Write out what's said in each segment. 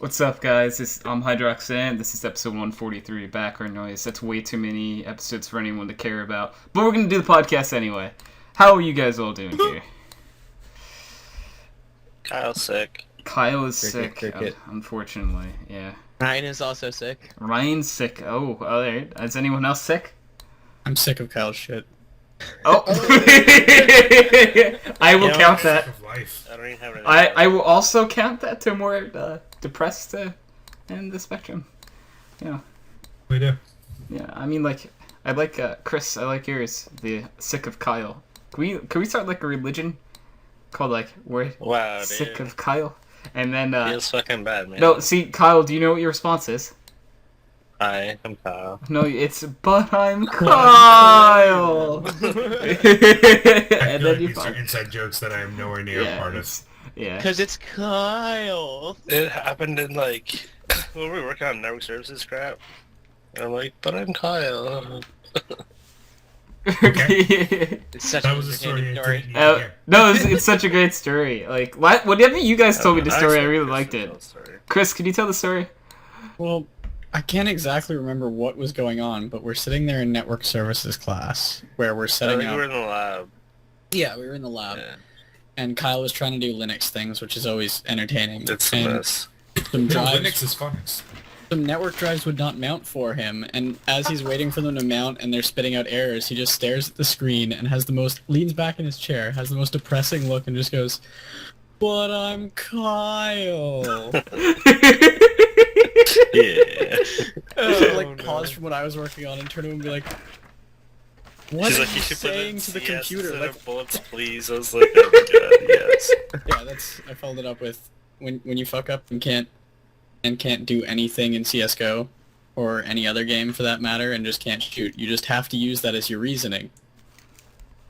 What's up, guys? I'm HydroxideAnt. This is episode 143, background noise. That's way too many episodes for anyone to care about. But we're going to do the podcast anyway. How are you guys all doing here? Kyle's sick. Kyle is sick, unfortunately. Yeah. Ryan is also sick. Ryan's sick. Oh, there. Is anyone else sick? I'm sick of Kyle's shit. Oh! I will count that. I don't even have anything. I will also count that to more depressed end the spectrum. Yeah. We do. Yeah, I mean, like, I like, Chris, I like yours, the sick of Kyle. Can we start, like, a religion called, like, we're Wow, sick dude. of Kyle? And then, Feels fucking bad, man. no, see, Kyle, do you know what your response is? Hi, I'm Kyle. No, it's, but I'm Kyle! I And feel then like you these are find, inside jokes that I am nowhere near a part of. yeah. Because it's Kyle. It happened in, like, when we were working on network services crap. And I'm like, but I'm Kyle. It's such That a was a story I story. didn't need to hear. No, it's such a great story. Like, whatever you guys told me the story, I Actually, really Chris liked can it. tell the story. Chris, can you tell the story? Well, I can't exactly remember what was going on, but we're sitting there in network services class where we're I setting think up. we were in the lab. Yeah, we were in the lab, Yeah. and Kyle was trying to do Linux things, which is always entertaining. It's a and mess. some No, drives, Linux is Phonics. some network drives would not mount for him, and as he's waiting for them to mount and they're spitting out errors, he just stares at the screen and leans back in his chair, has the most depressing look, and just goes, "But I'm Kyle." Yeah. Pause from what I was working on and turn to him and be like, "What She's are like, you you should put saying in to the CS computer?" instead Like, of bullets, please. I was like, oh my god, yes. yeah, I followed it up with when you fuck up and can't do anything in CS:GO or any other game for that matter, and just can't shoot. You just have to use that as your reasoning.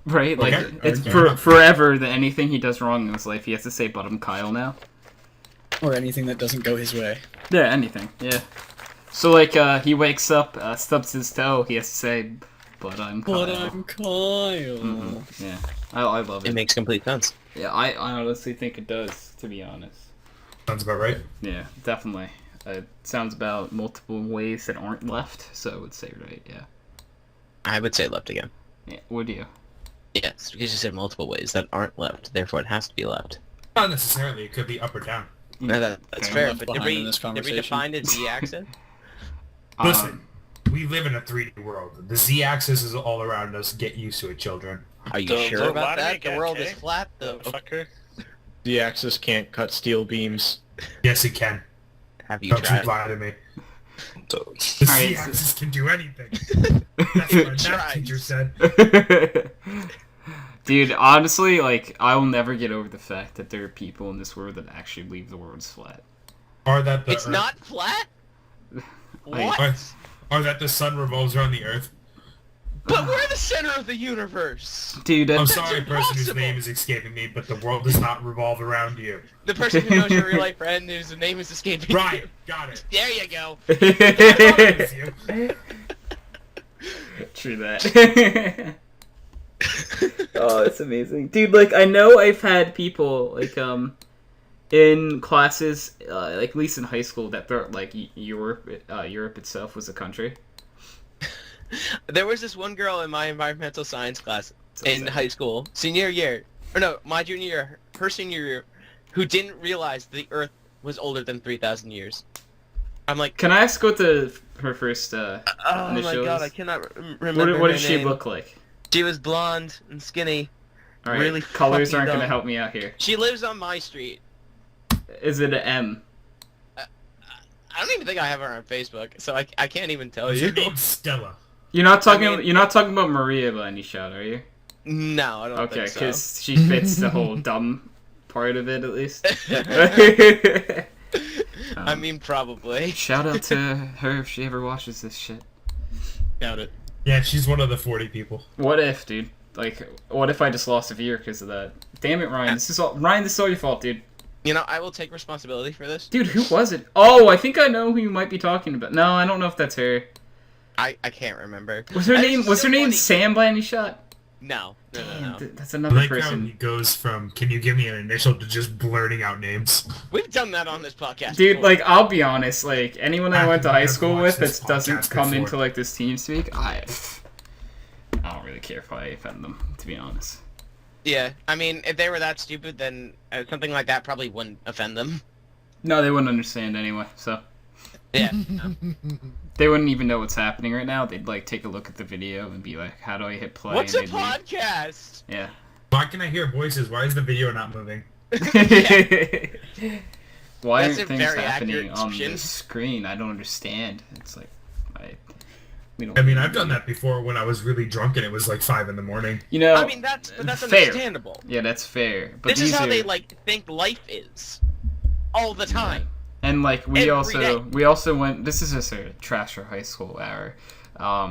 Right? Like, Okay, it's okay. forever that anything he does wrong in his life, he has to say, but I'm Kyle now. Or anything that doesn't go his way. Yeah, anything, yeah. So, like, he wakes up, stubs his toe, he has to say, but I'm Kyle. But I'm Kyle. Yeah, I love It it. makes complete sense. Yeah, I honestly think it does, to be honest. Sounds about right. Yeah, definitely. It sounds about multiple ways that aren't left, so I would say right, yeah. I would say left again. Yeah, would you? Yes, because you said multiple ways that aren't left, therefore it has to be left. Not necessarily. It could be up or down. No, that's Okay. fair, left but did behind in we, this did we conversation. define a z-axis? Listen, we live in a 3D world. The Z-axis is all around us. Get used to it, children. Are you Don't- sure don't about lie to me that? again, The world okay? is flat, though. Fucker. The axis can't cut steel beams. Yes, it can. Have you Don't you tried? lie to me. Don't. The Alright, Z-axis can do anything. That's what our math Tried. teacher said. Dude, honestly, like, I will never get over the fact that there are people in this world that actually believe the world's flat. Or that the It's Earth, not flat? Like- What? or that the sun revolves around the Earth. But we're the center of the universe! Dude, I'm that's... sorry, person whose impossible. name is escaping me, but the world does not revolve around you. The person who knows your real life friend whose name is escaping Right, you. got it. There you go. It's you. True that. Oh, it's amazing. Dude, like, I know I've had people, like, in classes, like, at least in high school, that thought, like, Europe itself was a country. There was this one girl in my environmental science class So in sad. high school, senior year, or no, my junior year, her senior year, who didn't realize the Earth was older than 3,000 years. I'm like, Can I ask what her first, oh my initials? god, I cannot remember what her did she name. look like? She was blonde and skinny. Alright, Really colors fucking aren't gonna dumb. help me out here. She lives on my street. Is it an M? I don't even think I have her on Facebook, so I can't even tell Is you. your name Stella? You're not talking. I mean- You're not talking about Maria by any shot, are you? No, I don't Okay, think so. because she fits the whole dumb part of it at least. I mean, probably. Shout out to her if she ever watches this shit. Doubt it. Yeah, she's one of the 40 people. What if, dude? Like, what if I just lost a viewer because of that? Damn it, Ryan. This is all your fault, dude. You know, I will take responsibility for this. Dude, who was it? Oh, I think I know who you might be talking about. No, I don't know if that's her. I can't remember. Was her And name it's was so her name funny. Sam by any shot? No. Damn, that's I another like how person. he goes from, can you give me an initial, to just blurting out names. We've done that on this podcast. Dude, before. like, I'll be honest, like, anyone I went to high I've school watched with this that doesn't podcast come before. into, like, this team speak, I don't really care if I offend them, to be honest. Yeah, I mean, if they were that stupid, then something like that probably wouldn't offend them. No, they wouldn't understand anyway, so. Yeah. They wouldn't even know what's happening right now. They'd, like, take a look at the video and be like, how do I hit play? What's a And they'd leave. podcast? Yeah. Why can I hear voices? Why is the video not moving? Why That's aren't a things very happening accurate on description. the screen? I don't understand. It's like, we don't. I mean, I've done that before when I was really drunk and it was like 5 in the morning. You know. I mean, that's fair. understandable. Yeah, that's fair. But This these is how are, they, like, think life is. All the time. And like we every day. also went. This is just a trash or high school hour.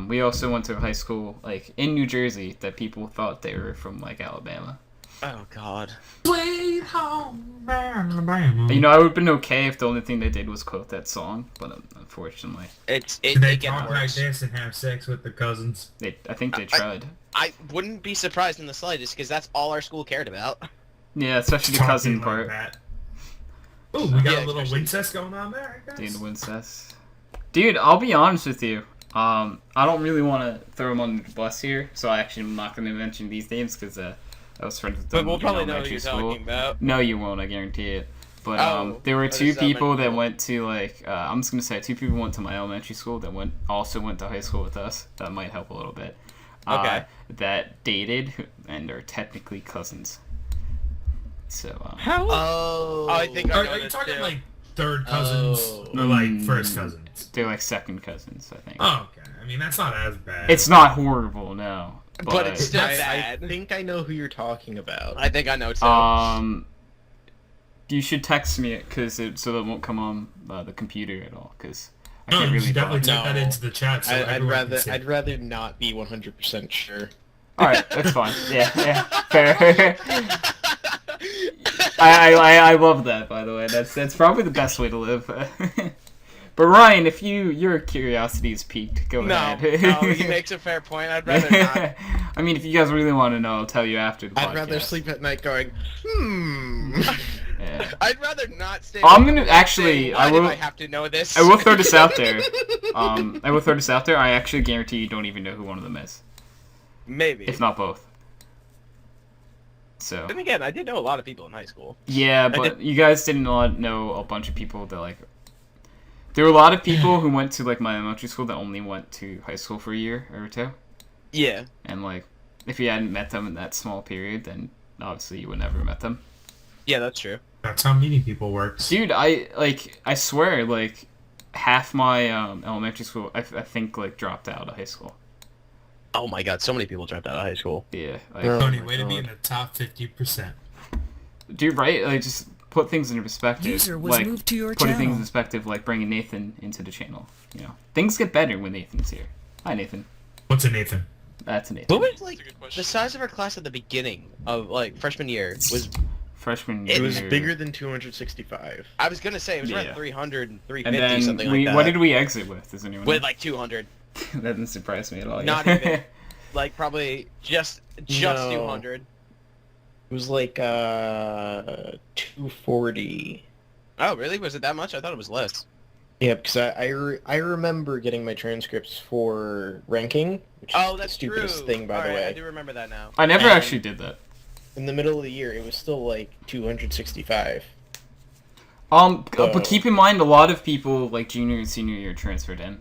We also went to a high school like in New Jersey that people thought they were from like Alabama. Oh, God. Sweet home Alabama. You know, I would have been okay if the only thing they did was quote that song, but unfortunately, Do they it gets talk like worse. this and have sex with their cousins? I think they tried. I wouldn't be surprised in the slightest, because that's all our school cared about. Yeah, especially the Talking cousin like part. that. Oh, we got Yeah, a little especially- Wincest going on there, I guess. Dude, Wincest. Dude, I'll be honest with you. I don't really want to throw them under the bus here, so I actually am not going to mention these names because I was friends with them. But we'll in probably know who elementary you're school. talking about. No, you won't. I guarantee it. But Oh, there were that two is people that elementary. went to like I'm just gonna say two people went to my elementary school that also went to high school with us. That might help a little bit. Okay. That dated and are technically cousins. So How? Oh, I think I know Are you this talking too. like third cousins Oh. or like first cousins? they're like second cousins, I think. Oh, okay. I mean, that's not as bad. It's not horrible, no. But it's still I bad. think I know who you're talking about. I think I know too. You should text me it so that it won't come on the computer at all because I No, can't you really should definitely talk. type that No. into the chat so I'd everyone can see. rather I'd rather not be 100% sure. All right, that's fine. Yeah, fair. I love that, by the way. That's probably the best way to live. But Ryan, if your curiosity is piqued, go No, ahead. no, he makes a fair point. I'd rather not. I mean, if you guys really want to know, I'll tell you after the podcast. I'd rather sleep at night going, Yeah. I'd rather not stay. I'm up gonna- all day. actually, Why I did will- I have to know this? I will throw this out there. I actually guarantee you don't even know who one of them is, Maybe. if not both. So. Then again, I did know a lot of people in high school. Yeah, but you guys didn't know a bunch of people that like. There were a lot of people who went to like my elementary school that only went to high school for a year or two, Yeah. and like, if you hadn't met them in that small period, then obviously you would never have met them. Yeah, that's true. That's how meeting people works. Dude, I swear, like, half my elementary school, I think like dropped out of high school. Oh my god, so many people dropped out of high school. Yeah, like, Oh Tony, my way to be God. in the top 50%. dude, right? Like, just put things into perspective. User was like, moved to your putting things in channel. perspective, like bringing Nathan into the channel. You know, things get better when Nathan's here. Hi, Nathan. What's a Nathan? That's Nathan. What was like the size of our class at the beginning of like freshman year was? Freshman It year. It was bigger than 265. I was gonna say it was Yeah. around 300 and And 350 then something like that. what did we exit with? Does anyone With know? like 200, That doesn't surprise me at all. Not yeah. even. Like probably just No. 200. It was like 240. Oh really? Was it that much? I thought it was less. Yeah, because I remember getting my transcripts for ranking, which Oh, is that's the stupidest true. thing, by the Alright, way. I do remember that now. I never And- actually did that. In the middle of the year, it was still like 265. But keep in mind, a lot of people like junior and senior year transferred in.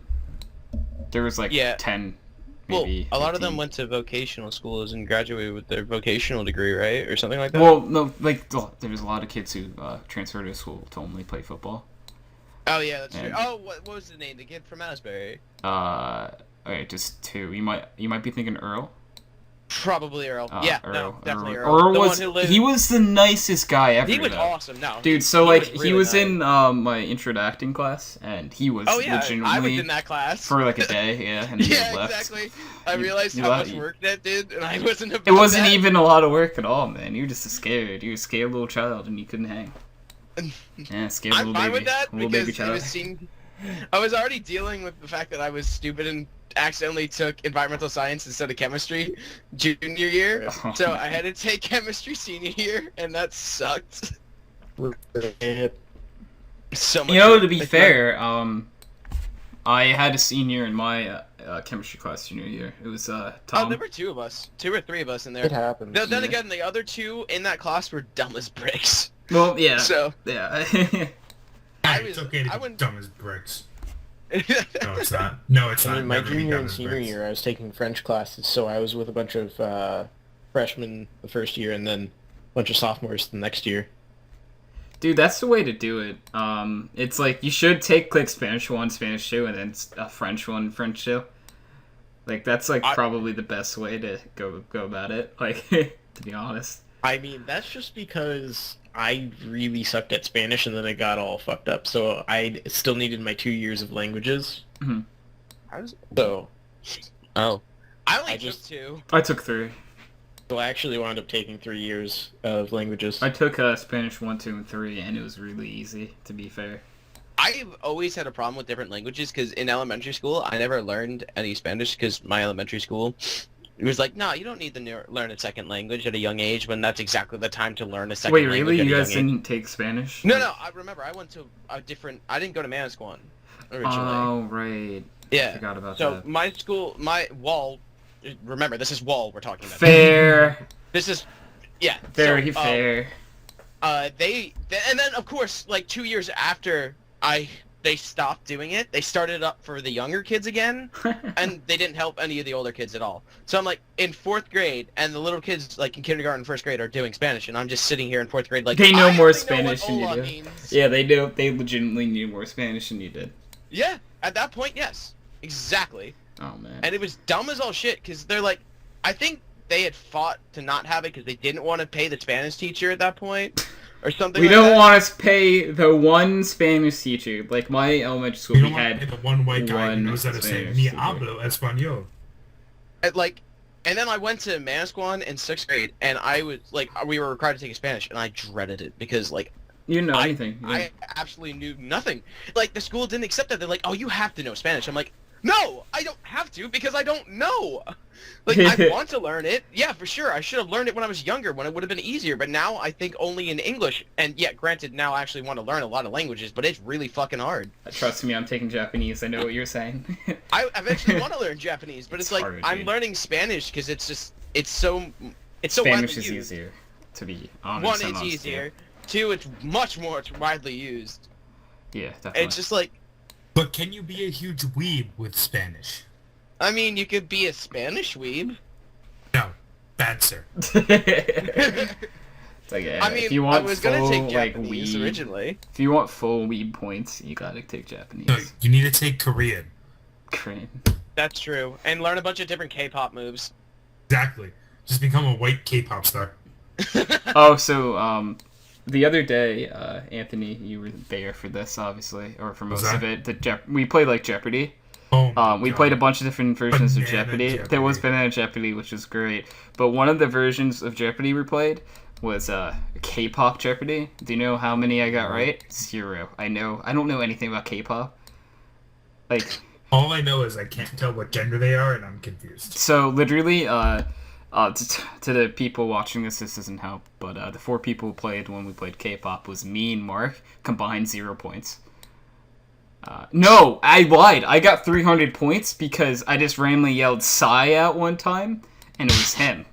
There was like Yeah. 10, Well, maybe. a lot of 15. them went to vocational schools and graduated with their vocational degree, right, or something like that. Well, no, like there was a lot of kids who transferred to school to only play football. oh yeah, that's true. and- Oh, what was the name? The kid from Asbury. Okay, just two. You might be thinking Earl. Probably Earl. Yeah, Earl. no, definitely Earl. Earl. Earl The was one who lived. he was the nicest guy ever. He was though. awesome. No, Dude, so he like was he really was nice. in my intro to acting class, and he was Oh yeah, I was legitimately in that class for like a day, yeah, and he yeah, left. exactly. I You- realized you how left- much work that did, and I wasn't. About It wasn't that. even a lot of work at all, man. You were just scared. You were a scared little child, and you couldn't hang. Yeah, scared I'm little fine baby, with that little because baby it child. was I was already dealing with the fact that I was stupid and accidentally took environmental science instead of chemistry junior year, Oh so my I had to take chemistry senior year, and that sucked so much. You know, to be Like, fair, I had a senior in my chemistry class junior year. It was Oh, Tom. there were 2 or 3 of us in there. It happens. Then Yeah. again, the other 2 in that class were dumb as bricks. Well, yeah, So yeah. I It's was- okay to I be wouldn't- dumb as bricks. No, it's not. No, it's I not. mean, my Never be junior dumb and as senior bricks. year, I was taking French classes, so I was with a bunch of freshmen the first year, and then a bunch of sophomores the next year. Dude, that's the way to do it. It's like you should take like Spanish 1, Spanish 2, and then a French 1, French 2. Like that's like probably the best way to go about it. Like to be honest. I mean, that's just because I really sucked at Spanish, and then it got all fucked up. So I still needed my 2 years of languages. I was. So, Oh. I only I took just- 2. I took 3. so I actually wound up taking 3 years of languages. I took Spanish 1, 2, and 3, and it was really easy. To be fair. I've always had a problem with different languages because in elementary school I never learned any Spanish because my elementary school it was like, no, you don't need to learn a second language at a young age when that's exactly the time to learn a second Wait, language. really? at a You guys young age. didn't take Spanish? No, no. I remember I went to a different. I didn't go to Manasquan originally. Oh right. I yeah. forgot about So that. my school, my wall. Remember, this is wall we're talking about. Fair. This is, yeah. Very so, fair. and then of course, like 2 years after they stopped doing it, they started up for the younger kids again, and they didn't help any of the older kids at all. So I'm like in 4th grade, and the little kids like in kindergarten, 1st grade are doing Spanish, and I'm just sitting here in 4th grade like They know I more only Spanish know than what you hola do. means. Yeah, they do. They legitimately knew more Spanish than you did. Yeah, at that point, yes, exactly. Oh man. And it was dumb as all shit because they're like, I think they had fought to not have it because they didn't want to pay the Spanish teacher at that point, or something. We like don't that. want to pay the one Spanish teacher. Like my elementary school, You we don't want to had be the one white guy who one knows how to say Spanish "Mi teacher. hablo español." And then I went to Manasquan in 6th grade, and I was like, we were required to take Spanish, and I dreaded it because like you know anything. Yeah. I absolutely knew nothing. Like the school didn't accept that. They're like, oh, you have to know Spanish. I'm like, no, I don't have to because I don't know. Like I want to learn it. Yeah, for sure. I should have learned it when I was younger, when it would have been easier. But now I think only in English. And yeah, granted, now I actually want to learn a lot of languages, but it's really fucking hard. Trust me, I'm taking Japanese. I know what you're saying. I eventually want to learn Japanese, but it's like hard, I'm dude. learning Spanish because it's so Spanish widely is used. easier, to be honest. 1, and it's honest, easier. 2, it's much more widely used. Yeah, definitely. It's just like, But can you be a huge weeb with Spanish? I mean, you could be a Spanish weeb. No, bad sir. It's like, I mean, if you want I was full, gonna take like, Japanese weeb, originally. if you want full weeb points, you gotta take Japanese. No, you need to take Korean. Korean. That's true. And learn a bunch of different K-pop moves. Exactly. Just become a white K-pop star. Oh, so the other day, Anthony, you were there for this, obviously, or for most Was of I? it. We played like Jeopardy. Oh my We God. played a bunch of different versions of Banana Jeopardy. Jeopardy. There was Banana Jeopardy, which was great. But one of the versions of Jeopardy we played was K-pop Jeopardy. Do you know how many I got right? 0. I don't know anything about K-pop. Like, All I know is I can't tell what gender they are, and I'm confused. so literally, to the people watching this doesn't help, but the 4 people who played when we played K-pop was me and Mark, combined 0 points. No, I lied. I got 300 points because I just randomly yelled "Psy" out one time, and it was him.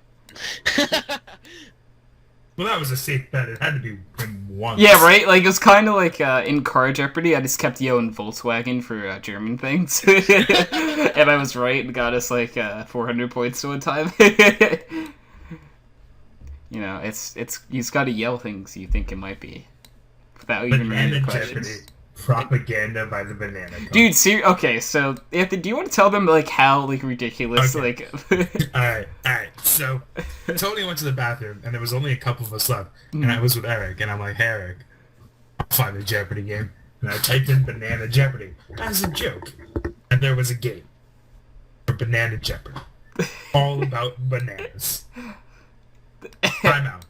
Well, that was a safe bet. It had to be him once. Yeah, right? Like, it was kind of like in Car Jeopardy, I just kept yelling Volkswagen for German things. And I was right and got us like 400 points one time. You know, it's you just gotta yell things you think it might be. Without even reading Banana the questions. Jeopardy. Propaganda by the banana. Dude, okay, so Anthony, do you want to tell them like how like ridiculous Okay. like Alright. So, Tony went to the bathroom, and there was only a couple of us left, and I was with Eric, and I'm like, hey, Eric, I'll find a Jeopardy game. And I typed in Banana Jeopardy as a joke, and there was a game for Banana Jeopardy. All about bananas. Time out.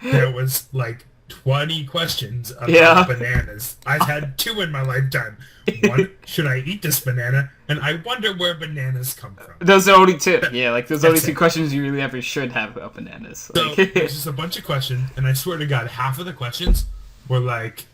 There was like 20 questions about Yeah. bananas. I've had 2 in my lifetime. One, should I eat this banana? And I wonder where bananas come from. Those are only 2. Yeah, like those are only That's 2 it. questions you really ever should have about bananas. So Like, there's just a bunch of questions, and I swear to God, half of the questions were like,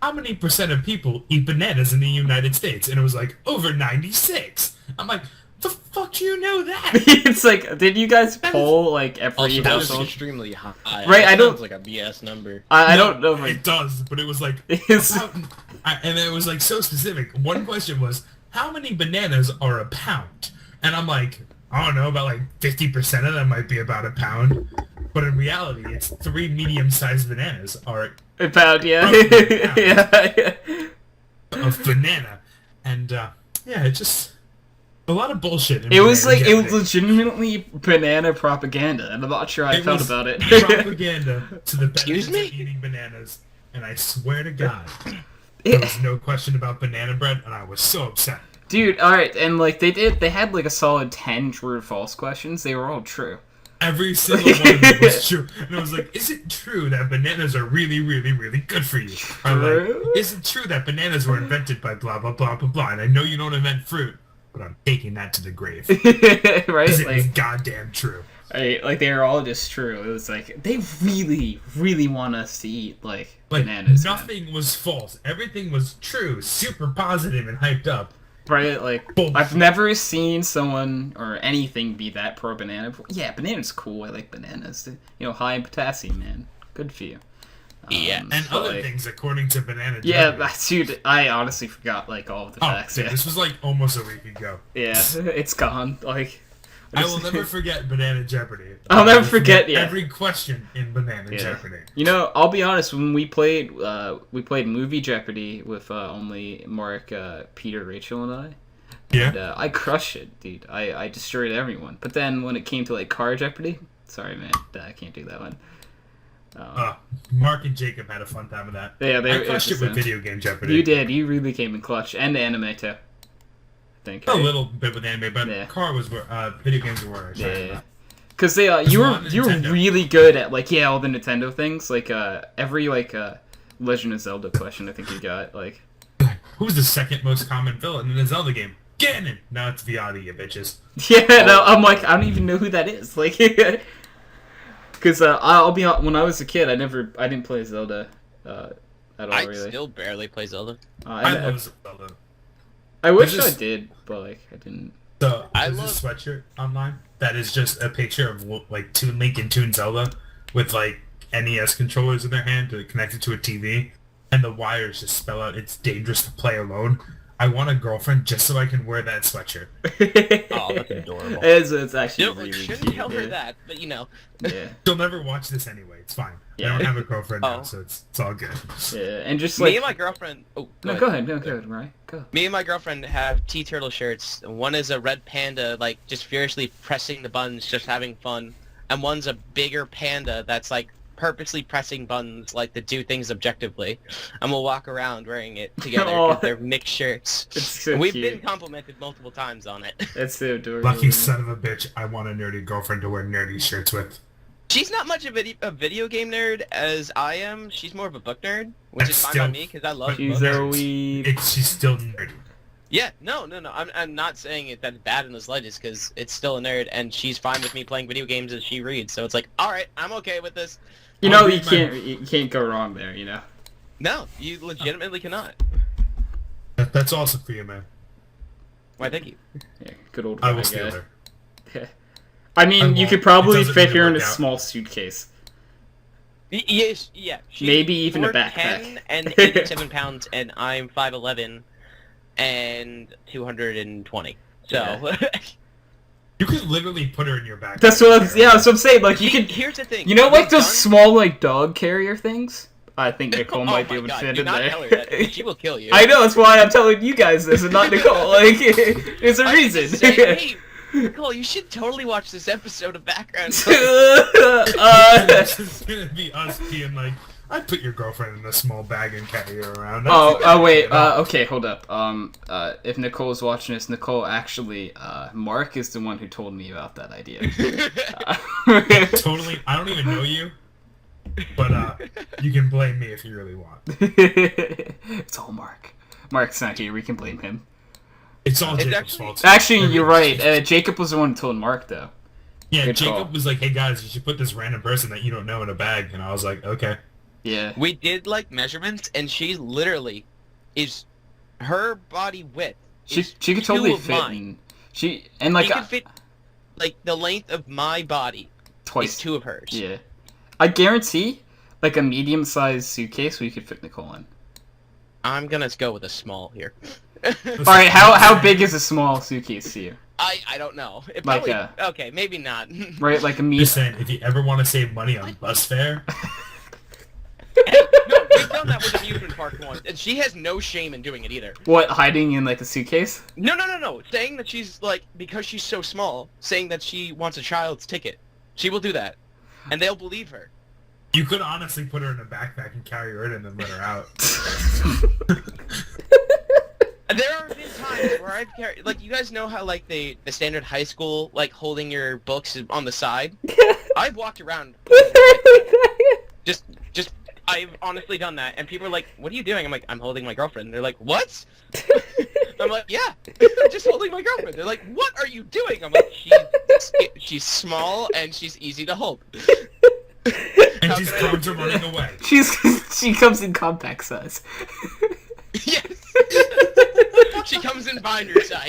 how many % of people eat bananas in the United States? And it was like, over 96. I'm like, the fuck do you know that? it's like, did you guys poll like every Also, that was household? extremely high. Right, That I don't- sounds like a BS number. I No, don't know. If It does, but it was like, It's- and it was like so specific. One question was, how many bananas are a pound? And I'm like, I don't know, about like 50% of them might be about a pound. But in reality, it's 3 medium-sized bananas are a pound, yeah. Roughly a pound. yeah. of banana. And, yeah, it just... A lot of bullshit. In It was banana like, it was Jeopardy. legitimately banana propaganda, and I'm not sure I It felt was about it. propaganda to the Excuse benefits of me? eating bananas. And I swear to God, there was no question about banana bread, and I was so upset. Dude, alright, and like they had like a solid 10 true or false questions. They were all true. Every single one of them was true. And I was like, is it true that bananas are really, really, really good for you? Or True? like, is it true that bananas were invented by blah, blah, blah, blah, blah? And I know you don't invent fruit, but I'm taking that to the grave. right? Because it was Like, goddamn true. right, like they were all just true. It was like they really, really want us to eat like bananas. man. Nothing was false. Everything was true, super positive and hyped up. Right? Like Bullshit. I've never seen someone or anything be that pro banana. Yeah, bananas cool. I like bananas. You know, high in potassium, man. Good for you. Yeah. And but, other like, things according to Banana Yeah, Jeopardy. dude, I honestly forgot like all of the Oh, facts. dude, Yeah, this was like almost a week ago. yeah, it's gone. Like I will never forget Banana Jeopardy. I'll never will forget, yeah. every question in Banana Yeah. Jeopardy. You know, I'll be honest. When we played Movie Jeopardy with only Mark, Peter, Rachel, and I. Yeah. And, I crushed it, dude. I destroyed everyone. But then when it came to like Car Jeopardy, sorry, man, I can't do that one. Mark and Jacob had a fun time with that. Yeah, I crushed it with Video Game Jeopardy. You did. You really came in clutch, and anime too. I think. A right? little bit with anime, but Yeah. car was where video games were where I shined. Yeah. Because they, you were on Nintendo. really good at like all the Nintendo things, like every Legend of Zelda question I think you got like. Who's the second most common villain in a Zelda game? Ganon! Now it's Viati, you bitches. Yeah, no, I'm like I don't even know who that is, like, because I'll be honest, when I was a kid, I didn't play Zelda at all I really. still barely play Zelda. I love Zelda. I wish There's I this- did, but like I didn't. So, I there's this sweatshirt online that is just a picture of like Link and Toon Zelda with like NES controllers in their hand to connect it to a TV, and the wires just spell out it's dangerous to play alone. I want a girlfriend just so I can wear that sweatshirt. Oh, that's adorable. It's actually You really shouldn't cute. tell her yeah. that, but you know. Yeah, She'll never watch this anyway. It's fine. Yeah. I don't have a girlfriend now, Oh. so it's all good. yeah, and just like Me and my girlfriend. Oh, no, go ahead, Mariah, go. Me and my girlfriend have tea turtle shirts. One is a red panda, like just furiously pressing the buttons, just having fun, and one's a bigger panda that's like purposely pressing buttons, like to do things objectively. And we'll walk around wearing it together Aw. because they're mixed shirts. It's so And we've cute. been complimented multiple times on it. That's so adorable. Lucky son of a bitch. I want a nerdy girlfriend to wear nerdy shirts with. She's not much of a video game nerd as I am. She's more of a book nerd, which That's is fine still- by me because I love She's books. a weeb. She's still nerdy. Yeah, no. I'm not saying it that it's bad in the slightest because it's still a nerd, and she's fine with me playing video games as she reads. So it's like, all right, I'm okay with this. You I'll know, read you can't go wrong there. You know. No, you legitimately cannot. That's awesome for you, man. Why, thank you. Yeah, good old I will guy. steal her. I mean, I you won't. could It probably doesn't fit really her in a work out. small suitcase. Yes, yeah. She's Maybe even a 4'10" backpack. and 87 pounds, and I'm 5'11" and 220. So, You could literally put her in your backpack. That's what I'm saying. Like you could, Here's the thing. you know, like We've those done- small like dog carrier things. I think Nicole Oh might be my able to God, fit do in not there. tell her that. She will kill you. I know, that's why I'm telling you guys this and not Nicole. Like, there's a I was just reason. saying, hey, Nicole, you should totally watch this episode of Background. This is gonna be us being like, I'd put your girlfriend in a small bag and carry her around. That's wait. all. Okay, hold up. If Nicole's watching this, Nicole, actually, Mark is the one who told me about that idea. Totally. I don't even know you, But you can blame me if you really want. It's all Mark. Mark's not here. We can blame him. It's all It's Jacob's actually- fault. Actually, you're right. Jacob was the one who told Mark, though. Yeah, Good Jacob call. was like, "Hey guys, you should put this random person that you don't know in a bag," and I was like, "Okay." Yeah. We did like measurements, and she literally is her body width. She is could two totally of fit mine. and like She could fit like the length of my body twice. is 2 of hers. Yeah. I guarantee, like a medium-sized suitcase, we could fit Nicole in. I'm gonna go with a small here. All right, how big is a small suitcase to you? I don't know. It Like, probably okay, maybe not. Right, like a Just medium. saying, if you ever want to save money on bus fare, No, we've done that with amusement park once, and she has no shame in doing it either. What, hiding in like a suitcase? No. Saying that she's like, because she's so small, saying that she wants a child's ticket. She will do that, and they'll believe her. you could honestly put her in a backpack and carry her in and then let her out. There have been times where I've carried, like, you guys know how, like, the standard high school, like, holding your books on the side? I've walked around, just, I've honestly done that, and people are like, what are you doing? I'm like, I'm holding my girlfriend. They're like, what? I'm like, yeah, I'm just holding my girlfriend. They're like, what are you doing? I'm like, she's small, and she's easy to hold. And she's prone to running away. She comes in compact size. Yes! She comes in binder size.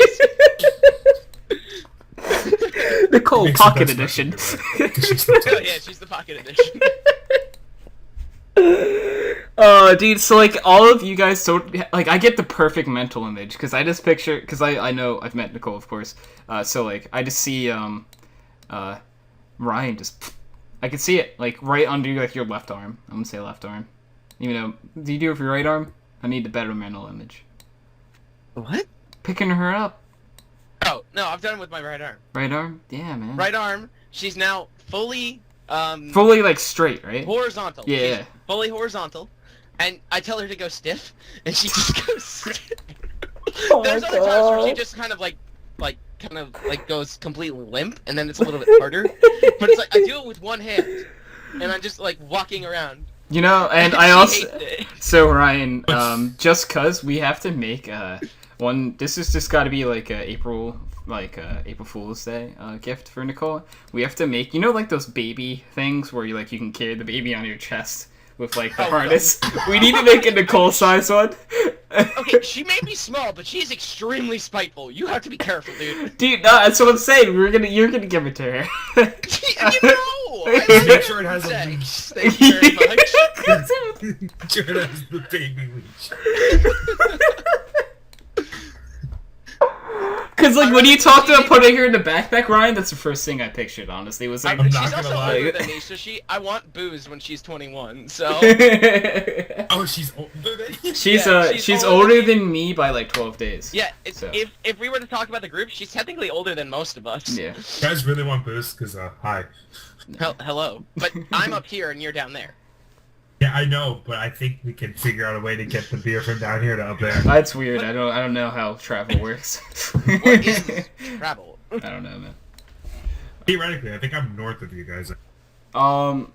Nicole Makes the Pocket best Edition. person to wear, 'cause she's so Oh, tiny. yeah, she's the pocket edition. Dude, so like all of you guys don't like. I get the perfect mental image because I just picture because I know I've met Nicole, of course. So like I just see Ryan just I can see it like right under like your left arm. I'm gonna say left arm. Even though do you do it with your right arm? I need a better mental image. What? Picking her up. Oh, no, I've done it with my right arm. Right arm? Yeah, man. Right arm, she's now fully, Fully like straight, right? horizontal. Yeah. She's fully horizontal. And I tell her to go stiff, and she just goes stiff. Oh There's my other times where she God. just kind of goes completely limp, and then it's a little bit harder. But it's like, I do it with one hand, and I'm just, like, walking around. You know, and I She also hates it. so Ryan, just cause we have to make one. This is just got to be like a April Fool's Day gift for Nicole. We have to make like those baby things where you can carry the baby on your chest with like the Oh, harness. We need to make a Nicole size one. Okay, she may be small, but she's extremely spiteful. You have to be careful, dude. Dude, no, that's what I'm saying. You're gonna give it to her. You know! Make sure it has a leash. Sex. Thank you very much. Sure it has the baby leash. Cause like when you talked about putting her in the backpack, Ryan, that's the first thing I pictured. Honestly, was like, I'm She's not also gonna lie. older than me, so I want booze when she's 21, so... Oh, she's older than you? she's Yeah, she's she's older older than me by like 12 days. Yeah, So. if we were to talk about the group, she's technically older than most of us. Yeah. You guys really want booze? Because, hi. Hello. But I'm up here and you're down there. Yeah, I know, but I think we can figure out a way to get the beer from down here to up there. That's weird. I don't know how travel works. What is travel? I don't know, man. Theoretically, I think I'm north of you guys. Well,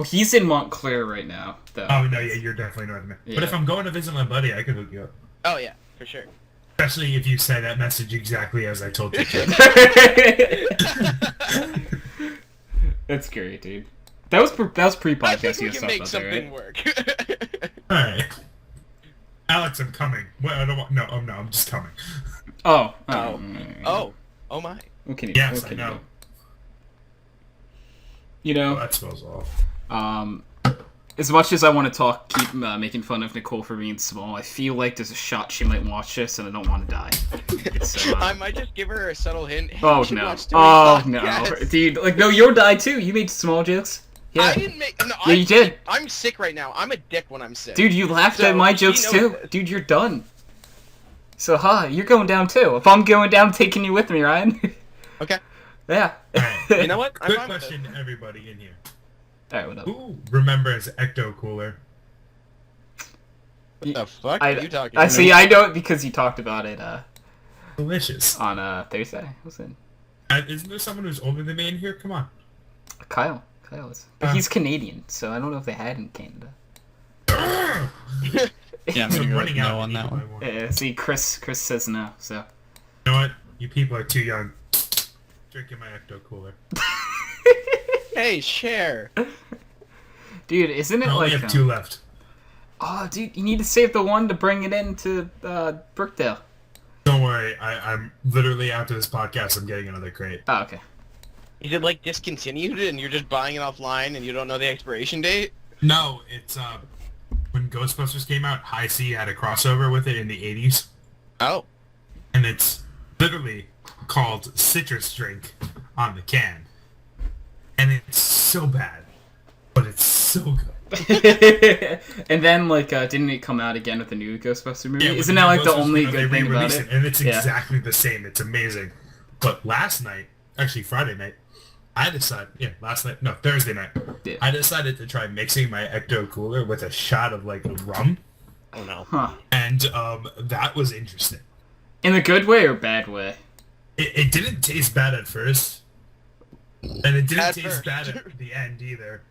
he's in Montclair right now, though. Oh, no, yeah, you're definitely north of me. Yeah. But if I'm going to visit my buddy, I could hook you up. Oh, yeah, for sure. Especially if you say that message exactly as I told you to. That's great, dude. That was I pre-podcast. think we You can stuff make out there, something right? work. Alright. Alex, I'm coming. Well, I don't want... No, I'm just coming. Oh. Oh my. What can you? Yes, what I can know. You Oh, know, that smells off. as much as I want to keep making fun of Nicole for being small, I feel like there's a shot she might watch this, and I don't want to die. So, I might just give her a subtle hint. Hey, oh you should no! watch Oh Tony's no, podcast. dude! Like, no, you'll die too. You made small jokes. Yeah, I didn't make. No, yeah, you did, I'm sick right now. I'm a dick when I'm sick. dude. You laughed So, at my she jokes knows too, this. dude. You're done. So, you're going down too. If I'm going down, I'm taking you with me, Ryan. Okay. Yeah. Alright. You know what? I'm Quick fine with question to everybody in here. All right, what up? Who remembers Ecto Cooler? What the fuck are you talking I about? see. I know it because you talked about it Delicious. on Thursday. What's it? Isn't there someone who's older than me in here? Come on. Kyle. Kyle is, but he's Canadian, so I don't know if they had in Canada. Yeah, I'm gonna go with running out no of on that people one. I want. Yeah, see, Chris says no, so. You know what? You people are too young. Drinking my Ecto Cooler. Hey, share. Dude, isn't it I only like... have 2 left. Oh, dude, you need to save the one to bring it into Brookdale. Don't worry, I'm literally after this podcast, I'm getting another crate. Oh, okay. Is it like discontinued and you're just buying it offline and you don't know the expiration date? No, it's when Ghostbusters came out, High C had a crossover with it in the 80s, Oh. and it's literally called Citrus Drink on the can. And it's so bad, but it's so good. And then, like, didn't it come out again with the new Ghostbuster movie? Yeah, with Isn't the that, new like, the Ghostbusters, only you know, good they thing about re-released it? And it's Yeah. exactly the same. It's amazing. But last night, actually Friday night, Thursday night, Yeah. I decided to try mixing my Ecto Cooler with a shot of, like, rum. Oh no. Huh. And that was interesting. In a good way or bad way? It didn't taste bad at first. And it didn't At taste first. bad at the end either.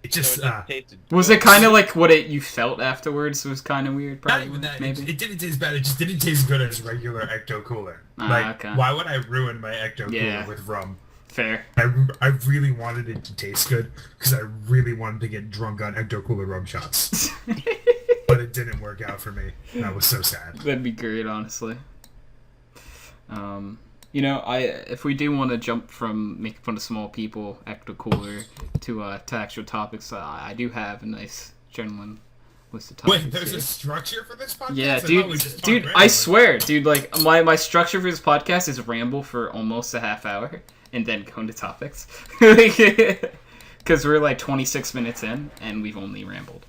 It So just, it just tasted Was good. it kind of like what you felt afterwards was kind of weird, not probably? even that. Maybe? It didn't taste bad. It just didn't taste good as regular Ecto Cooler. Ah, Like, okay. why would I ruin my Ecto Yeah. Cooler with rum? Fair. I really wanted it to taste good because I really wanted to get drunk on Ecto Cooler rum shots. But it didn't work out for me. And I was so sad. That'd be great, honestly. You know, if we do want to jump from making fun of small people, Ecto Cooler, to actual topics, I do have a nice gentleman list of topics. Wait, there's here. a structure for this podcast? Yeah, I thought we dude, just talked I randomly. swear, dude, like, my structure for this podcast is ramble for almost a half hour, and then go into topics. Because we're, like, 26 minutes in, and we've only rambled.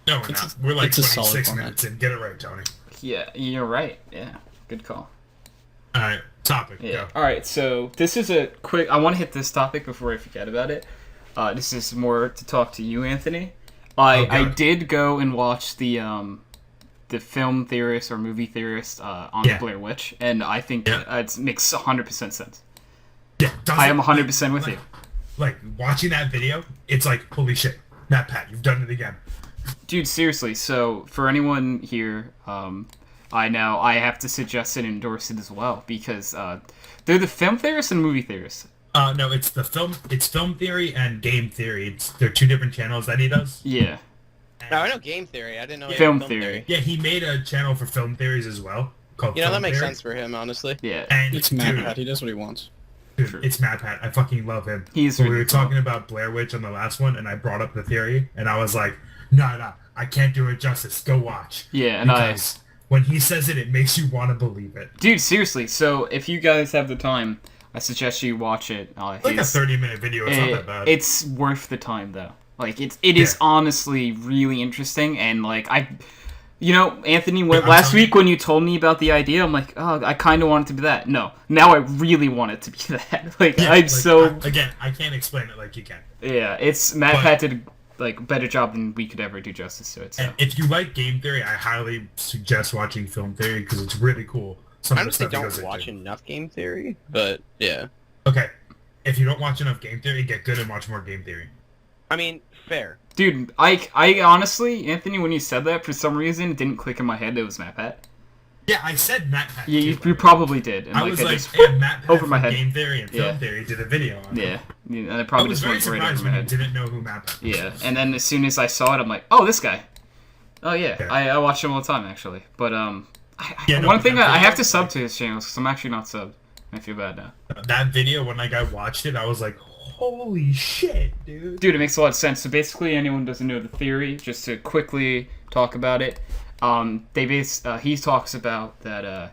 No, we're not. We're like it's a solid 26 format. minutes in. Get it right, Tony. Yeah, you're right, yeah. Good call. Alright, topic, Yeah. go. Alright, so this is a quick... I want to hit this topic before I forget about it. This is more to talk to you, Anthony. I God. did go and watch the film theorist or movie theorist on the Yeah. Blair Witch, and I think Yeah. it makes 100% sense. Yeah, I am 100% with you. Like, watching that video, it's like, holy shit, Matt Pat, you've done it again. Dude, seriously, so for anyone here, I have to suggest and endorse it as well, because they're the film theorists and movie theorists. No, it's film theory and game theory. They're 2 different channels that he does. Yeah. No, I know game theory. I didn't know. he had Film theory. Yeah, he made a channel for film theories as well, called You know, that Film makes Theory. sense for him, honestly. Yeah. And It's Matt dude, Pat. He does what he wants. dude, it's Matt Pat. I fucking love him. He's So we really were talking about Blair Witch on the last one, and I brought up the theory, and I was like, no, I can't do it justice. Go watch. Yeah, and Because when he says it, it makes you want to believe it. Dude, seriously, so if you guys have the time, I suggest you watch it. Like a 30-minute video, it's not that bad. It's worth the time, though. Like, it is honestly really interesting, and, like, Anthony, I'm last telling week when you told me about the idea, I'm like, oh, I kind of want it to be that. No, now I really want it to be that. Like, Yeah, I'm like, so... I can't explain it like you can. Yeah, it's... Matt But- Pat did, like, a better job than we could ever do justice to it, so... And if you like game theory, I highly suggest watching film theory because it's really cool. Some I of the honestly stuff he goes don't watch into. enough game theory, but yeah. Okay, if you don't watch enough game theory, get good and watch more game theory. I mean, fair. Dude, I honestly, Anthony, when you said that, for some reason, it didn't click in my head it was Matt Pat. Yeah, I said Matt Pat. Yeah, too, you by the way. probably did. And, I was like, just- yeah, Matt Pat over my from head. game theory and film Yeah. theory did a video on it. Yeah, and I I probably was just very went right surprised over my when you head. didn't know who Matt Pat was. Yeah, and then as soon as I saw it, I'm like, oh, this guy. Oh yeah, Yeah. I watch him all the time actually. But Yeah, no, one but thing that I have video, to sub like- to his channel because I'm actually not subbed. I feel bad now. That video, when like I watched it, I was like, holy shit, dude. Dude, it makes a lot of sense. So basically, anyone who doesn't know the theory, just to quickly talk about it, he talks about that.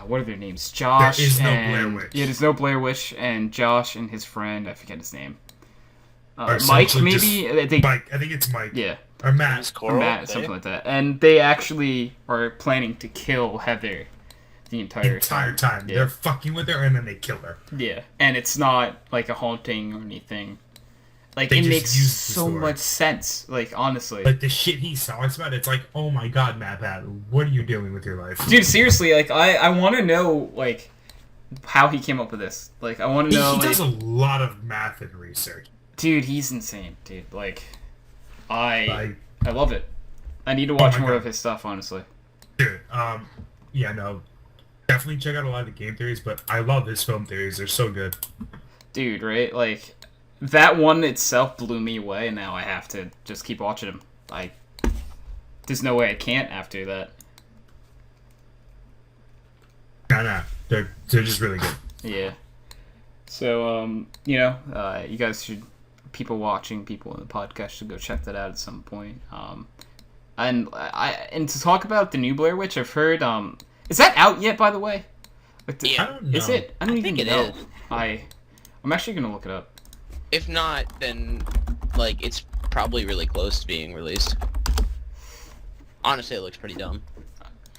What are their names? Josh There is no and Blair Witch. yeah, there's no Blair Witch, and Josh and his friend, I forget his name. Or Mike, essentially maybe. They, Mike, I think it's Mike. yeah, Or Matt. It's or Coral, Matt, they? something like that. And they actually are planning to kill Heather the entire time. Yeah. They're fucking with her and then they kill her. Yeah, and it's not like a haunting or anything. Like, They it just makes used the so story. much sense. Like, honestly. Like the shit he talks about, it's like, oh my god, Matt Pat, what are you doing with your life? Dude, seriously, like, I want to know, like, how he came up with this. Like, I want He to know. does Like, a lot of math and research. dude, he's insane, dude. Like, I Like, love it. I need to watch my more God. of his stuff, honestly. dude, yeah, no, definitely check out a lot of the game theories, but I love his film theories. They're so good. Dude, right? Like, that one itself blew me away, and now I have to just keep watching him. There's no way I can't after that. Nah, they're just really good. Yeah. So, you know, you guys should, people watching, people in the podcast should go check that out at some point. And to talk about the new Blair Witch, I've heard, is that out yet, by the way? Like, I don't know. Is it? I don't even think it know. is. I'm actually gonna look it up. If not, then like it's probably really close to being released. Honestly, it looks pretty dumb.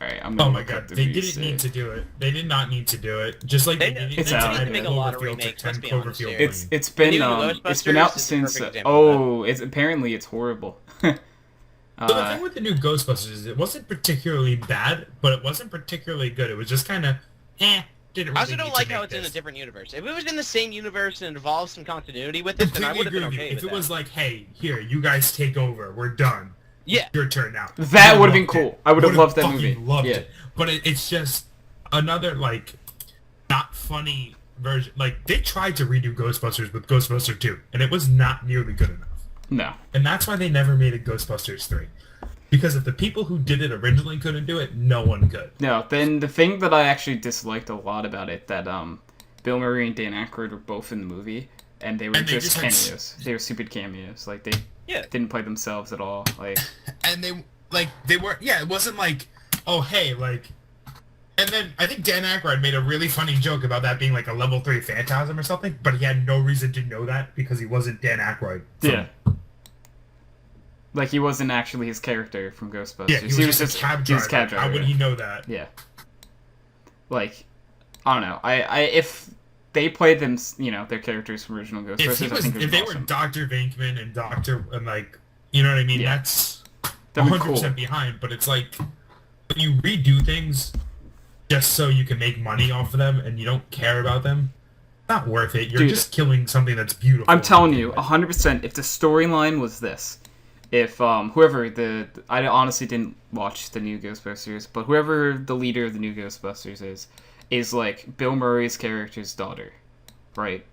Alright, I'm gonna Oh my look up god, the they release didn't need date. to do it. They did not need to do it. Just like They- they didn't It's need out. to They need to make a lot of Cloverfield remakes, to let's 10 be honest Cloverfield here. Lane. It's been new it's been Ghostbusters out is a since perfect example of it's apparently it's horrible. So the thing with the new Ghostbusters is it wasn't particularly bad, but it wasn't particularly good. It was just kind of, didn't really I also need don't to like make how it's in a this. different universe. If it was in the same universe and involved some continuity with it, then I Completely would have been agree with okay you. with If it that. was like, hey, here, you guys take over, we're done. Yeah. Your turn now. That I would've been loved cool. it. I would've Would've loved that fucking movie. Loved Yeah. it. But it's just another like not funny version. Like they tried to redo Ghostbusters with Ghostbusters 2, and it was not nearly good enough. No. And that's why they never made a Ghostbusters 3. Because if the people who did it originally couldn't do it, no one could. No, then the thing that I actually disliked a lot about it, that Bill Murray and Dan Aykroyd were both in the movie, and they were And they just just had cameos. They were stupid cameos. Like, they Yeah. didn't play themselves at all. Like, And they were, yeah, it wasn't like, oh, hey, like... And then I think Dan Aykroyd made a really funny joke about that being like a level 3 phantasm or something, but he had no reason to know that because he wasn't Dan Aykroyd. yeah. Like, he wasn't actually his character from Ghostbusters. Yeah, he was just a cab he was driver. a cab How would driver. he know that? Yeah. Like, I don't know. I if they played them, you know, their characters from original Ghostbusters, I think it If was they awesome. were Dr. Venkman and like, you know what I mean? Yeah. That's That'd be 100% cool. behind, but it's like, when you redo things just so you can make money off of them and you don't care about them, not worth it. You're Dude, just killing something that's beautiful. I'm telling you, 100%. If the storyline was this, if whoever I honestly didn't watch the new Ghostbusters, but whoever the leader of the new Ghostbusters is like Bill Murray's character's daughter, right?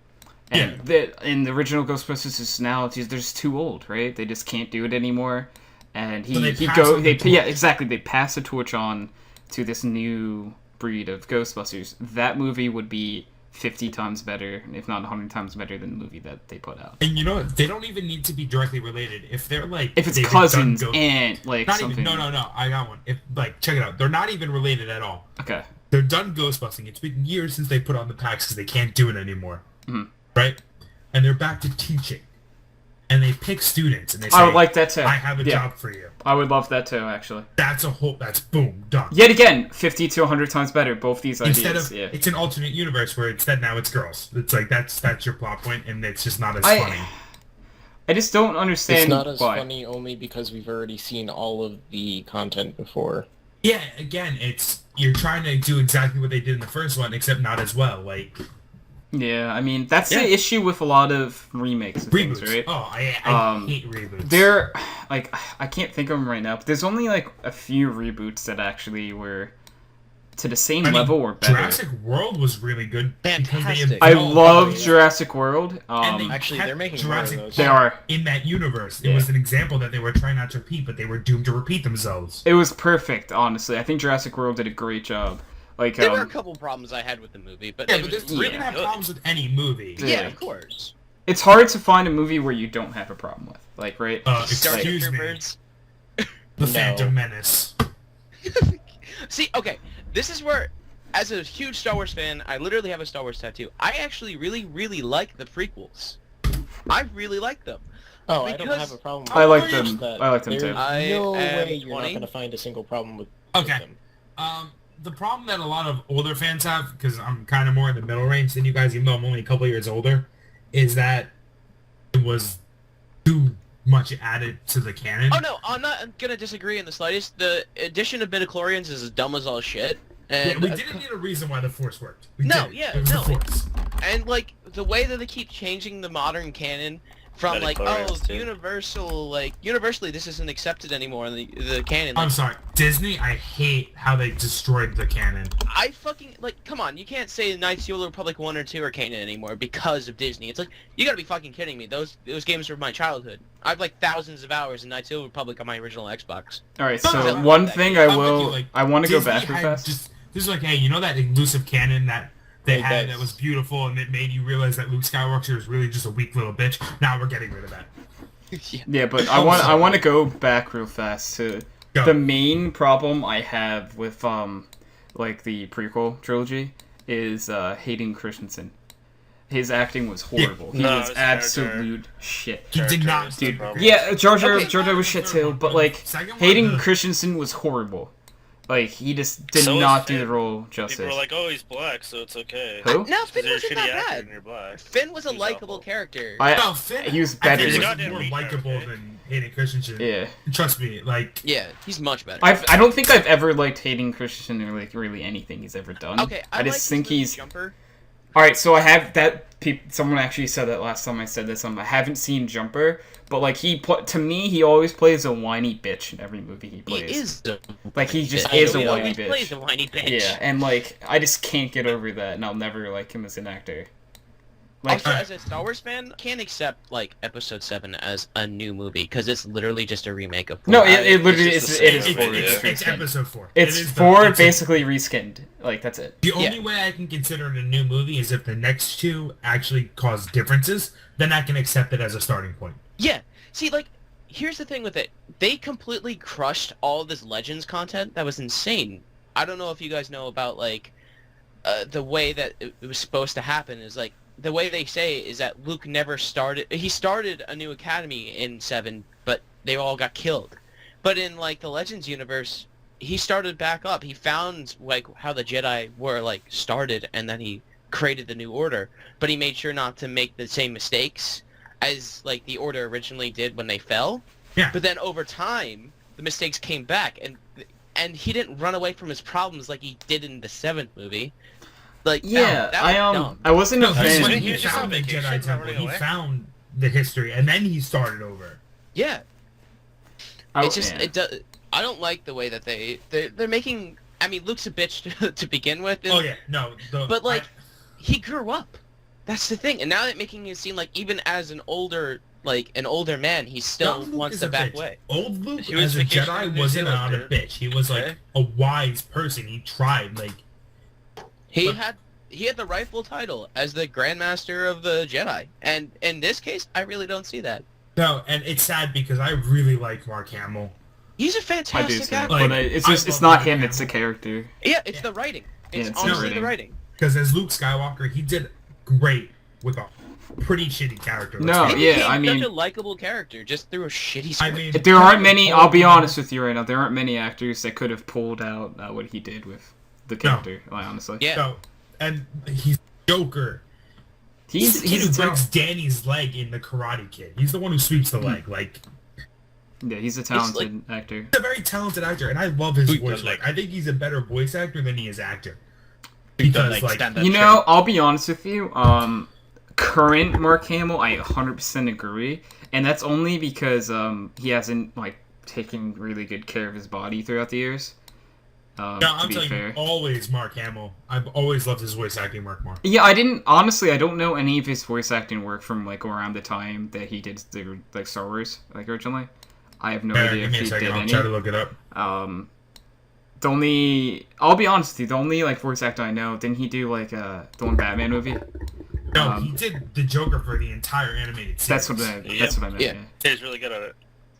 And in the original Ghostbusters, is now they're just too old, right? They just can't do it anymore. And So they he pass go on the they torch. yeah, exactly. They pass the torch on to this new breed of Ghostbusters. That movie would be 50 times better, if not 100 times better than the movie that they put out. And you know what? They don't even need to be directly related. If they're like... If it's they've cousins, done aunt, like Not something. even... No. I got one. If like, check it out. They're not even related at all. Okay. They're done ghostbusting. It's been years since they put on the packs because they can't do it anymore. Mhm. Right? And they're back to teaching. And they pick students and they say, I would like that too. I have a Yeah. job for you. I would love that too, actually. That's boom, done. Yet again, 50 to 100 times better. Both these ideas. Instead of, yeah. it's an alternate universe where instead now it's girls. It's like, that's your plot point and it's just not as I- funny. I just don't understand It's not as why. funny only because we've already seen all of the content before. Yeah, again, you're trying to do exactly what they did in the first one, except not as well. Like, Yeah, I mean, that's Yeah. the issue with a lot of remakes of reboots. things, right? Oh, I Um, hate reboots. They're, like, I can't think of them right now, but there's only, like, a few reboots that actually were to the same I mean, level or better. Jurassic World was really good because Fantastic. they I involved- love Jurassic World. And they Actually, kept they're making Jurassic more of those. They Park are. in that universe. It Yeah. was an example that they were trying not to repeat, but they were doomed to repeat themselves. It was perfect, honestly. I think Jurassic World did a great job. Like, There were a couple problems I had with the movie, but Yeah, they but were there's, really we're gonna have good. problems with any movie. Yeah. Yeah, of course. it's hard to find a movie where you don't have a problem with. Like, right? Starship Excuse me, Troopers. the No. Phantom Menace. See, okay, this is where, as a huge Star Wars fan, I literally have a Star Wars tattoo. I actually really, really like the prequels. I really like them. Oh, I don't Because- have a problem with I like it, them. just that I like them there's too. I no am way you're not 20. going to find a single problem with Okay. them. The problem that a lot of older fans have, because I'm kind of more in the middle range than you guys, even though I'm only a couple years older, is that it was too much added to the canon. Oh no, I'm not gonna disagree in the slightest. The addition of midichlorians is as dumb as all shit. And we didn't need a reason why the Force worked. We No, didn't. yeah, It was no, the Force. and like the way that they keep changing the modern canon from like, oh, Midi-chlorians, too. universally this isn't accepted anymore in the canon. I'm Like, sorry, Disney. I hate how they destroyed the canon. I fucking like, come on, you can't say Knights of the Old Republic 1 or 2 are canon anymore because of Disney. It's like, you gotta be fucking kidding me. Those games were my childhood. I have like thousands of hours in Knights of the Old Republic on my original Xbox. All right, No, so no, one thing I'm with you, like, I want to go Disney back real had fast. Just this is like, hey, you know that elusive canon that they Hey, had guys. that was beautiful and it made you realize that Luke Skywalker was really just a weak little bitch. Now we're getting rid of that. Yeah, but I'm I sorry. want to go back real fast to Go. the main problem I have with like the prequel trilogy is Hayden Christensen. His acting was horrible. He No, was it's absolute shit. He did not. Character is the Dude, problem. yeah, Jar Jar Okay. Jar Jar was shit too, but like Second one, Hayden the- Christensen was horrible. Like he just did So was not do Finn. the role People justice. were like, oh, he's black, so it's okay. Who? No, Because Finn you're a wasn't shitty that actor bad. and you're black. Finn was a He likable awful. character. No, Finn, He was I better. think He's he a was goddamn more retard, likable okay? than Hayden Christensen. Yeah. Trust me, like Yeah, he's much better. I don't think I've ever liked Hayden Christensen or like really anything he's ever done. Okay, I just think he's Jumper. all right. So I have that. Someone actually said that last time I said this. I haven't seen Jumper, but like to me, he always plays a whiny bitch in every movie he He plays. is a Like he just bitch. is a He whiny always plays bitch. a whiny bitch. Yeah, and like I just can't get over that, and I'll never like him as an actor. Like, Also, as a Star Wars fan, I can't accept like Episode 7 as a new movie because it's literally just a remake of. no, 4. it literally It's is. just It the is same four. movie, It's yeah. it's episode 4. It's It is the- four it's a- basically reskinned. Like that's it. The only way I can consider it a new movie is if the next two actually cause differences. Then I can accept it as a starting point. Yeah. See, like, here's the thing with it. They completely crushed all this Legends content. That was insane. I don't know if you guys know about like the way that it was supposed to happen. Is like the way they say is that Luke never started. He started a new academy in 7, but they all got killed. But in like the Legends universe, he started back up. He found like how the Jedi were like started, and then he created the new order. But he made sure not to make the same mistakes as like the order originally did when they fell. Yeah. But then over time, the mistakes came back, and he didn't run away from his problems like he did in the 7th movie. Like Yeah, that was dumb. I wasn't a No, That's when when fan. he he was just found on the vacation, Jedi not Temple, running he away. found the history, and then he started over. Yeah. I, It's just yeah. it does. I don't like the way that they're making. I mean, Luke's a bitch to begin with. Oh yeah, no. But like, he grew up. That's the thing, and now they're making it seem like even as an older man, he still Young Luke wants is to a back bitch. way. Old Luke He was as a vacationing in Jedi New wasn't Zealand, not a dude. bitch. He was like Okay. a wise person. He tried. Like He But- had the rightful title as the Grandmaster of the Jedi, and in this case, I really don't see that. no, and it's sad because I really like Mark Hamill. He's a I do fantastic too, actor. Like, but it's I just it's love not Mark him. Hamill. It's the character. Yeah, it's Yeah. the writing. It's it's the honestly the writing. writing. Because as Luke Skywalker, he did great with a pretty shitty character. let's No, face it. He yeah, became I mean- such a likable character just through a shitty I script. mean, There aren't many. I'll be honest with you right now. There aren't many actors that could have pulled out what he did with the character. Like, honestly, yeah. No, and he's Joker. he's the kid who a tal- breaks Danny's leg in the Karate Kid. He's the one who sweeps the leg. Like, yeah, he's a talented actor. he's a very talented actor, and I love his Sweep the voice. leg. Like, I think he's a better voice actor than he is actor. Because, like, stand up You straight. know, I'll be honest with you. Current Mark Hamill, I 100% agree, and that's only because he hasn't like taken really good care of his body throughout the years. no, To I'm be telling fair. you, always Mark Hamill. I've always loved his voice acting work more. Yeah, I didn't honestly. I don't know any of his voice acting work from like around the time that he did the like Star Wars like originally. I have no idea Give if me a he second. did I'll any. try to look it up. The only I'll be honest with you, the only like voice actor I know, didn't he do like the one Batman movie? No, he did the Joker for the entire animated series. That's what that's what I meant. Yeah. Yeah. He's really good at it.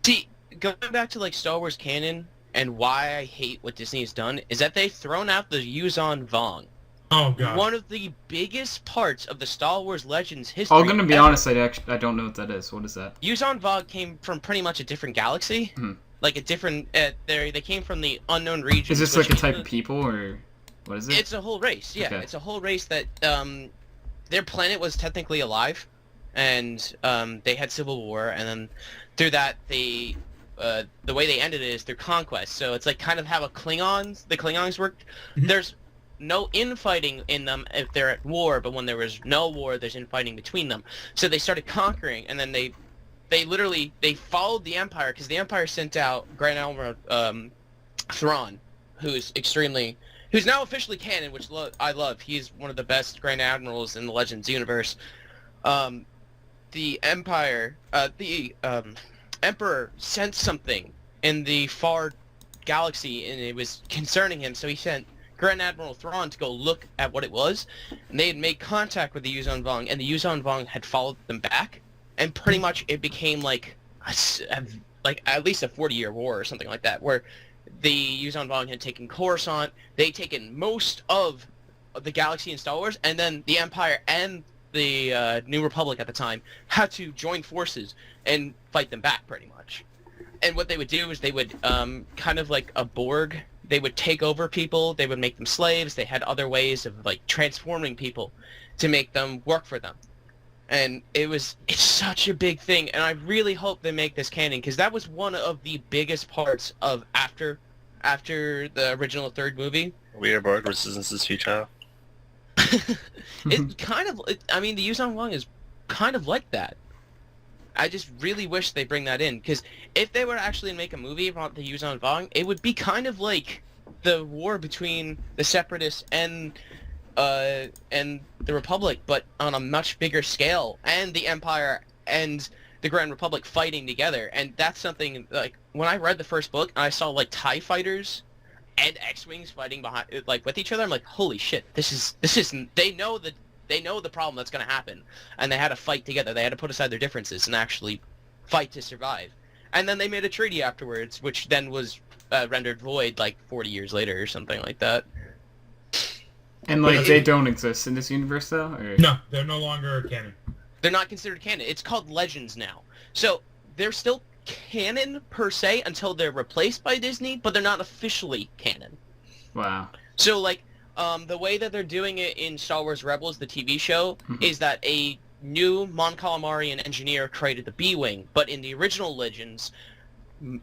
See, going back to like Star Wars canon and why I hate what Disney has done is that they've thrown out the Yuzon Vong, Oh god. one of the biggest parts of the Star Wars Legends history. I'm gonna be ever. honest. I don't know what that is. What is that? Yuzon Vong came from pretty much a different galaxy, Hmm. like a different. They came from the unknown regions. Is this which like a type is- of people or what is it? It's a whole race. Yeah, Okay. it's a whole race that their planet was technically alive, and they had civil war, and then through that they the way they ended it is through conquest. So it's like kind of how the Klingons worked. Mhm. There's no infighting in them if they're at war, but when there was no war, there's infighting between them. So they started conquering, and then they followed the Empire, because the Empire sent out Grand Admiral Thrawn, who's now officially canon, which I love. He's one of the best Grand Admirals in the Legends universe. The Emperor sensed something in the far galaxy, and it was concerning him, so he sent Grand Admiral Thrawn to go look at what it was, and they had made contact with the Yuzon Vong, and the Yuzon Vong had followed them back, and pretty much it became like at least a 40-year war or something like that, where the Yuzon Vong had taken Coruscant, they'd taken most of the galaxy in Star Wars, and then the Empire and the New Republic at the time had to join forces and fight them back, pretty much. And what they would do is they would, kind of like a Borg, they would take over people, they would make them slaves, they had other ways of like transforming people to make them work for them. And it's such a big thing, and I really hope they make this canon, because that was one of the biggest parts of after the original third movie. We are Borg Resistance is futile. The Yuzon Vong is kind of like that. I just really wish they bring that in, because if they were actually to make a movie about the Yuzon Vong, it would be kind of like the war between the Separatists and the Republic, but on a much bigger scale, and the Empire and the Grand Republic fighting together. And that's something, like, when I read the first book and I saw like TIE fighters and X-Wings fighting behind, like, with each other, I'm like, holy shit, this is they know the problem that's going to happen, and they had to fight together. They had to put aside their differences and actually fight to survive. And then they made a treaty afterwards, which then was rendered void like 40 years later or something like that. And like they don't exist in this universe though? Or? No, they're no longer canon. They're not considered canon. It's called Legends now. So they're still canon per se until they're replaced by Disney, but they're not officially canon. Wow. So like the way that they're doing it in Star Wars Rebels, the TV show, is that a new Mon Calamari engineer created the B-Wing, but in the original Legends,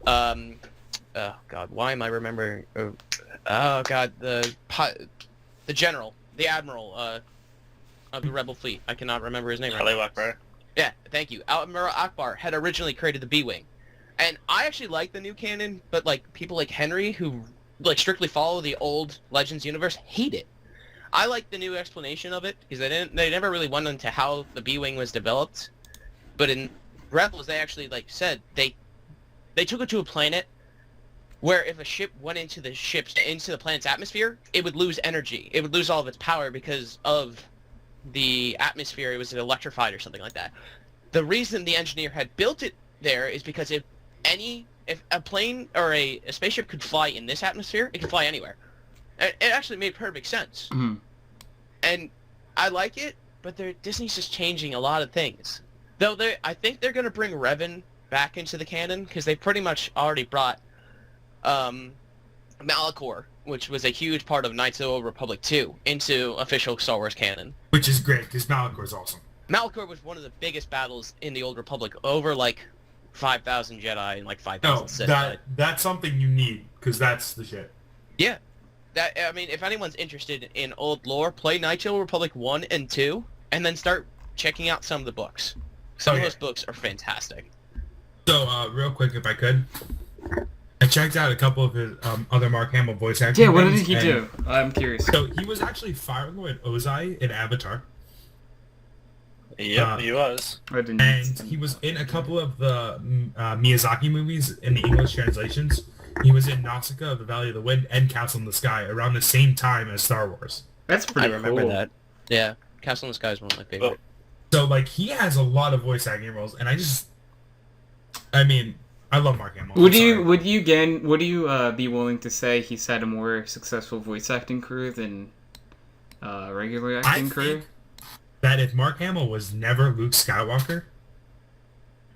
oh god, why am I remembering? Oh god, the general, the admiral of the Rebel fleet. I cannot remember his name right now. Akbar. Yeah, thank you. Admiral Akbar had originally created the B-Wing, and I actually like the new canon, but like people like Henry, who like strictly follow the old Legends universe, hate it. I like the new explanation of it, because they never really went into how the B-Wing was developed, but in Rebels they actually like said they took it to a planet where if a ship went into the planet's atmosphere, it would lose energy. It would lose all of its power because of the atmosphere. It was electrified or something like that. The reason the engineer had built it there is because if a plane or a spaceship could fly in this atmosphere, it could fly anywhere. It actually made perfect sense. Mm-hmm. And I like it, but Disney's just changing a lot of things. Though I think they're going to bring Revan back into the canon, because they pretty much already brought Malachor, which was a huge part of Knights of the Old Republic 2, into official Star Wars canon. Which is great, because Malachor's awesome. Malachor was one of the biggest battles in the Old Republic, over like 5,000 Jedi and like 5,000 Sith. That's something you need, because that's the shit. Yeah. If anyone's interested in old lore, play Knights of the Old Republic 1 and 2, and then start checking out some of the books. Some of those books are fantastic. So, real quick, if I could, I checked out a couple of his other Mark Hamill voice acting. Yeah, what did he do? I'm curious. So, he was actually Fire Lord Ozai in Avatar. Yep, he was. And he was in a couple of the Miyazaki movies in the English translations. He was in Nausicaa of the Valley of the Wind and Castle in the Sky around the same time as Star Wars. That's pretty cool. I remember that. Yeah, Castle in the Sky is one of my favorite. So, like, he has a lot of voice acting roles, and I love Mark Hamill. Would you be willing to say he's had a more successful voice acting career than regular acting career? That if Mark Hamill was never Luke Skywalker,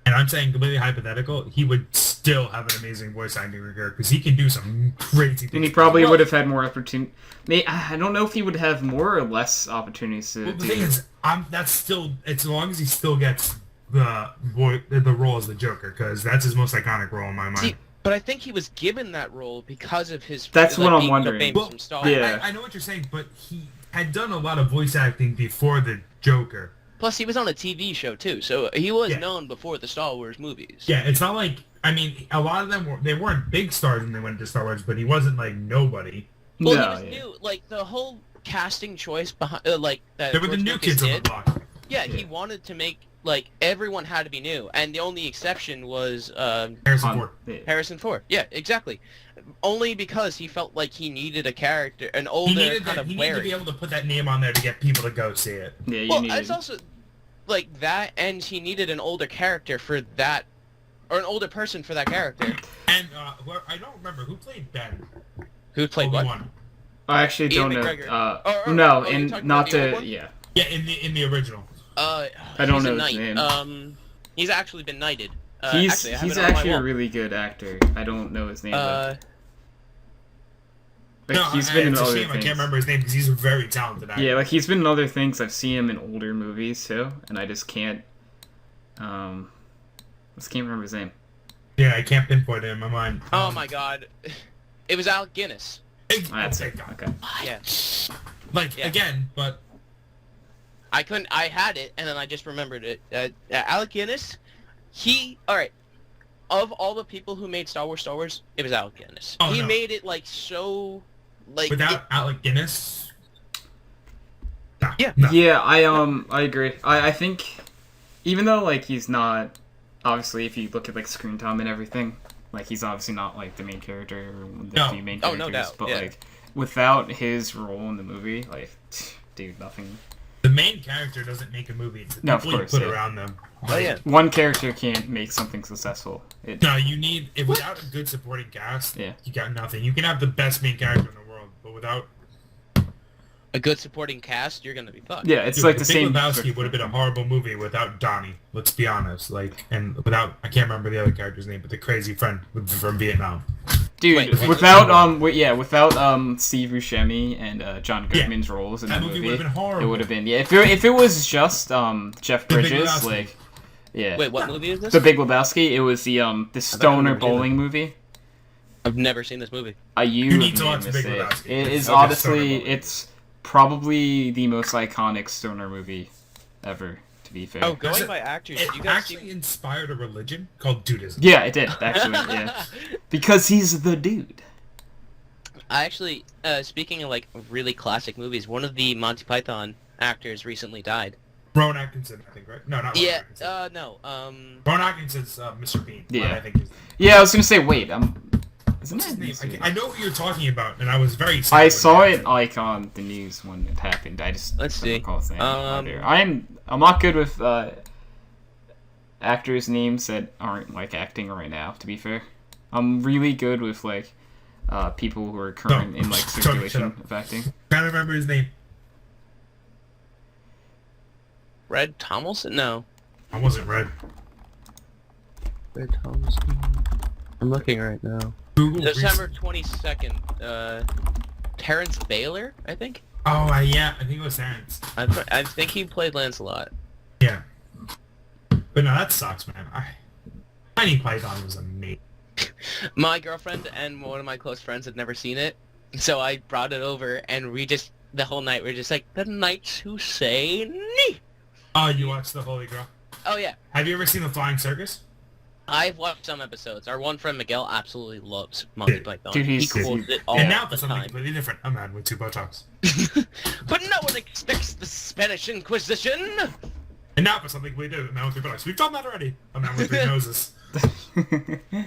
and I'm saying completely hypothetical, he would still have an amazing voice acting career, because he can do some crazy things. And he probably would have had more opportunity. I don't know if he would have more or less opportunities to the thing is, that's still, as long as he still gets the role as the Joker, because that's his most iconic role in my mind. See, but I think he was given that role because of his. That's what I'm being so wondering. famous Well, from Star Wars. Yeah. I know what you're saying, but he had done a lot of voice acting before the Joker. Plus, he was on a TV show too, so he was Yeah. known before the Star Wars movies. Yeah, it's not like, I mean, a lot of them weren't big stars when they went to Star Wars, but he wasn't like nobody. Well, No, he was yeah. new. Like the whole casting choice behind, like that. They were the George new Lucas kids on the did. block. Yeah, he wanted to make like everyone had to be new, and the only exception was Harrison Ford. Yeah. Harrison Ford. Yeah, exactly. Only because he felt like he needed a character, an He older needed kind that. of He needed to wary. be able to put that name on there to get people to go see it. Yeah, you Well, need. it's also like that, and he needed an older character for that, or an older person for that character. And I don't remember who played Ben. Who played what? Obi-Wan. I actually Ian don't know. McGregor. No, you're and talking not about the old to. one? Yeah. Yeah, in the original. I don't he's know a his knight. name. He's actually been knighted. He's I have he's it on my actually a wall. really good actor. I don't know his name. Though. Like, No, he's been in it's a other shame I things. can't remember his name because he's a very talented actor. Yeah, like he's been in other things. I've seen him in older movies too, and I just can't. Just can't remember his name. Yeah, I can't pinpoint it in my mind. Oh my god. It was Alec Guinness. That's okay, it. God. Okay. Yeah. Like Yeah. again, but I had it, and then I just remembered it. Alec Guinness, alright. Of all the people who made Star Wars, it was Alec Guinness. Oh, he no. made it, like, so... Like, without Alec Guinness, nah, Yeah. no. Yeah, I agree. I think even though like he's not obviously if you look at like screen time and everything, like he's obviously not like the main character or the No. few main Oh, characters. no doubt, But yeah. like without his role in the movie, like dude, nothing. The main character doesn't make a movie. It's the No, of people course, you put yeah. around them. Oh, yeah. One character can't make something successful. No, you need without a good supporting cast. Yeah. You got nothing. You can have the best main character in the world, but without A good supporting cast, you're gonna be fucked. Yeah, it's dude, like the Big same. Lebowski would have been a horrible movie without Donnie. Let's be honest. Like, and without I can't remember the other character's name, but the crazy friend from Vietnam. Dude, Wait, without Steve Buscemi and John Goodman's roles in That the movie movie, would've been horrible. it would have been if it was just Jeff The Big Bridges, Lebowski. like yeah, Wait, what movie is this? The Big Lebowski. It was the stoner never seen bowling movie. I've never seen this movie. You need to made a watch The Big mistake. Lebowski. It It's is not just stoner honestly, bowling. it's probably the most iconic stoner movie ever. To be fair. Oh, going There's by actors, It you guys actually inspired a religion called Dudism. Yeah, it did actually. Yeah, because he's the dude. I actually, speaking of like really classic movies, one of the Monty Python actors recently died. Rowan Atkinson, I think, right? No, not Rowan Yeah, Atkinson. no, Rowan Atkinson's Mr. Bean. Yeah. I think is Yeah, I was gonna say, wait, isn't what's that his name? Mr. I know who you're talking about, and I was very sad I when saw it happened. like on the news when it happened. I just Let's don't see. recall his name. Um, I'm not good with actors' names that aren't like acting right now. To be fair, I'm really good with like people who are current in like Shut circulation up. of acting. Can't remember his name. Red Tomlinson? No. I wasn't Red. Red Tomlinson. I'm looking right now. Google. December 22nd. Terrence Baylor, I think. Oh, yeah, I think it was Terrence. I think he played Lancelot. Yeah. But no, that sucks, man. Tiny Python was amazing. My girlfriend and one of my close friends had never seen it, so I brought it over, and we just the whole night we were just like the knights who say nee. Oh, you watched The Holy Grail? Oh yeah, Have you ever seen The Flying Circus? I've watched some episodes. Our one friend Miguel absolutely loves Monty Dude, Python. dude, He he's- quotes it all and now for the something time. completely different. A man with two Botox. But no one expects the Spanish Inquisition. And now for something completely different. A man with three Botox. We've done that already. A man with three noses.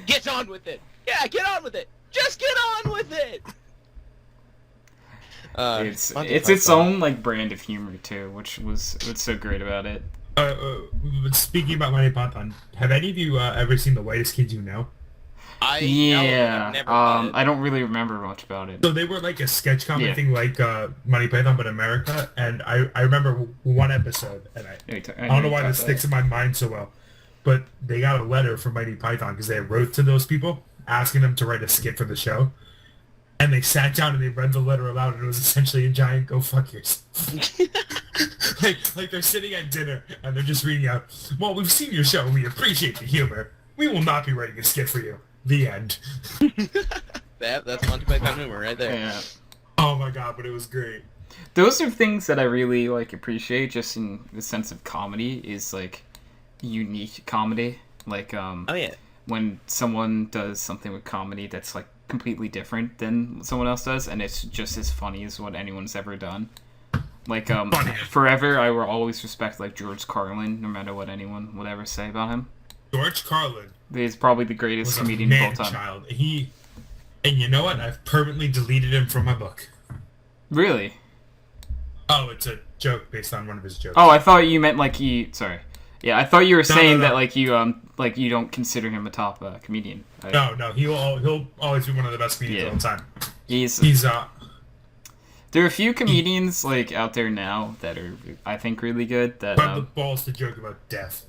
Get on with it. Yeah, get on with it. Just get on with it. It's Monty its Python. own like brand of humor too, which was what's so great about it. But speaking about Monty Python, have any of you ever seen The Whitest Kids You Know? I know, but Yeah, I've never read it. I don't really remember much about it. So they were like a sketch comedy Yeah. thing like Monty Python but America, and I remember one episode, and I don't know why this sticks in my mind so well, but they got a letter from Monty Python because they wrote to those people asking them to write a skit for the show, And they sat down and they read the letter aloud, and it was essentially a giant "Go fuck yourself." like they're sitting at dinner and they're just reading out. Well, we've seen your show. We appreciate the humor. We will not be writing a skit for you. The end. That's Monty Python humor right there. Yeah. Oh my god, but it was great. Those are things that I really like appreciate, just in the sense of comedy, is like unique comedy. Like Oh yeah. when someone does something with comedy that's like completely different than someone else does, and it's just as funny as what anyone's ever done. Like forever, I will always respect like George Carlin, no matter what anyone would ever say about him. George Carlin He's probably the greatest was a comedian of all time. man-child. And you know what? I've permanently deleted him from my book. Really? Oh, it's a joke based on one of his jokes. Oh, I thought you meant like he. Sorry. Yeah, I thought you were saying no. that like you don't consider him a top comedian. No, he'll always be one of the best comedians of all time. He's There are a few comedians like out there now that are, I think, really good. That the balls to joke about death.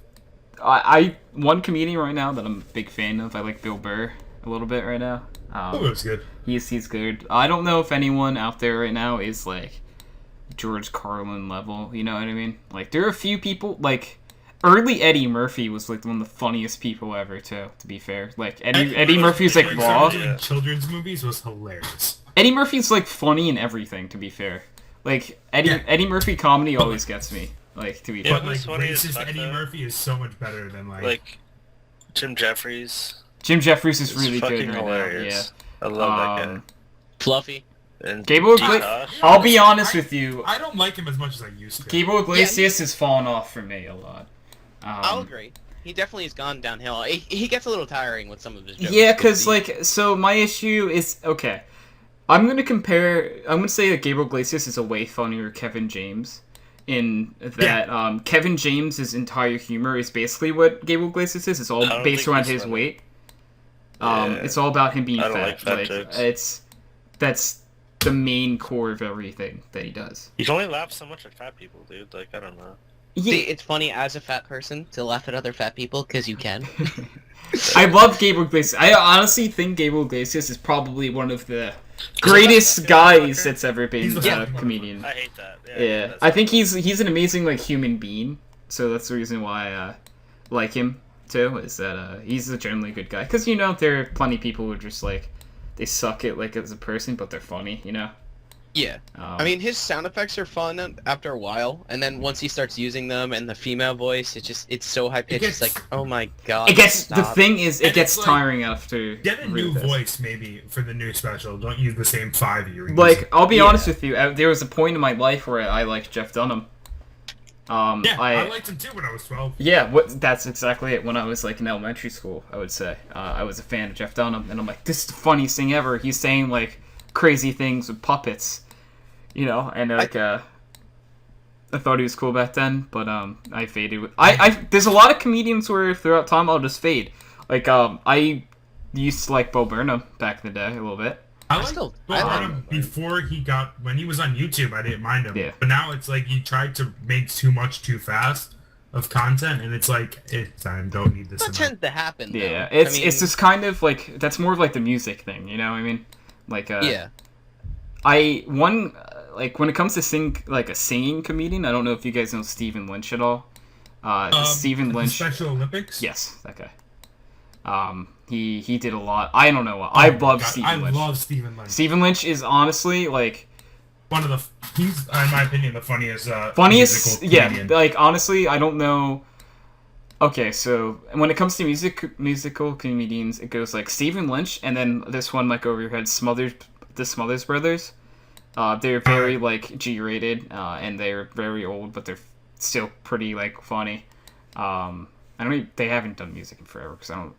One comedian right now that I'm a big fan of. I like Bill Burr a little bit right now. It was good. He's good. I don't know if anyone out there right now is like George Carlin level. You know what I mean? Like there are a few people like. Early Eddie Murphy was like one of the funniest people ever, too. To be fair, like Eddie Murphy's like raw. Children's movies was hilarious. Eddie Murphy's like funny in everything. To be fair, like Eddie Murphy comedy always gets me. Like to be fair, But like racist Eddie Murphy is so much better than like Jim Jeffries. Jim Jeffries is really fucking good right hilarious. now. I love that guy. Fluffy. And Gable I'll be honest with you. I don't like him as much as I used to. Gable Iglesias has fallen off for me a lot. I'll agree. He definitely has gone downhill. He gets a little tiring with some of his jokes. Yeah, because like, so my issue is okay. I'm gonna say that Gabriel Iglesias is a way funnier Kevin James, in that Kevin James's entire humor is basically what Gabriel Iglesias is. It's all based around his weight. It's all about him being fat. That's the main core of everything that he does. You can only laugh so much at fat people, dude. Like, I don't know. Yeah. See, it's funny as a fat person to laugh at other fat people because you can. I love Gabriel Iglesias. I honestly think Gabriel Iglesias is probably one of the greatest guys that's ever been a comedian. I hate that. Yeah, I think he's an amazing like human being. So that's the reason why I like him too. Is that he's a generally good guy. Because there are plenty of people who are just like they suck at like as a person, but they're funny. Yeah. I mean, his sound effects are fun after a while, and then once he starts using them and the female voice, it's so high pitched. It's like, oh my god. The thing is, it gets like, tiring after. Get a new voice maybe for the new special. Don't use the same 5 you were using. Like, I'll be honest with you. There was a point in my life where I liked Jeff Dunham. I liked him too when I was 12. Yeah, that's exactly it. When I was like in elementary school, I would say I was a fan of Jeff Dunham, and I'm like, this is the funniest thing ever. He's saying like crazy things with puppets, and like I thought he was cool back then, but I faded with there's a lot of comedians where throughout time I'll just fade. Like I used to like Bo Burnham back in the day a little bit. I liked Bo Burnham before when he was on YouTube. I didn't mind him. Yeah. But now it's like he tried to make too much too fast of content, and it's like I don't need this. That tends to happen. Though. Yeah, it's just kind of like that's more of like the music thing, you know what I mean? Like like when it comes to a singing comedian, I don't know if you guys know Stephen Lynch at all. Stephen Lynch. Special Olympics? Yes, that guy. He did a lot. I don't know what. I love Stephen Lynch. I love Stephen Lynch. Stephen Lynch is honestly like one of he's in my opinion the funniest yeah, like honestly, I don't know. Okay, so when it comes to musical comedians, it goes like Stephen Lynch, and then this one might go over your head, the Smothers Brothers. They're very like G-rated, and they're very old, but they're still pretty like funny. They haven't done music in forever because I don't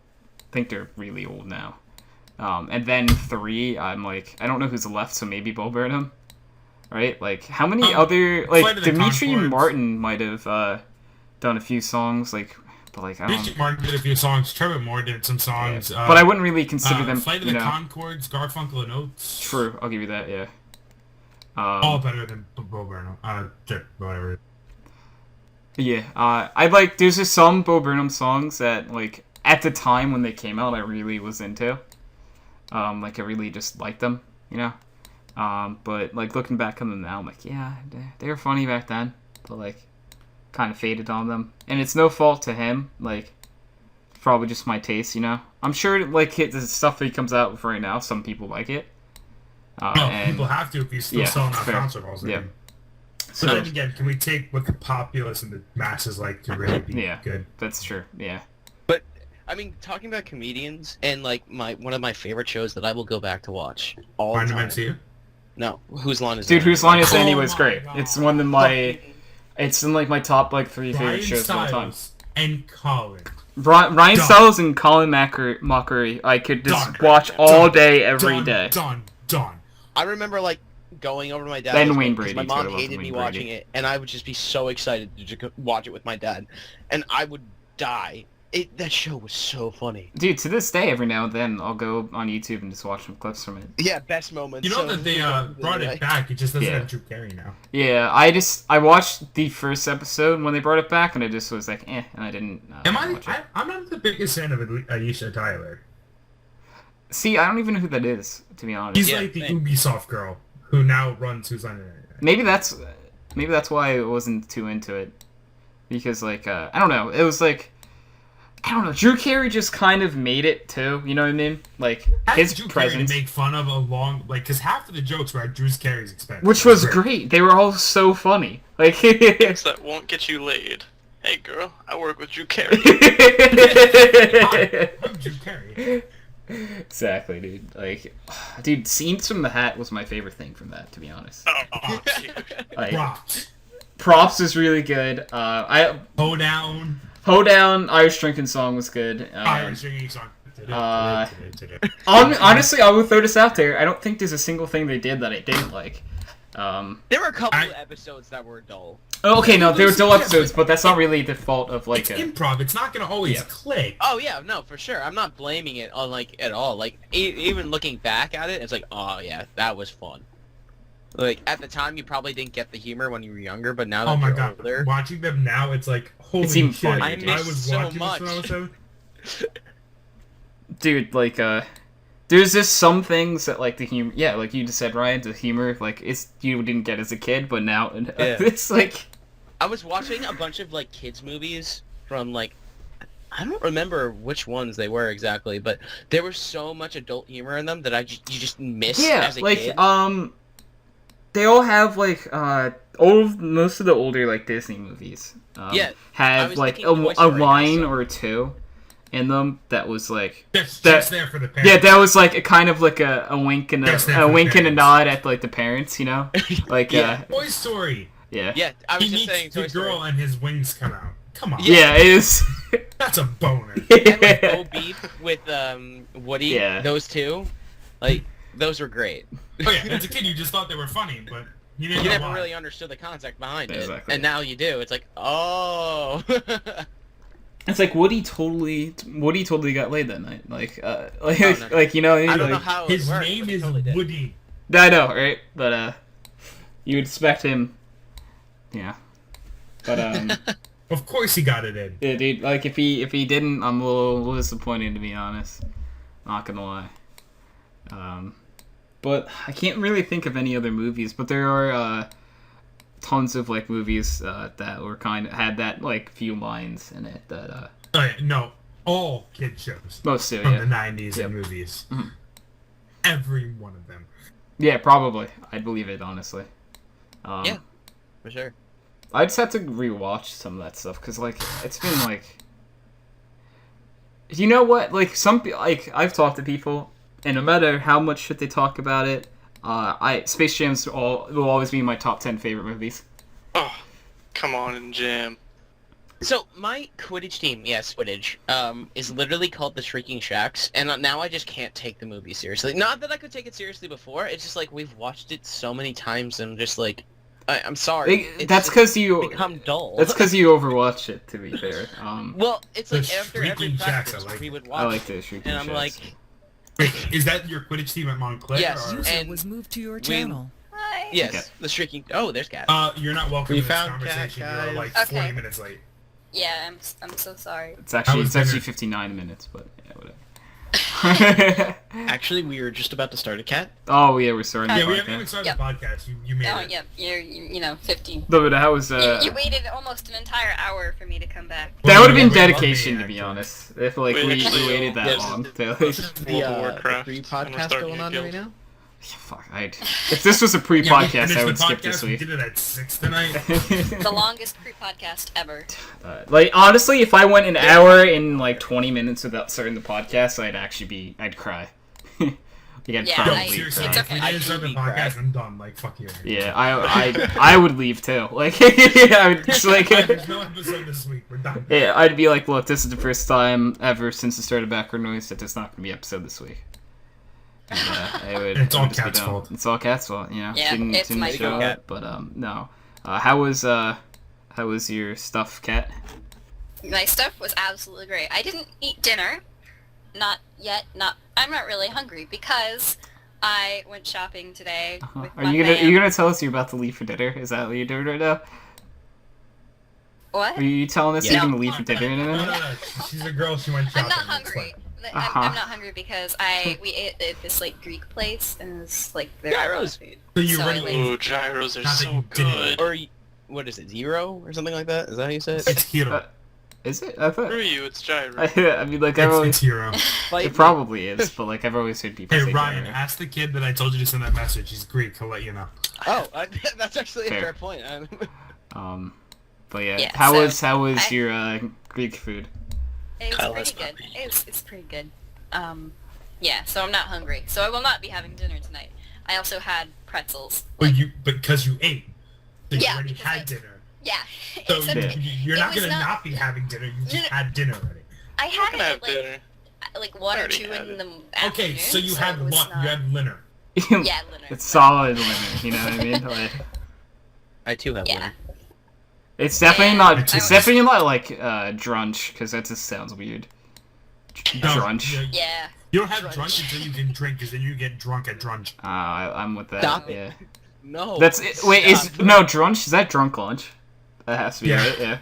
think they're really old now. And then 3, I'm like, I don't know who's left, so maybe Bo Burnham, right? Like how many other like Dimitri Martin might have done a few songs like. But like, I don't Dimitri Martin did a few songs. Trevor Moore did some songs. Yeah. But I wouldn't really consider them. Flight of the Conchords, Garfunkel and Oates. True, I'll give you that. Yeah. All better than Bo Burnham. Whatever. Yeah. I like. There's just some Bo Burnham songs that like at the time when they came out, I really was into. Like I really just liked them. you know. But like looking back on them now, I'm like, yeah, they were funny back then, but like kind of faded on them, and it's no fault to him. Like, probably just my taste, you know. I'm sure like the stuff that he comes out with right now, some people like it. And people have to if he's still selling out concert halls. Yeah. So then again, can we take what the populace and the masses like to really be good? That's true. Yeah. But I mean, talking about comedians and like one of my favorite shows that I will go back to watch all the time. MCU? No, Whose Line Is It? Dude, Whose Line Is It Anyway is great. God. It's one of my, it's in like my top like 3 favorite Ryan shows of all time. Stiles and Colin. Ryan Stiles and Colin Mockery, I could just watch all day, every day. Done. I remember like going over to my dad's Ben place Wayne because Brady, my too. I mom love hated Wayne me Brady. watching it, and I would just be so excited to just watch it with my dad, and I would die. That show was so funny. Dude, to this day, every now and then, I'll go on YouTube and just watch some clips from it. Yeah, best moments. You know that they brought it back. It just doesn't have Drew Carey now. Yeah, I watched the first episode when they brought it back, and I just was like, and I didn't. Watch it. I'm not the biggest fan of Aisha Tyler. See, I don't even know who that is, to be honest. He's like the Ubisoft girl who now runs Who's on It. Maybe that's why I wasn't too into it, because like I don't know, it was like. I don't know. Drew Carey just kind of made it too. You know what I mean? Like his Drew presence, Carey to make fun of because half of the jokes were at Drew Carey's expense, which was great. They were all so funny. Like Things that won't get you laid. Hey girl, I work with Drew Carey. I'm Drew Carey. Exactly, dude. Like, dude, Scenes from the Hat was my favorite thing from that. To be honest, Dude. like, Props. Props is really good. Hoedown, Irish Drinking Song was good. Irish Drinking Song. Honestly, I will throw this out there. I don't think there's a single thing they did that I didn't like. There were a couple of episodes that were dull. Oh, okay, no, they were dull episodes, but that's not really the fault of like it's improv. It's not gonna always click. Oh yeah, no, for sure. I'm not blaming it on like at all. Like even looking back at it, it's like, oh yeah, that was fun. Like at the time, you probably didn't get the humor when you were younger, but now that you're older, watching them now, it's like holy It's even shit! funny, I dude. miss was so watching much. this when I was 7. Dude, like, there's just some things that, like, the humor, yeah, like you just said, Ryan, the humor, like, you didn't get as a kid, but now, it's like... I was watching a bunch of, like, kids' movies from, like, I don't remember which ones they were exactly, but there was so much adult humor in them that you just miss as a kid. They all have, like, most of the older, like, Disney movies, have, like, a line or two in them that was like just there for the parents. Yeah, that was like a kind of like a wink and a wink and a nod at like the parents, you know, like Toy Story. Yeah, I was he just saying meets the Toy Story. girl and his wings come out. Come on. Yeah, it is. That's a boner. And like Bo Beef with Woody. Yeah. Those two, like those were great. Oh yeah, as a kid you just thought they were funny, but you didn't know never why. really understood the concept behind Exactly. it, and now you do. It's like, oh. It's like Woody totally got laid that night. Like, no. like you know, I don't know like, how it His worked, name but he is totally did. Woody. I know, right? But you would expect him, yeah. But Of course he got it in. yeah, dude. Like if he didn't, I'm a little disappointed to be honest. Not gonna lie. But I can't really think of any other movies. But there are tons of like movies that were had that like few lines in it that. Oh, yeah, no, all kid shows Most do, from yeah. the 90s Yep. and movies. Mhm. Every one of them. Yeah, probably. I'd believe it honestly. Yeah, for sure. I just have to rewatch some of that stuff because like it's been like. You know what? Like I've talked to people, and no matter how much shit they talk about it, Space Jam's will always be my top 10 favorite movies. Oh, come on and jam. So my Quidditch team, yes, Quidditch, is literally called the Shrieking Shacks, and now I just can't take the movie seriously. Not that I could take it seriously before. It's just like we've watched it so many times, and I'm just like, I'm sorry. That's because you become dull. That's because you overwatch it. To be fair, Well, it's like The after every Shrieking Shacks, practice I like we it. would I watch like it, the Shrieking and I'm Shacks. like, Wait, is that your Quidditch team at Montclair? Yes, or- User and was moved to your channel. Hi. yes, Okay. the Shrieking. Oh, there's Cat. You're not welcome We to this found Cat, conversation. You're guys. like Okay. 40 minutes late. Yeah, I'm so sorry. It's actually was 59 minutes, but yeah, whatever. Actually, we were just about to start a cat. Oh yeah, we're starting. Yeah, the we haven't even podcast. started the podcast. You made Oh, it. yep. You're 50. No, but how was You waited almost an entire hour for me to come back. That would have been Well, we love dedication, me, to be actually. honest. If like Wait, we actually, waited that yes, long. To, like, This is the, World of the Warcraft, and we're pre-podcast starting going a on guild. right now. fuck, if this was a Yeah, we pre-podcast, finished I the would skip podcast, this We week. did it at 6 tonight. The longest pre-podcast ever. Like honestly, if I went an hour and like 20 minutes without starting the podcast, I'd cry. Like, I'd Yeah, Yo, probably seriously, it's cry. okay. if we didn't start the I podcast, I'm done. Like, fuck you. Yeah, I would leave too. Like, I would just like. There's no episode this week. We're done. Yeah, I'd be like, look, this is the first time ever since the start of background noise that there's not gonna be an episode this week. And, I would. It's I all would just be Cat's done. fault. It's all Cat's fault. You know, Yeah, didn't it's my show fault. up, but no. How was your stuff, Cat? My stuff was absolutely great. I didn't eat dinner. Not yet. I'm not really hungry because I went shopping today with Are my you fam. gonna tell us you're about to leave for dinner? Is that what you're doing right now? What? Are you telling us Yeah. you're gonna leave for dinner in a No, minute? no, no. She's a girl. She went shopping. I'm not It's hungry. fine. I'm not hungry because we ate at this like Greek place and it was like their Gyros. food. So you So, already like- Ooh, gyros are Not that so you didn't. good. Or what is it, 0 or something like that? Is that how you say it? It's hero. Is it? I thought. Screw you, it's gyro. I mean, like I've It's always. hero. It probably is, but like I've always heard people Hey say Ryan, gyro. ask the kid that I told you to send that message. He's Greek. He'll let you know. Oh, that's actually Fair. a fair point. But yeah, Yeah, how so was I- your Greek food? It was Kyle pretty has good. puppy. It's pretty good. Yeah, so I'm not hungry. So I will not be having dinner tonight. I also had pretzels. But because you ate. So you Yeah, already because had I- dinner. Yeah. So Except you're it not was gonna not- not be having dinner. You just No, no. had dinner already. I I'm had gonna it have at like dinner. 1 or already 2 had in it. the Okay, afternoon. so you had it was lunch. not- You had dinner. Yeah, dinner. It's solid dinner. You know what I mean? Like, I too have Yeah. one. it's definitely And not. I It's was- definitely not like drunch, because that just sounds weird. No, Drunch. Yeah. You don't have drunch until you can drink, because then you get drunk at drunch. I'm with that. Stop it. Yeah. No. That's it. Wait, stop. no drunch? Is that drunk lunch? That has to be Yeah. right. Yeah.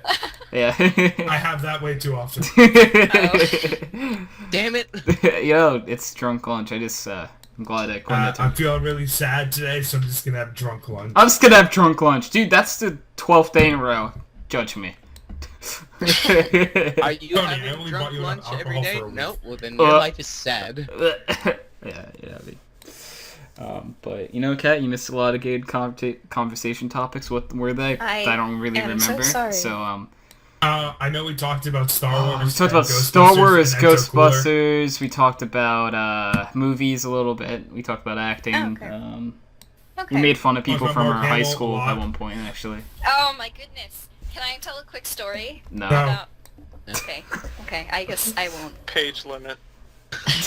I Yeah. have that way too often. Damn it. Yo, it's drunk lunch. I'm glad I coined that term. I'm feeling really sad today, so I'm just gonna have drunk lunch. I'm just gonna have drunk lunch, dude. That's the 12th day in a row. Judge me. Are you Tony, I having only drunk bought you lunch enough every alcohol day? for a week. No. Well, then your life is sad. yeah. But you know, Kat, you missed a lot of good conversation topics. What were they? I don't really am so remember. sorry. I know we talked about Star Wars. we talked about and Star Wars, and Enzo Cooler. Ghostbusters. We talked about movies a little bit. We talked about acting. Oh, okay. We made fun of Talked people about from Mark our high Hamill a school lot. at one point, actually. Oh my goodness. Can I tell a quick story? No. About... Okay. Okay. I guess I won't. Page limit.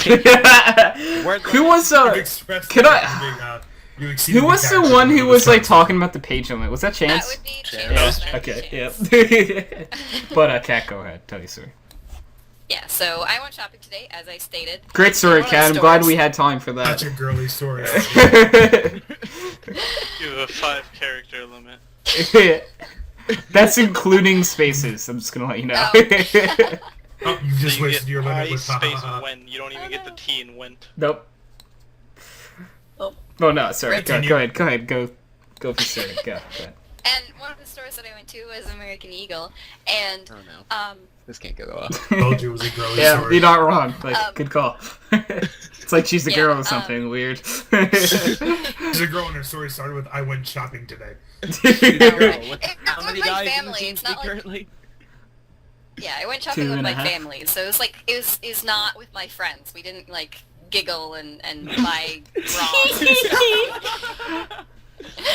Who was You uh? expressed Could that I- as being, you exceeded Who was the character one who limit was of like the talking about the page limit? Was that That Chance? would be Yeah. Chance. Yeah. That would be Okay. Chance. Yep. But Kat, go ahead. Tell your story. Yeah. So I went shopping today, as I stated. Great story, One of Kat. the I'm glad stores- we had time for Such a that. girly story. You have a 5-character limit. That's including spaces. I'm just gonna let you know. Oh, you just So you wasted get your limit I with space ha. when. You don't even get the T in went. Nope. Oh. Oh no, sorry. Go Continue. ahead. Go for the story. Go ahead. And one of the stores that I went to was American Eagle, and Oh no. This can't go off. Told you it was a girly Yeah, story. you're not wrong. Like, Um, good call. It's like she's a yeah, girl or something weird. There's a girl and her story started with, I went shopping today. How many with my guys family, do you it's see not like- currently? yeah, I went shopping Two with and a my half. family, so it was not with my friends. We didn't like giggle and buy bras and stuff.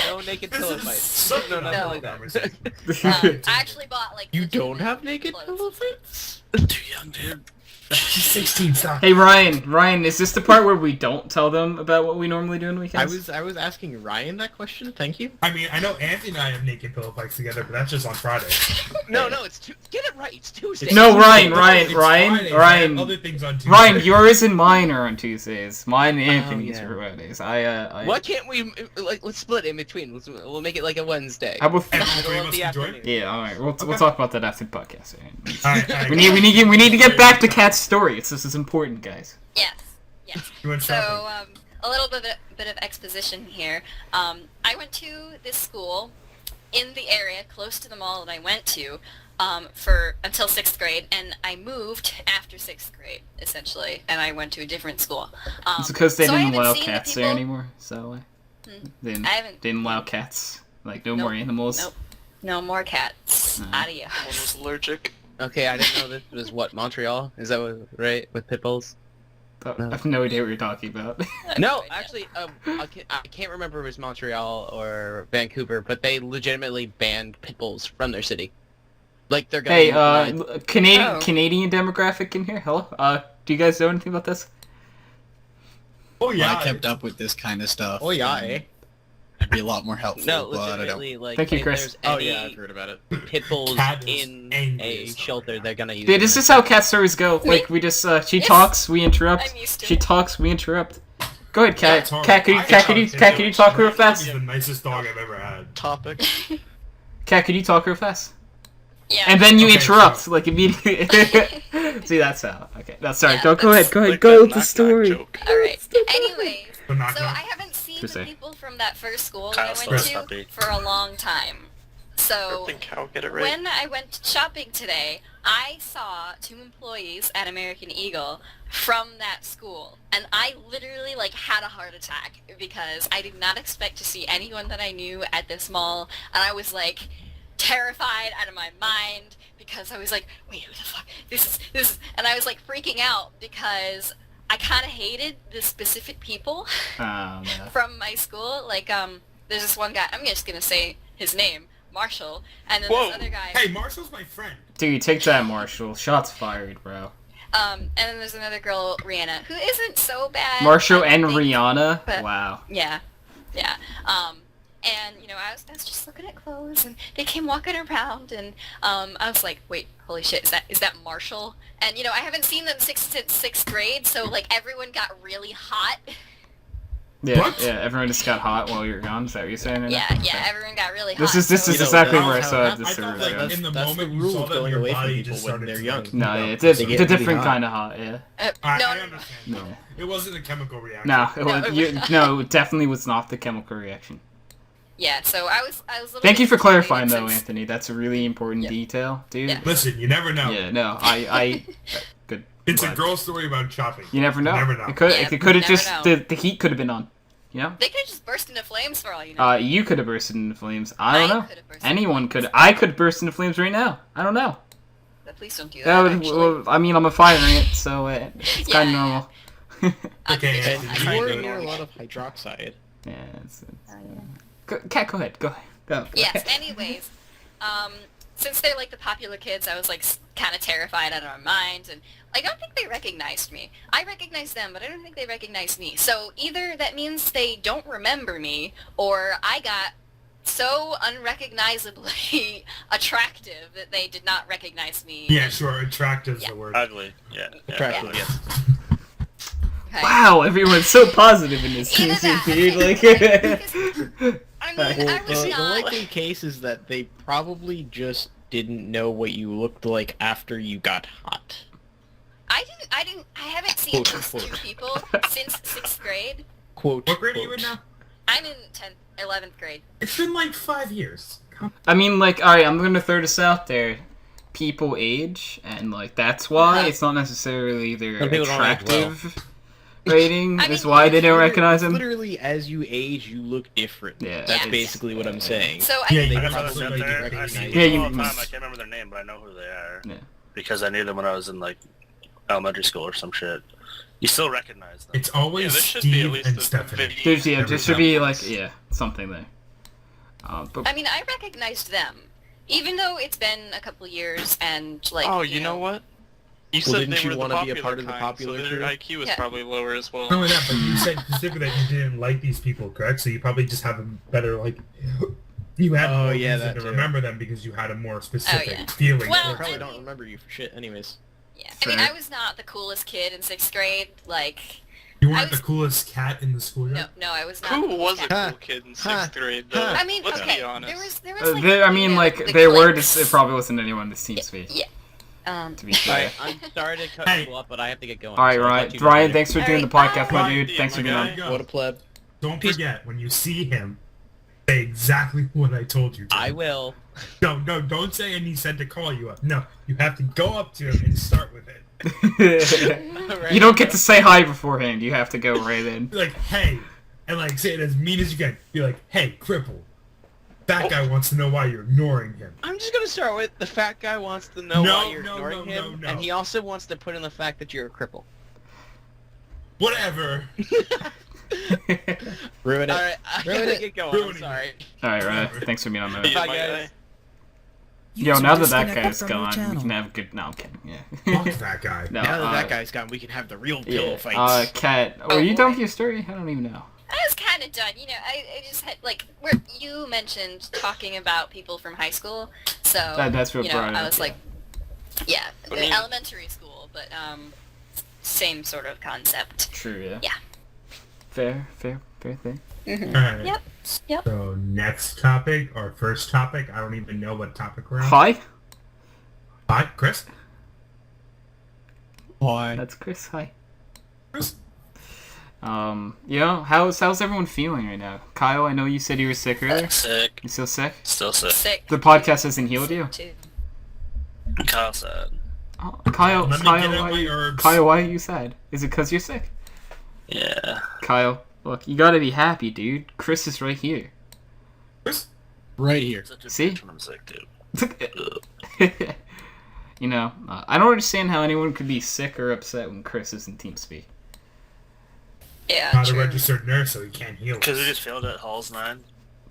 No naked This pillow is fights. such No, an nothing No. like that. conversation. I actually bought like. You don't legitimate have naked clothes. pillow fights? Too young, dude. She's 16, stop. Hey Ryan, is this the part where we don't tell them about what we normally do on weekends? I was asking Ryan that question. Thank you. I mean, I know Anthony and I have naked pillow fights together, but that's just on Friday. No, it's get it right. It's Tuesday. No, Ryan, It's Ryan, Friday. I Ryan. have other things on Tuesday. Ryan, yours and mine are on Tuesdays. Mine and Anthony's yeah. are Fridays. Why can't we let's split in between? We'll make it like a Wednesday. How about? And all Middle three of of us the can join? afternoon. Yeah, all right. We'll talk about that after the podcast. All right? Alright, We need to get back to Cat's Kat's story. This is important, guys. Yes. Yes. You went So, shopping. a little bit of exposition here. I went to this school in the area close to the mall that I went to for until 6th grade, and I moved after 6th grade, essentially, and I went to a different school. It's because they so I didn't haven't allow seen the cats there people- anymore, so they I haven't. didn't allow cats. Like, no more Nope. animals. Nope. No more cats. Adios. One was allergic. Okay, I didn't know this was what, Montreal? Is that what, right? With pit bulls? But No. I have no idea what you're talking about. No, actually, I can't remember if it was Montreal or Vancouver, but they legitimately banned pit bulls from their city. Like, they're Hey, gonna... Canadian Oh. Canadian demographic in here. Hello. Do you guys know anything about this? Oh When yeah. I kept up with this kind of stuff. Oh yeah, eh? I'd be a lot more helpful. No, but I don't. legitimately, like, Thank you, if Chris. there's Oh any yeah, I've heard about it. pit bulls Cat is in angry a as hell shelter, right now. they're gonna use Dude, them this as- is how cat stories go. Like, we just, she Yes. talks, we interrupt. I'm used to She it. talks, we interrupt. Go ahead, Cat. That's hard. Cat, could you, I Cat, could got you, it. Cat, could you talk real fast? He's the nicest dog I've ever had. Topic. Cat, could you talk real fast? Yeah. And then you Okay, interrupt, so- like, immediately. See, that's how. Okay, no, sorry. Yeah, Go ahead, that's go ahead, Like go that with the knock-knock story. joke. Alright. Anyways, But knock so knock. I haven't seen Tuesday. the people from that first school Kyle that I went still to happy. for a long time. I So, think Cal get it right. when I went shopping today, I saw 2 employees at American Eagle from that school, and I literally, like, had a heart attack because I did not expect to see anyone that I knew at this mall, and I was, like, terrified out of my mind because I was like, wait, who the fuck? This is, and I was, like, freaking out because I kind of hated the specific people Oh, no. from my school. Like, there's this one guy, I'm just gonna say his name, Marshall, and then Whoa. this other guy, Hey, Marshall's my friend. Dude, take that, Marshall. Shots fired, bro. and then there's another girl, Rihanna, who isn't so bad. Marshall I and think. Rihanna? but- Wow. Yeah, yeah. And, you know, I was just looking at clothes, and they came walking around, and I was like, wait, holy shit, is that Marshall? And, you know, I haven't seen them since 6th grade, so, like, everyone got really hot. Yeah, What? yeah, everyone just got hot while you were gone. Is that what you're saying right Yeah, now? yeah, everyone got really hot. This is so- You know, exactly that's where I how saw it the happens. I server thought like goes. in the That's the moment you rule saw of that going your away from body people just when started they're to young. heat No, up. yeah, it's They a get really different hot. kind of hot, yeah. I no, understand. No. It wasn't a chemical reaction. No, No, it definitely was not the chemical reaction. Yeah, so I was a little Thank bit you for clarifying, intimidated though, since- Anthony. That's a really important Yeah. detail, dude. Yeah. Listen, you never know. Yeah, no, good. It's a Glad. girl story about shopping. You never know. You never know. It could Yeah, have you just never know. the heat could have been on. You know? They could have just burst into flames for all you know. You could have bursted into flames. I don't know. could have burst into Anyone flames. could. I could burst into flames right now. I don't know. But please don't do that, That would, actually. well, I mean, I'm a fire ant, so it's Yeah, kind of yeah. normal. Okay, Okay, Anthony, I you tried You were were to near a ignore lot it. of hydroxide. Yeah, Cat, go ahead. Go. Yes, anyways, since they're like the popular kids, I was like kind of terrified out of my mind, and I don't think they recognized me. I recognized them, but I don't think they recognized me. So either that means they don't remember me, or I got so unrecognizably attractive that they did not recognize me. Yeah, sure. Attractive's Yeah. the word. Ugly. Yeah. Attractive, ugly. yes. Okay. Wow, everyone's so positive in this Either season, that, dude. because- I mean, I was The not. likely case is that they probably just didn't know what you looked like after you got hot. I haven't seen Quote, these unquote. 2 people since 6th grade. Quote. What grade are you in quote. now? I'm in 11th grade. It's been like 5 years. I mean, like, alright, I'm gonna throw this out there. People age, and, like, that's why Uh-huh. it's not necessarily their Some people don't age well. attractive rating. I Is mean, why they don't recognize him. Literally, as you age, you look different. Yeah. That's Yeah. basically what I'm saying. So Yeah, I you They I got guess I probably was up absolutely there. I recognize see you. people Yeah, you all the time. must- I can't remember their name, but I know who they are. Yeah. Because I knew them when I was in like elementary school or some shit. You still recognize them. It's always Yeah, there should be at Steve least and a Stephanie. video. There's, yeah, Every there should time. be, like, yeah, something there. But I mean, I recognized them, even though it's been a couple years and like. Oh, you know what? You Well, said didn't they you were the wanna be a popular part of the kind, popular so their crew? IQ is Yeah. probably lower as well. Not only that, but you said specifically that you didn't like these people, correct? So you probably just have a better, like, you had Oh, more yeah, reason that to too. remember them because you had a more specific yeah. feeling. Well, I for probably I don't mean- remember you for shit, anyways. Yeah, I mean, Fair. I was not the coolest kid in 6th grade. Like, you I weren't was- the coolest cat in the schoolyard? no, I was not. Who the was coolest a cat. cool kid in Huh. 6th grade, though? Huh. I mean, Let's okay, be honest. there was like. I mean, you know, like, the there were cliques. just, it probably wasn't anyone that seems to be. Yeah. To be fair. I'm sorry to cut Hey. people up, but I have to get going. Alright, so I'll Ryan. talk to you guys Ryan, later. thanks for doing the Alright, podcast, bye. my dude. Yeah, Thanks for my being guy. on. What a pleb. Don't forget, when you see him, say exactly what I told you to. I will. No, don't say and he said to call you up. No, you have to go up to him and start with it. Alright. You don't get to say hi beforehand. You have to go right in. Be like, hey, and like say it as mean as you can. Be like, hey, cripple. That guy wants to know why you're ignoring him. I'm just gonna start with the fat guy wants to know No, why you're no, ignoring no, him, no. and he also wants to put in the fact that you're a cripple. Whatever. Ruin it. All right, I Ruin gotta it. get going. Ruin I'm it. sorry. Alright, Ryan. Thanks for being on the. Yeah, Bye, my guys. guy. Yo, now that that disconnected guy's from your gone, we channel. can have a good. No, I'm kidding. Yeah. Fuck that guy. No, Now that that guy's gone, we can have the real pillow yeah. fights. Kat, were Oh, you done boy. with your story? I don't even know. I was kind of done. You know, I just had, like, where you mentioned talking about people from high school, so, That's what you know, brought it I up, was yeah. like, yeah, I mean- elementary school, but, same sort of concept. True, yeah. Yeah. Fair thing. Alright. Yep. Yep. So next topic, or first topic, I don't even know what topic we're on. Hi. Hi, Chris? Why? That's Chris. Hi. Chris? Yeah, how's everyone feeling right now? Kyle, I know you said you were sick earlier. Sick. You still sick? Still sick. Sick. The podcast hasn't healed you? Too. Kyle said. Oh, Kyle, Let me Kyle, get out why, my herbs. Kyle, why are you sad? Is it because you're sick? Yeah. Kyle, look, you gotta be happy, dude. Chris is right here. Chris? Right here. Such a See? bitch when I'm sick, dude. You know, I don't understand how anyone could be sick or upset when Chris is in TeamSpeak. Yeah, Not a true. registered nurse, so he can't heal. Because we just failed at Halls 9.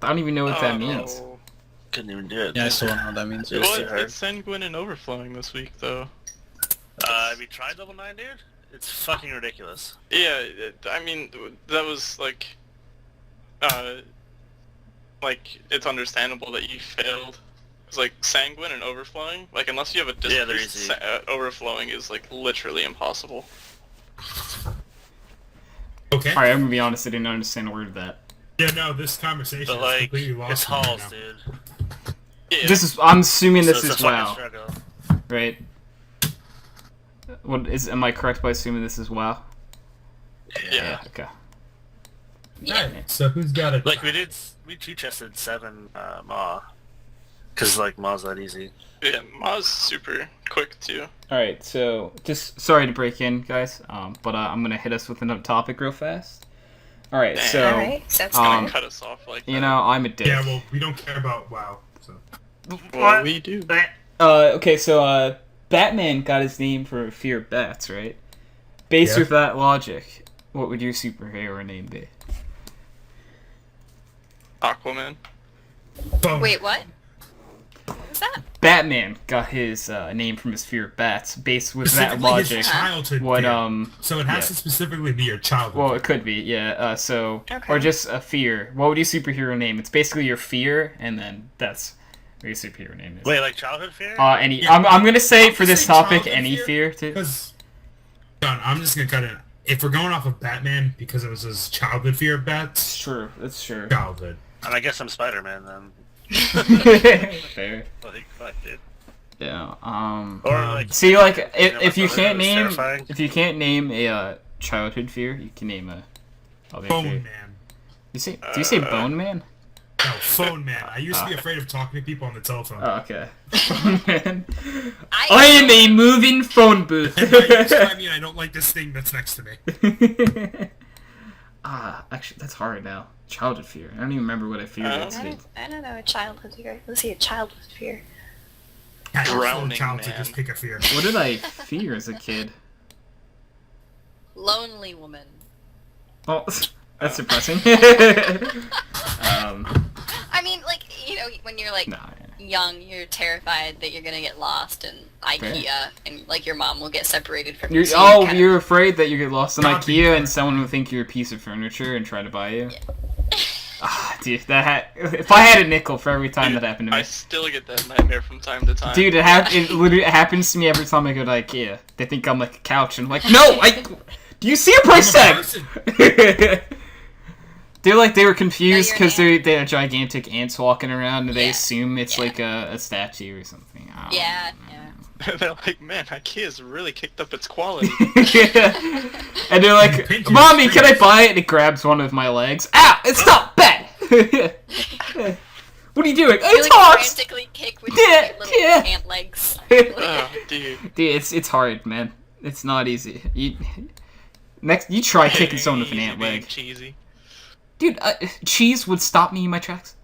I don't even know what Oh, that means. Couldn't even do it. Yeah, I still don't know what that means. It was Well, too hard. it's sanguine and overflowing this week, though. Have you tried double 9, dude? It's fucking ridiculous. Yeah, I mean, that was like, it's understandable that you failed. It's like sanguine and overflowing. Like, unless you have a Yeah, they're disc, easy. overflowing is like literally impossible. Okay. Alright, I'm gonna be honest, I didn't understand a word of that. Yeah, no, this conversation But is like, completely lost. it's me right Halls, now. dude. Yeah. This is, I'm assuming So this it's is a fucking WoW, struggle. right? Am I correct by assuming this is WoW? Yeah. Okay. Alright, so who's got it? Like, we two-chested 7 Maw. Because, like, Maw's that easy. Yeah, Ma's super quick too. Alright, so, just, sorry to break in, guys, but I'm gonna hit us with another topic real fast. Alright, Damn. so, Alright, sounds um, Cut us off like you that. know, I'm a dick. Yeah, well, we don't care about WoW, so. Well, we do. Okay, so, Batman got his name for fear of bats, right? Based Yeah. with that logic, what would your superhero name be? Aquaman. Boom. Wait, what? What was that? Batman got his name from his fear of bats, based with that Specifically his logic. childhood What, fear. So it has yeah. to specifically be your childhood. Well, fear. it could be, yeah. So, Okay. or just a fear. What would your superhero name? It's basically your fear, and then that's what your superhero name is. Wait, like childhood fear? Any. Yeah. I'm gonna say I'm for gonna this say topic, childhood any fear, fear too. Because, John, I'm just gonna cut it. If we're going off of Batman because it was his childhood fear of bats, It's true. That's true. childhood. And I guess I'm Spider-Man then. Fair. Like, fuck, dude. Yeah. Or, like... See, like, you know, if my you brother can't was name, terrifying. if you can't name a childhood fear, you can name a other Phone fear. Man. You say? Do you say Bone Man? No, Phone Man. I used to be afraid of talking to people on the telephone. Oh, okay. Phone Man. I I am a moving phone booth. And by which I mean I don't like this thing that's next to me. Actually, that's hard now. Childhood fear. I don't even remember what I feared as a kid. I don't know, a childhood fear. Let's see, a childhood fear. I was so Drowning child to man. just pick a fear. What did I fear as a kid? Lonely woman. Oh, that's depressing. I mean, like, you know, when you're, like, nah. young, you're terrified that you're gonna get lost in IKEA, and, like, your mom will get separated from you. You're, so you kind of- you're afraid that you get lost in God be IKEA and correct. someone will think you're a piece of furniture and try to buy you. Dude, if I had a nickel for every time that happened to I me. still get that nightmare from time to time. Dude, it literally happens to me every time I go to IKEA. They think I'm like a couch, and I'm like, no, do you see a price I'm a tag? They were confused your because name. they have gigantic ants walking around, and they Yeah. assume it's Yeah. like a statue or something. I don't Yeah, know. yeah. they're like, man, IKEA's really kicked up its quality. And they're like, Pinch Mommy, your can I strings. buy it? And it grabs one of my legs. Ow! It's not bad! What are you doing? You It's like hard! frantically kick with Yeah, your little yeah. ant legs. Oh, dude. Dude, it's hard, man. It's not easy. You try kicking someone with an ant Being leg. cheesy. Dude, cheese would stop me in my tracks.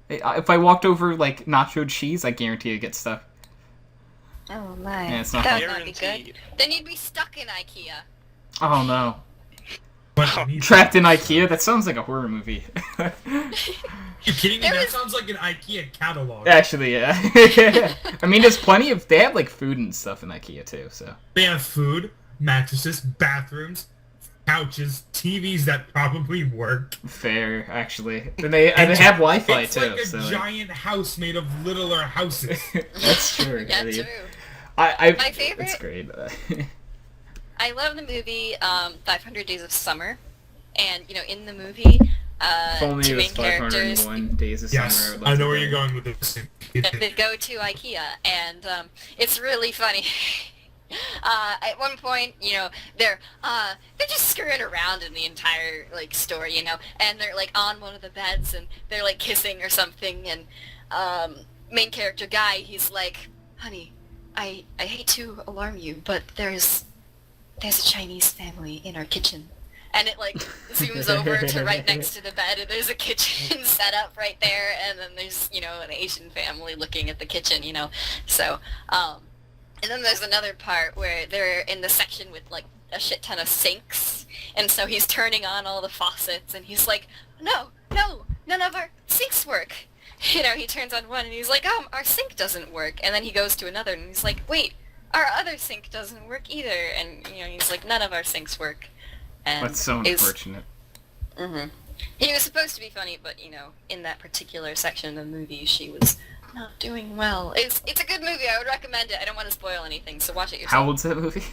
If I walked over, like, nacho cheese, I guarantee I'd get stuck. Oh my. Yeah, it's not that fun. would not be good. Guaranteed. Then you'd be stuck in IKEA. Oh, no. But it needs- Trapped in IKEA? That sounds like a horror movie. You kidding me? There That was- sounds like an IKEA catalog. Actually, yeah. I mean, there's plenty of... They have, like, food and stuff in IKEA, too, so... They have food, mattresses, bathrooms, couches, TVs that probably work. Fair, actually. And they have Wi-Fi, It's too, like a so... giant house made of littler houses. That's true. Yeah, dude. true. My favorite- It's great. I love the movie 500 Days of Summer, and you know, in the movie, If only two it was main characters 501 days of Yes, summer. I know where you're going with this. they go to IKEA, and it's really funny. At one point, you know, they're just screwing around in the entire like story, you know, and they're like on one of the beds and they're like kissing or something, and main character guy, he's like, "Honey, I hate to alarm you, but there's a Chinese family in our kitchen." And it like zooms over to right next to the bed, and there's a kitchen set up right there, and then there's, you know, an Asian family looking at the kitchen, you know. So, and then there's another part where they're in the section with like a shit ton of sinks, and so he's turning on all the faucets, and he's like, no, none of our sinks work. You know, he turns on one, and he's like, our sink doesn't work. And then he goes to another, and he's like, wait, our other sink doesn't work either. And, you know, he's like, none of our sinks work. And That's so it's- unfortunate. Mhm. He was supposed to be funny, but, you know, in that particular section of the movie, she was not doing well. It's a good movie. I would recommend it. I don't want to spoil anything, so watch it yourself. How old's that movie?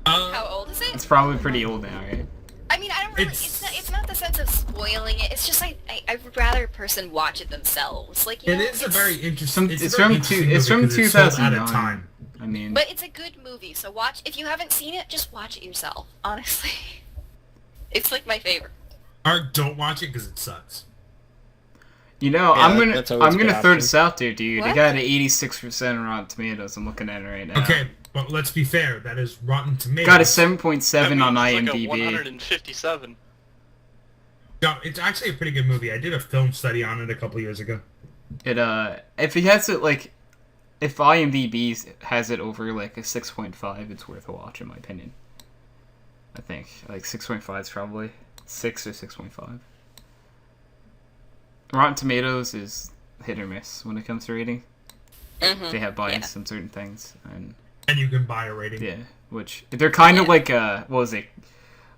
How old is it? It's probably pretty old now, right? I mean, I don't really. It's not the sense of spoiling it. It's just I would rather a person watch it themselves. Like, you It know, is a it's- very interesting. It's a very from interesting it's movie from 'cause it's sold at a 2009. time. I mean, But it's a good movie, so watch. If you haven't seen it, just watch it yourself. Honestly, it's like my favorite. Or don't watch it because it sucks. you know, Yeah, I'm that's always a gonna good throw option. this out there, dude. It What? got an 86% on Rotten Tomatoes. I'm looking at it right now. Okay, but let's be fair. That is Rotten Tomatoes. Got a 7.7 on That means IMDb. Like a 157. No, it's actually a pretty good movie. I did a film study on it a couple years ago. It if it has it like, if IMDb has it over like a 6.5, it's worth a watch in my opinion. I think like 6.5 is probably 6 or 6.5. Rotten Tomatoes is hit or miss when it comes to rating. Mm-hmm. They have bias on certain things, and And you can buy a rating. yeah, which they're kind of like what was it?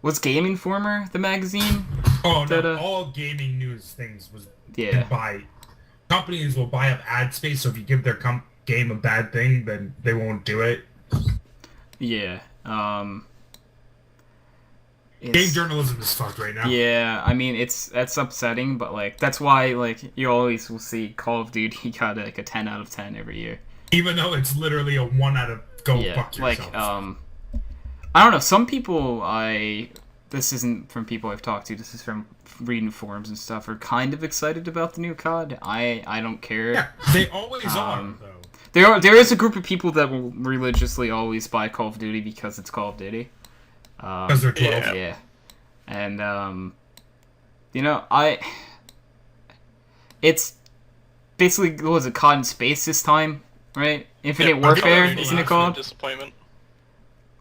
Was Game Informer the magazine? Oh no! That, all gaming news things was Yeah. can buy. Companies will buy up ad space, so if you give their game a bad thing, then they won't do it. Yeah. Game It's, journalism is fucked right now. yeah, I mean that's upsetting, but like that's why like you always will see Call of Duty got like a 10 out of 10 every year. Even though it's literally a 1 out of go Yeah, fuck yourself. like I don't know. Some people this isn't from people I've talked to. This is from reading forums and stuff. Are kind of excited about the new COD. I don't care. yeah, they always are though. There is a group of people that will religiously always buy Call of Duty because it's Call of Duty. Because they're 12. Yeah, and you know it's basically what was it, COD in space this time, right? Infinite Yeah, Warfare, Call of Duty isn't it last called? Disappointment.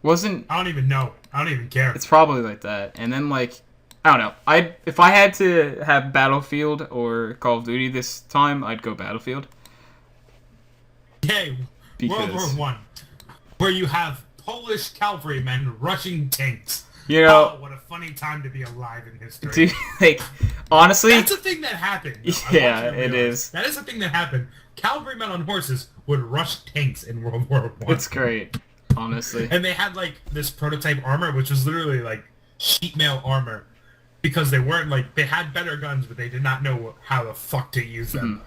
Wasn't I don't even know. I don't even care. It's probably like that. And then like I don't know. If I had to have Battlefield or Call of Duty this time, I'd go Battlefield. Yay, World War Because One, where you have Polish cavalrymen rushing tanks. you know, Oh, what a funny time to be alive in history. dude, like honestly, That's a thing that happened. though. I Yeah, want you to it realize. is. That is a thing that happened. Cavalrymen on horses would rush tanks in World War One. it's great. Honestly, And they had like this prototype armor, which was literally like sheet mail armor, because they weren't like they had better guns, but they did not know how the fuck to use them.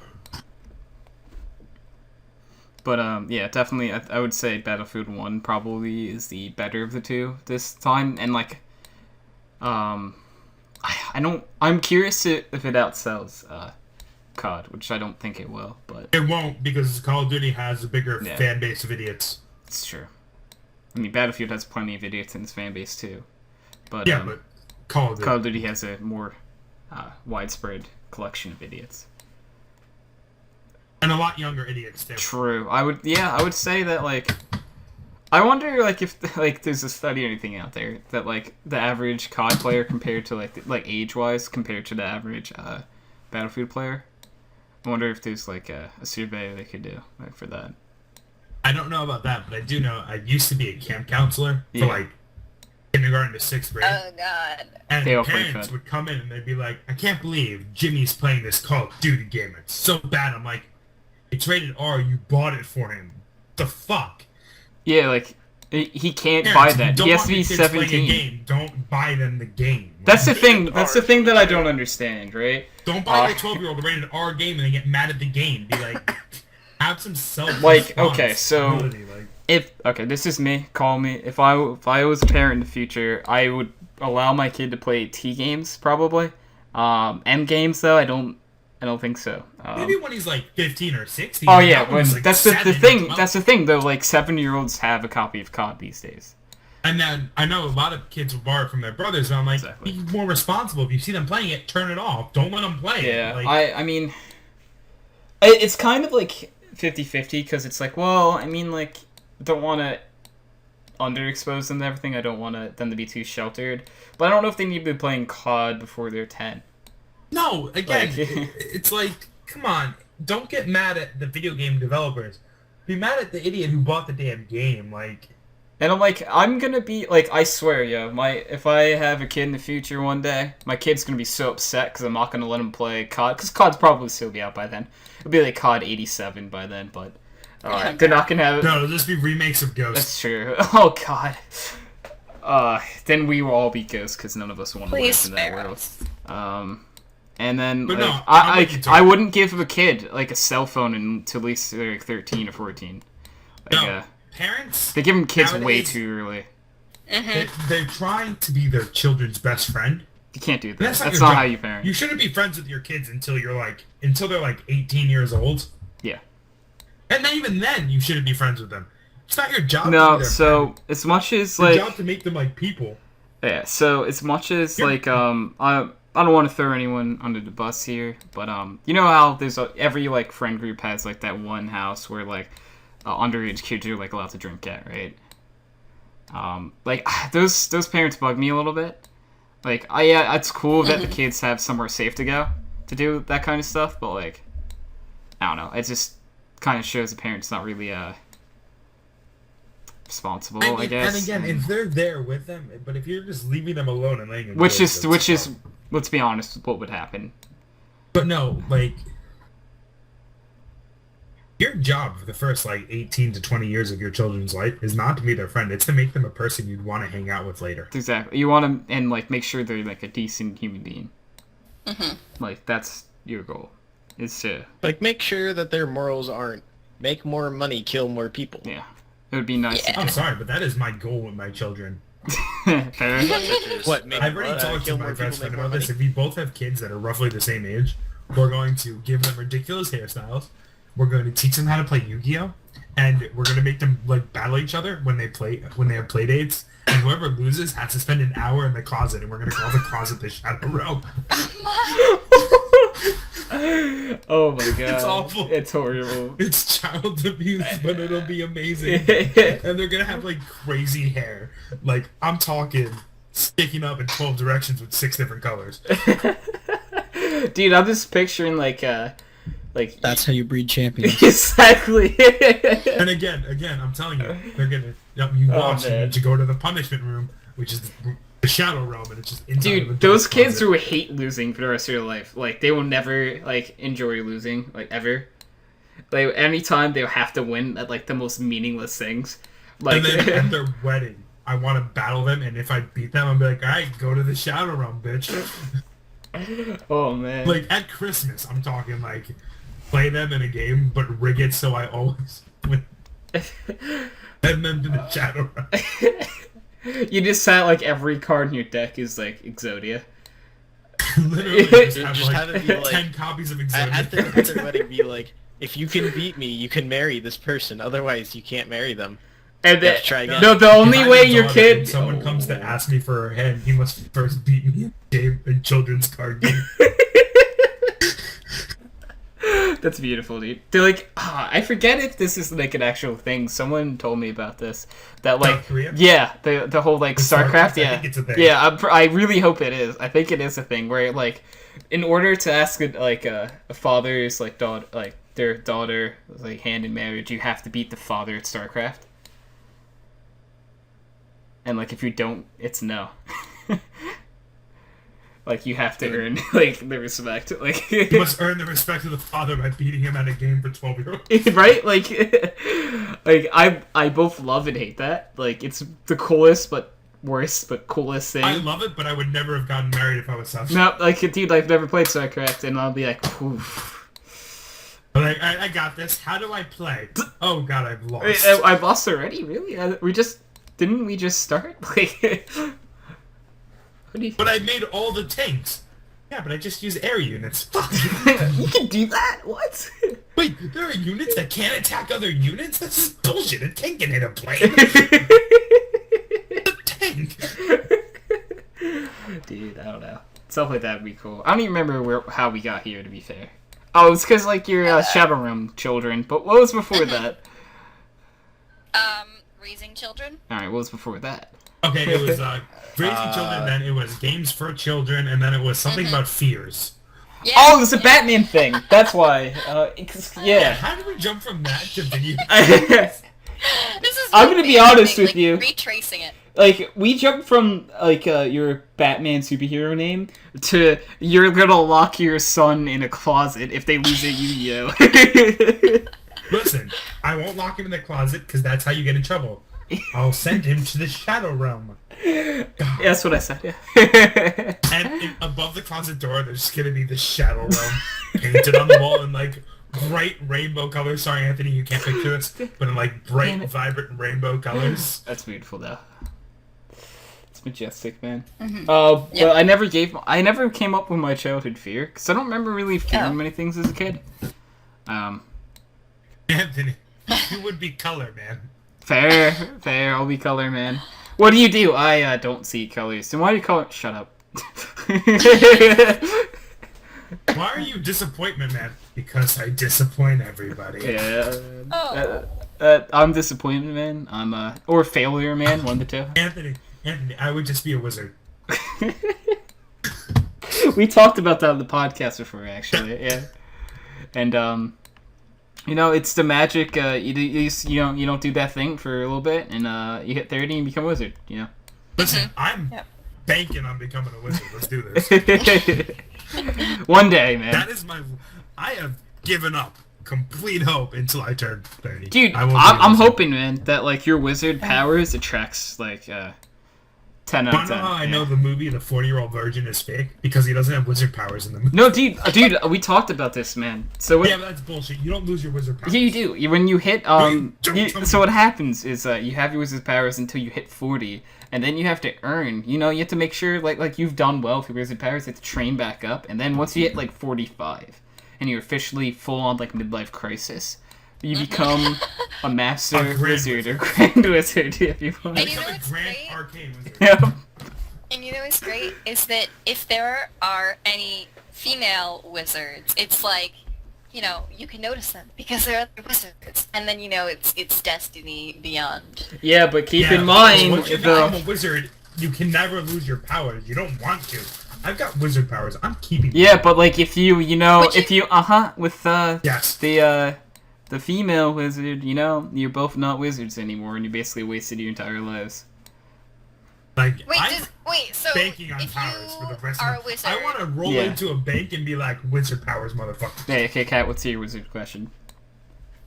But yeah, definitely, I would say Battlefield 1 probably is the better of the two this time, and like, I'm curious if it outsells COD, which I don't think it will, but It won't, because Call of Duty has a bigger Yeah. fan base of idiots. it's true. I mean, Battlefield has plenty of idiots in its fan base too, but Yeah, but Call of Duty. Call of Duty has a more widespread collection of idiots. And a lot younger idiots, too. True. I would say that, like, I wonder, like, if, like, there's a study or anything out there that, like, the average COD player compared to, like age-wise, compared to the average Battlefield player. I wonder if there's, like, a survey they could do, like, for that. I don't know about that, but I do know I used to be a camp counselor Yeah. for, like, kindergarten to 6th grade. Oh god. And They all play parents COD. would come in and they'd be like, I can't believe Jimmy's playing this Call of Duty game. It's so bad. I'm like, it's rated R. You bought it for him. The fuck? Yeah, like, he can't Parents, buy if you that. don't He has want to be your kids playing a 17. game, don't buy them the game. That's the Like, thing. That's the thing that I don't understand, right? Don't buy your Uh, 12-year-old a rated R game and then get mad at the game. Be like, have some self. Like, okay, so- like, Okay, this is me. Call me. If I was a parent in the future, I would allow my kid to play T games probably. M games though, I don't think so. maybe when he's like 15 or 16. Oh yeah, that one's, like, that's the 7 or thing. 12. That's the thing though. Like 7-year-olds have a copy of COD these days. And then I know a lot of kids will borrow it from their brothers, and I'm like, Exactly. be more responsible. If you see them playing it, turn it off. Don't let them play it. Yeah, Like, I mean, it's kind of like 50-50 because it's like, well, I mean, like, don't want to underexpose them to everything. I don't want them to be too sheltered, but I don't know if they need to be playing COD before they're 10. no, again, Like- it's like, come on. Don't get mad at the video game developers. Be mad at the idiot who bought the damn game. Like, And I'm like, I'm gonna be like, I swear, yo, if I have a kid in the future one day, my kid's gonna be so upset because I'm not gonna let him play COD, because COD's probably still be out by then. It'll be like COD 87 by then, but they're not gonna have it. no, it'll just be remakes of Ghost. That's true. Oh god. Then we will all be ghosts because none of us want to live Please in that spare world. us. And then But like, no, I'm with you, I Tony. wouldn't give a kid like a cell phone until at least they're like 13 or 14. Like, No, parents, they give them kids way nowadays- too early. they're trying to be their children's best friend. You can't do that. That's That's not, not your how job. you parent. You shouldn't be friends with your kids until they're like 18 years old. Yeah. And then even then, you shouldn't be friends with them. It's not your job. to No, be their so friend. as much as It's your like job to make them like people. yeah, so as much as You're- like I don't want to throw anyone under the bus here, but you know how there's every like friend group has like that one house where like underage kids are like allowed to drink at, right? Like those parents bug me a little bit. Like, yeah, it's cool that the kids have somewhere safe to go to do that kind of stuff, but like, I don't know. It just kind of shows the parents not really responsible, I guess. And again, if they're there with them, but if you're just leaving them alone and letting them which go, is that's- let's be honest, what would happen? But no, like, your job for the first like 18 to 20 years of your children's life is not to be their friend. It's to make them a person you'd want to hang out with later. Exactly. You want to and like make sure they're like a decent human being. Like that's your goal. Is to Like, make sure that their morals aren't make more money, kill more people. yeah. It would be nice. Yeah. I'm sorry, but that is my goal with my children. To What? Make, I've already talked to kill my more best people, friend make more about this. money? If we both have kids that are roughly the same age, we're going to give them ridiculous hairstyles. We're going to teach them how to play Yu-Gi-Oh, and we're going to make them like battle each other when they have play dates. And whoever loses has to spend an hour in the closet, and we're going to call the closet the Shadow Realm. oh my god. It's awful. It's horrible. It's child abuse, but it'll be amazing. And they're going to have like crazy hair. Like, I'm talking sticking up in 12 directions with 6 different colors. Dude, I'm just picturing like That's how you breed champions. exactly. And again, I'm telling you, they're gonna. You watch, man. and you go to the punishment room, which is the Shadow Realm, and it's just inside of a Dude, those dark kids closet. who hate losing for the rest of their life, like they will never like enjoy losing, like ever. Like anytime they'll have to win at like the most meaningless things. Like And then at their wedding, I want to battle them, and if I beat them, I'm be like, all right, go to the Shadow Realm, bitch. Oh man. Like at Christmas, I'm talking like play them in a game, but rig it so I always win. Send them to the shadow realm. You just sat like every card in your deck is like Exodia. Literally, just have Just like, have it be like 10 copies of at Exodia. their wedding, be like, if you can beat me, you can marry this person. Otherwise, you can't marry them. And Let's try again. no, the If only I'm way a your daughter kid. and someone comes to ask me for her hand, he must first beat me in a children's card game. That's beautiful, dude. They're like, I forget if this is like an actual thing. Someone told me about this. That like, South Korea? yeah, the whole like The StarCraft. I Yeah, think it's a thing. yeah. I really hope it is. I think it is a thing where like, in order to ask a father's like daughter, like their daughter like hand in marriage, you have to beat the father at StarCraft. And like, if you don't, it's no. Like, you have to earn like the respect. Like, You must earn the respect of the father by beating him at a game for 12-year-olds. right? Like I both love and hate that. Like, it's the coolest but worst but coolest thing. I love it, but I would never have gotten married if I was South. No, like, dude, I've never played StarCraft, and I'll be like, oof. Like, I got this. How do I play? Oh god, I've lost. Wait, I've lost already? Really? Didn't we just start? Like, what do you? But I made all the tanks. Yeah, but I just use air units. Fuck. You can do that? What? Wait, there are units that can't attack other units? That's just bullshit. A tank can hit a plane. A tank. Dude, I don't know. Stuff like that would be cool. I don't even remember how we got here, to be fair. Oh, it's because, like, you're Shadow Realm children. But what was before that? Raising children. Alright, what was before that? Okay, it was Crazy Children, then it was Games for Children, and then it was something about fears. Yeah. Oh, it was a Batman thing. That's why. Yeah. How did we jump from that to video? This is I'm gonna be amazing, honest with like, you. Retracing it. Like, we jumped from, like, your Batman superhero name to you're gonna lock your son in a closet if they lose at Yu-Gi-Oh! Listen, I won't lock him in the closet because that's how you get in trouble. I'll send him to the Shadow Realm. Yeah, that's what I said, yeah. And above the closet door, there's gonna be the Shadow Realm painted on the wall in like bright rainbow colors. Sorry, Anthony, you can't picture this, but in like bright, vibrant rainbow colors. That's beautiful, though. It's majestic, man. Mm-hmm. But I never came up with my childhood fear because I don't remember really fearing many things as a kid. Anthony, you would be color, man. Fair. I'll be color, man. What do? I don't see colors. Then why do you call it? Shut up. Why are you disappointment, man? Because I disappoint everybody. Yeah. Oh. I'm disappointed, man. I'm or failure, man. One of the two. Anthony, I would just be a wizard. We talked about that on the podcast before, actually. Yeah. And you know, it's the magic. You don't do that thing for a little bit, and you hit 30 and become a wizard. You know. Listen, I'm banking on becoming a wizard. Let's do this. One day, man. That is I have given up complete hope until I turn 30. Dude, I won't be a I'm wizard. hoping, man, that like your wizard powers attracts like 10 out Wanna of know 10. how I yeah. know the movie The 40-Year-Old Virgin is fake? Because he doesn't have wizard powers in the movie. No, dude, we talked about this, man. So what? Yeah, but that's bullshit. You don't lose your wizard powers. Yeah, you do. When you hit Don't tell me. so what happens is you have your wizard powers until you hit 40, and then you have to earn. You know, you have to make sure like you've done well with your wizard powers. You have to train back up, and then once you hit like 45, and you're officially full on like midlife crisis, you become a master A grand wizard or grand wizard if you want. And you know Become a what's grand great? arcane wizard. Yeah. And you know what's great is that if there are any female wizards, it's like, you know, you can notice them because they're other wizards, and then you know it's destiny beyond. Yeah, but keep in Yeah, mind once you become a wizard, you can never lose your powers. You don't want to. I've got wizard powers. I'm keeping them. Yeah, but like if you know Would you- if you with Yes. the female wizard, you know, you're both not wizards anymore, and you basically wasted your entire lives. Like, Wait, so banking on if powers for the you rest are of a my wizard, I want to roll Yeah. into a bank and be like, wizard powers, motherfucker. Hey, okay, Kat, what's your wizard question?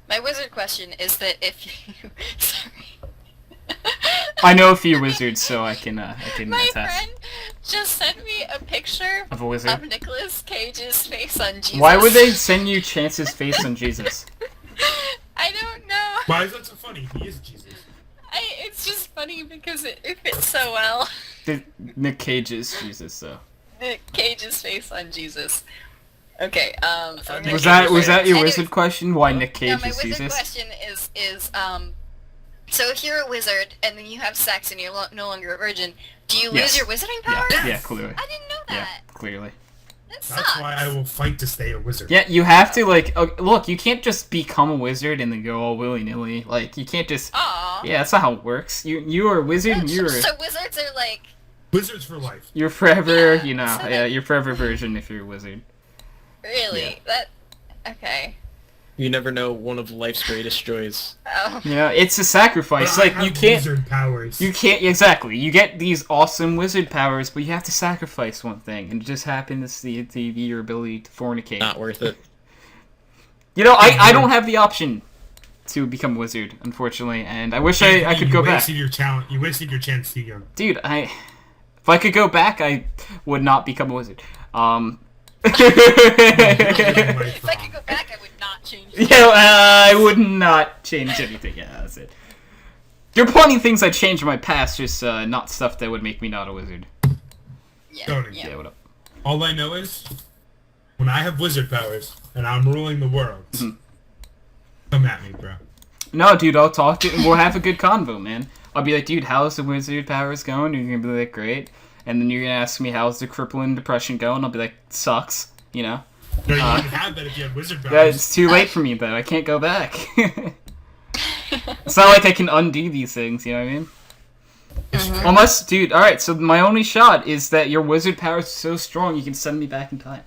my wizard question is that if you, sorry, I know a few wizards, so I can My attest. friend just sent me a picture Of a wizard? of Nicolas Cage's face on Jesus. Why would they send you Chance's face on Jesus? I don't know. Why is that so funny? He is Jesus. It's just funny because it fits so well. Nick Cage's Jesus, though. Nick Cage's face on Jesus. Okay, so I'm gonna Was get that to was that your Anyways, wizard question? Why Nick No, Cage my is wizard Jesus? question is so if you're a wizard and then you have sex and you're no longer a virgin, do you lose Yes. your wizarding powers? Yeah, clearly. I didn't know Yeah, that. clearly. That sucks. That's why I will fight to stay a wizard. Yeah, you have to like look. You can't just become a wizard and then go all willy nilly. Like you can't just. Aw. Yeah, that's not how it works. You are a wizard. And you're So wizards are like. Wizards for life. you're forever. Yeah, You know. so Yeah, that- you're forever virgin if you're a wizard. Really? That. Okay. You never know one of life's greatest joys. Oh. You know, it's a sacrifice. But I Like you have can't. wizard powers. You can't exactly. You get these awesome wizard powers, but you have to sacrifice one thing, and it just happens to be your ability to fornicate. Not worth it. You know, I don't have the option to become a wizard, unfortunately, and I wish I could go back. You wasted your chance too young. Dude, if I could go back, I would not become a wizard. If I could go back, I would not change. Yeah, I would not change anything. Yeah, that's it. There are plenty of things I'd change in my past, just not stuff that would make me not a wizard. Yeah. Tony. Yeah, what up? All I know is, when I have wizard powers and I'm ruling the world, come at me, bro. No, dude, I'll talk to we'll have a good convo, man. I'll be like, dude, how's the wizard powers going? And you're gonna be like, great. And then you're gonna ask me, how's the crippling depression going? I'll be like, sucks, you know? No, you wouldn't have that if you had wizard powers. Yeah, it's too late for me, though. I can't go back. It's not like I can undo these things, you know what I mean? Unless, dude, alright, so my only shot is that your wizard power is so strong you can send me back in time.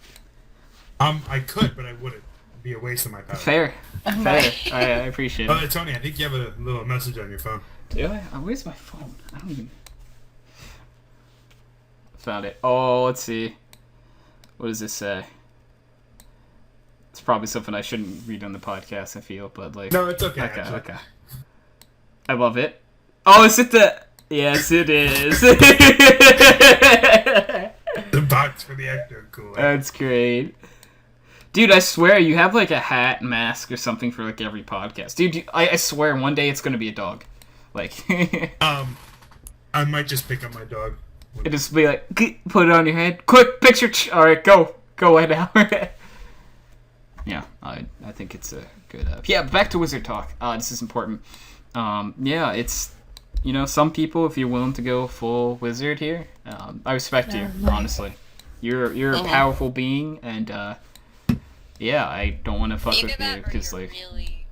I could, but I wouldn't. It'd be a waste of my power. Fair. Fair. I appreciate it. Tony, I think you have a little message on your phone. Do I? Where's my phone? I don't even... Found it. Oh, let's see. What does this say? It's probably something I shouldn't read on the podcast, I feel, but like... No, it's okay. Okay, actually. okay. I love it. Oh, is it the... Yes, it is. The box for the ecto cooler. That's great. Dude, I swear, you have like a hat, mask, or something for like every podcast. Dude, I swear, one day it's gonna be a dog. Like... I might just pick up my dog. It just be like, put it on your head. Quick, picture. Alright, go right now. Yeah, I think it's a good. Yeah, back to wizard talk. This is important. Yeah, it's some people, if you're willing to go full wizard here, I respect you. Honestly, you're a powerful being, and yeah, I don't want to fuck Either with you that or because you're like. really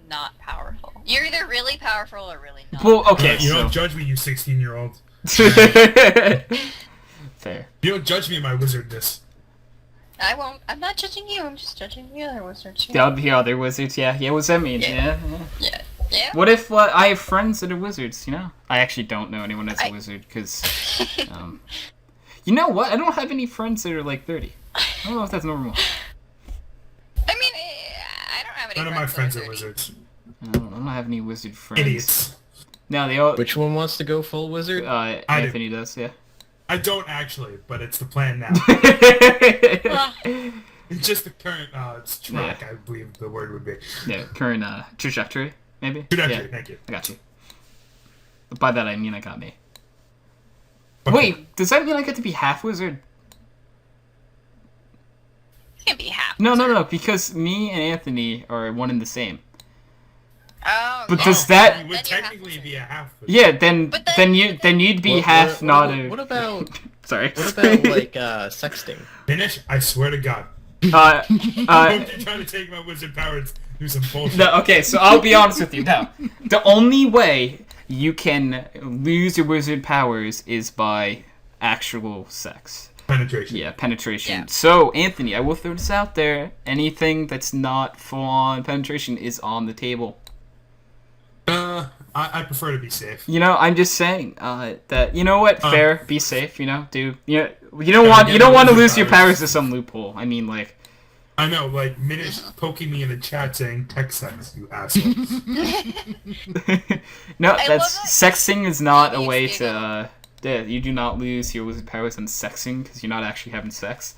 not powerful. You're either really powerful or really not. Well, okay, You so. don't judge me, you 16-year-old. Fair. You don't judge me in my wizardness. I won't. I'm not judging you. I'm just judging the other wizards. The other wizards, yeah. What's that mean? Yeah. Yeah. Yeah. What if I have friends that are wizards, I actually don't know anyone that's a wizard, because, you know what? I don't have any friends that are, like, 30. I don't know if that's normal. I mean, I don't have any. None of my friends are 30. wizards. I don't have any wizard friends. Idiots. No, they all... Which one wants to go full wizard? Anthony does, yeah. I don't actually, but it's the plan now. It's just the current, it's track, I believe the word would be. Yeah, current, trajectory, maybe? Trajectory, Yeah, thank you. I got you. By that I mean I got me. Okay. Wait, does that mean I get to be half wizard? It can't be half. No, because me and Anthony are one and the same. Oh. But yeah. does that... You Then would you're technically half be a half wizard. Yeah, But then- you'd be half not a... What about Sorry. what about like sexting? Finish? I swear to God. uh, I hope you're trying to take my wizard powers, do some bullshit. no, okay, so I'll be honest with you now. The only way you can lose your wizard powers is by actual sex. Penetration. Yeah, penetration. Yeah. So, Anthony, I will throw this out there. Anything that's not full-on penetration is on the table. I prefer to be safe. I'm just saying that what, fair, be safe. You don't Yeah, want get to wizard lose your powers. powers to some loophole. I mean, like, I know, like, Minish poking me in the chat saying text sex, you asshole. No, I that's love that. sexting is not a Please way giggle. to. Yeah, you do not lose your wizard powers on sexing because you're not actually having sex.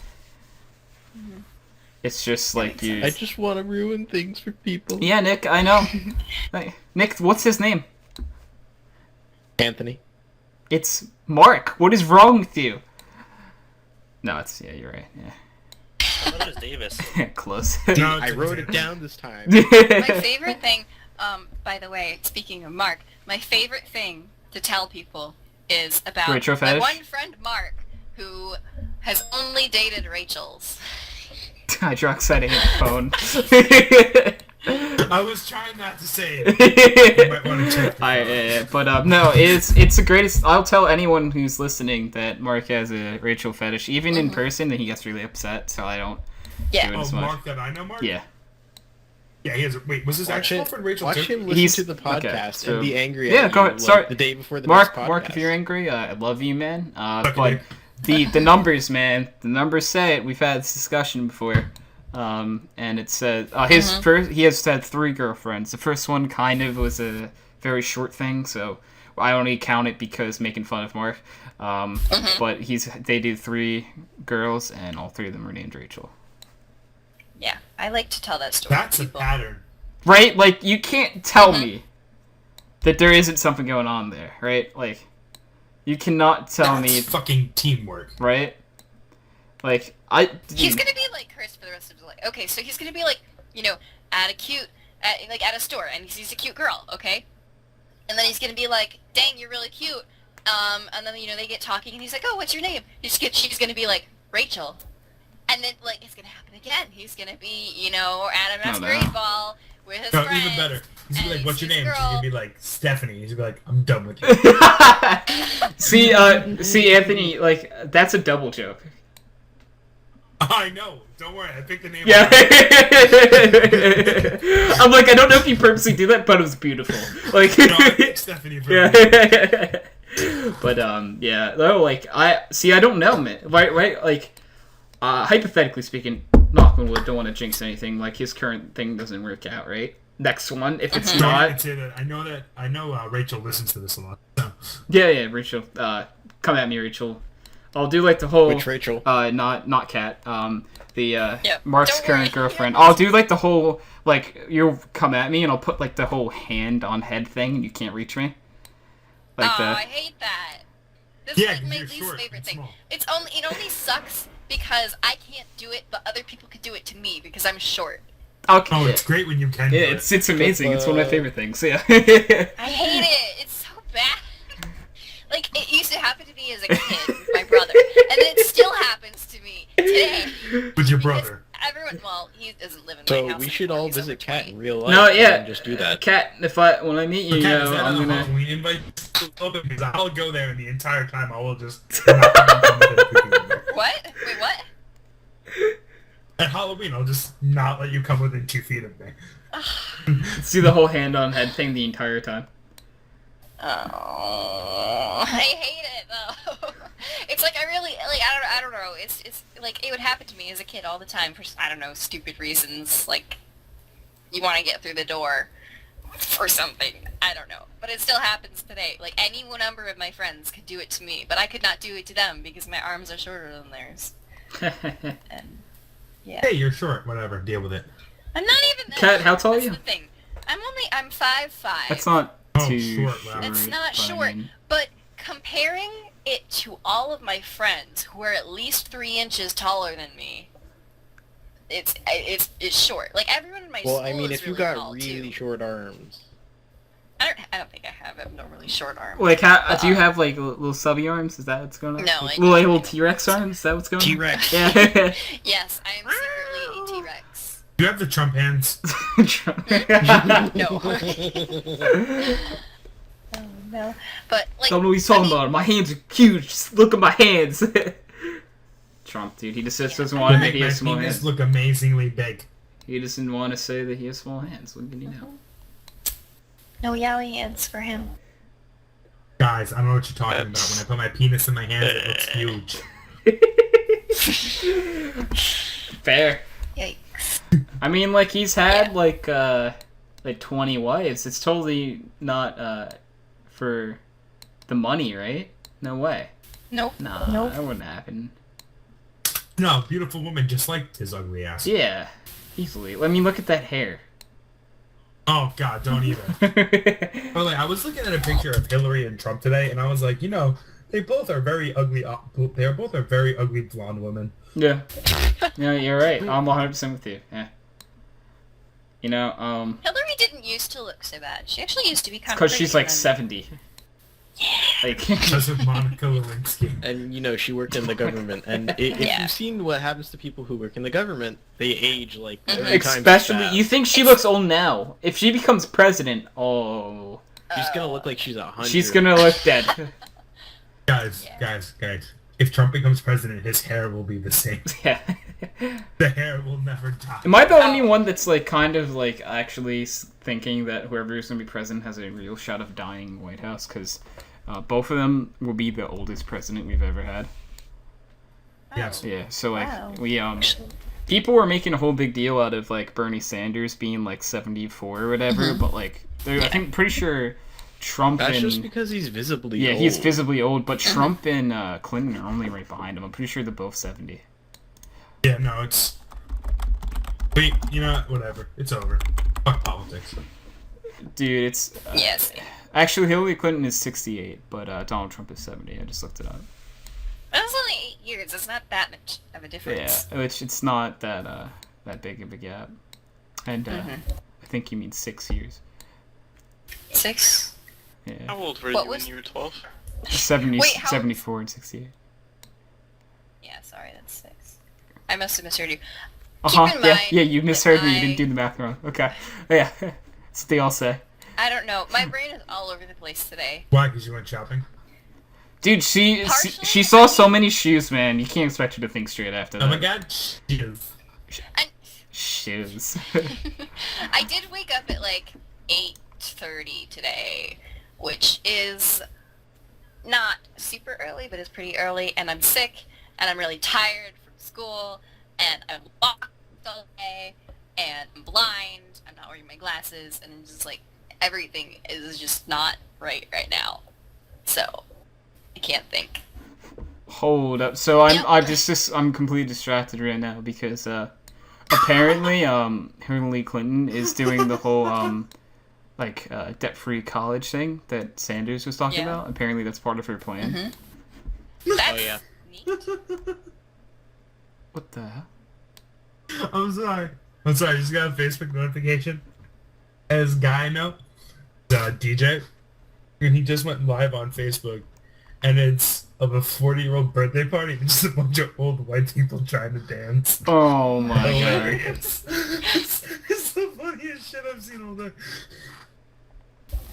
It's just like makes you. I just want to ruin things for people. Yeah, Nick, I know. Hey, Nick, what's his name? Anthony. It's Mark. What is wrong with you? No, it's you're right. I thought it was Davis. Yeah, close. No, I wrote it down this time. My favorite thing, by the way, speaking of Mark, my favorite thing to tell people is about Rachel my fetish? one friend Mark, who has only dated Rachel's. HydroxideAnt phone. I was trying not to say it. You might want to check that. But no, it's the greatest. I'll tell anyone who's listening that Mark has a Rachel fetish, even in person, and he gets really upset. So I don't Yeah. do it Oh, as much. Mark that I know, Mark? Yeah. Yeah, he has a... Wait, was his actual friend Rachel Watch too? him listen He's- to the podcast okay, so- and be angry Yeah, at go you, ahead. Sorry. the day before the Mark, next Mark, if podcast. you're angry, I love you, man. Fuck But you. the numbers, man, the numbers say it. We've had this discussion before, and it says his first. He has had 3 girlfriends. The first one kind of was a very short thing, so I only count it because making fun of Mark. But they do 3 girls, and all 3 of them are named Rachel. Yeah, I like to tell that story. That's to a people. pattern. Right? Like, you can't tell me that there isn't something going on there, right? Like, you cannot tell That's me, fucking teamwork. right? Like, He's gonna be like Chris for the rest of his life. Okay, so he's gonna be like, at a store, and he sees a cute girl, okay? And then he's gonna be like, dang, you're really cute. And then, they get talking, and he's like, oh, what's your name? She's gonna be like, Rachel. And then, like, it's gonna happen again. He's gonna be, at a masquerade ball with his No, friends. even better. He's gonna be and like, what's he your sees name? a She's girl. gonna be like, Stephanie. He's gonna be like, I'm done with you. see, Anthony, like, that's a double joke. I know. Don't worry. I picked the name. Yeah. I'm like, I don't know if you purposely do that, but it was beautiful. Like, No, I picked Stephanie for yeah. But, yeah. No, like, I don't know, man. Right, like, hypothetically speaking, knock on wood, don't want to jinx anything, like, his current thing doesn't work out, right? Next one, if it's No, I not... can say that. I know Rachel listens to this a lot. So. Yeah, Rachel. Come at me, Rachel. I'll do, like, the whole... Which Rachel? Not Kat. Mark's don't current worry. girlfriend. I'll do, like, the whole, like, you'll come at me and I'll put, like, the whole hand on head thing and you can't reach me. Like Oh, that. I hate that. This Yeah, is like my you're least short favorite and thing. small. It only sucks because I can't do it, but other people could do it to me because I'm short. Okay. Oh, it's great when you can. Yeah, do it's amazing. It's one of my favorite things. Yeah. I hate it. It's so bad. Like, it used to happen to me as a kid with my brother, and it still happens to me today. it. With your brother. Everyone, well, he doesn't live in my So house we should anymore. all He's visit over Kat 20. in real life. No, yeah. And just do that. Kat, when I meet you, Kat, is that I'm a gonna. Halloween invite? Because I'll go there and the entire time I will just not come within a cookie window. What? Wait, what? At Halloween, I'll just not let you come within 2 feet of me. Let's do the whole hand on head thing the entire time. Oh, I hate it though. It's like I really like I don't know. It's like it would happen to me as a kid all the time for I don't know stupid reasons like you want to get through the door or something. I don't know, but it still happens today. Like any number of my friends could do it to me, but I could not do it to them because my arms are shorter than theirs. And yeah, Hey, you're short. Whatever. Deal with it. I'm not even. That Kat, how tall are That's you? the thing. I'm 5'5". That's not Oh, too short, wow. It's not but I short, mean- but comparing it to all of my friends who are at least 3 inches taller than me, it's short. Like everyone in my Well, school I mean, is if you really got tall, really too. short arms. I don't think I have abnormally short arms. Like, do you have like little subby arms? Is that what's going on? No, I little don't. T-Rex arms. Is that what's going on? T-Rex. Yeah. Yes, I am secretly a T-Rex. You have the Trump hands. No. Oh no. But like, Don't know what he's talking about. My hands are huge. Just look at my hands. Trump, dude. He just doesn't want to admit he My has small penis hands. look amazingly big. He doesn't want to say that he has small hands. What can you know? no yaoi hands for him. Guys, I don't know what you're talking about. When I put my penis in my hands, it looks huge. Fair. Yeah. I mean, like, he's had, like 20 wives. It's totally not, for the money, right? No way. Nope. Nah, Nope. that wouldn't happen. No, beautiful woman just like his ugly ass. Yeah, easily. I mean, look at that hair. Oh God, don't even. But like, I was looking at a picture of Hillary and Trump today, and I was like, they both are very ugly. They are both very ugly blonde women. Yeah. Yeah, you're right. I'm 100% with you. Yeah. Hillary didn't used to look so bad. She actually used to be kind of because pretty. she's like and 70. Like, Because of Monica Lewinsky. And she worked in the government, and if Yeah. you've seen what happens to people who work in the government, they age like 3 times as especially, fast. you think she looks old now. If she becomes president, oh, She's gonna look like she's 100. she's gonna look dead. Guys. If Trump becomes president, his hair will be the same. Yeah. The hair will never die. Am I the only one that's like kind of like actually thinking that whoever is gonna be president has a real shot of dying in the White House? Because both of them will be the oldest president we've ever had. Yes. Yeah. So like Wow. we people were making a whole big deal out of like Bernie Sanders being like 74 or whatever, but like I think pretty sure Trump That's and just because he's visibly old. he's visibly old, but Trump and Clinton are only right behind him. I'm pretty sure they're both 70. Yeah, no, it's... But, whatever. It's over. Fuck politics. Dude, it's... Yes. Actually, Hillary Clinton is 68, but Donald Trump is 70. I just looked it up. That's only 8 years. It's not that much of a difference. Yeah, which it's not that big of a gap. And I think you mean 6 years. 6? Yeah. How old were What you was- when you were 12? 70, Wait, how- 74 and 68. Yeah, sorry, that's 6. I must have misheard you. Uh-huh, Keep in yeah, mind yeah, you misheard me. You I- didn't do the math wrong. Okay. Yeah, that's what they all say. I don't know. My brain is all over the place today. Why? Because you went shopping? Dude, she Partially, saw I so mean- many shoes, man. You can't expect her to think straight after that. Oh my God, shoes. And Shoes. I did wake up at like 8:30 today, which is not super early, but it's pretty early, and I'm sick, and I'm really tired from school, and I'm locked all day, and I'm blind, I'm not wearing my glasses, and it's just like, everything is just not right now. So, I can't think. Hold up. So I'm Yep. I'm completely distracted right now because apparently Hillary Clinton is doing the whole debt-free college thing that Sanders was talking Yeah. about. Apparently that's part of her plan. That's yeah. neat. What the hell? I'm sorry. I just got a Facebook notification. As guy I know, the DJ, and he just went live on Facebook, and it's of a 40-year-old birthday party, and just a bunch of old white people trying to dance. Oh my god. Hilarious. It's the funniest shit I've seen all day.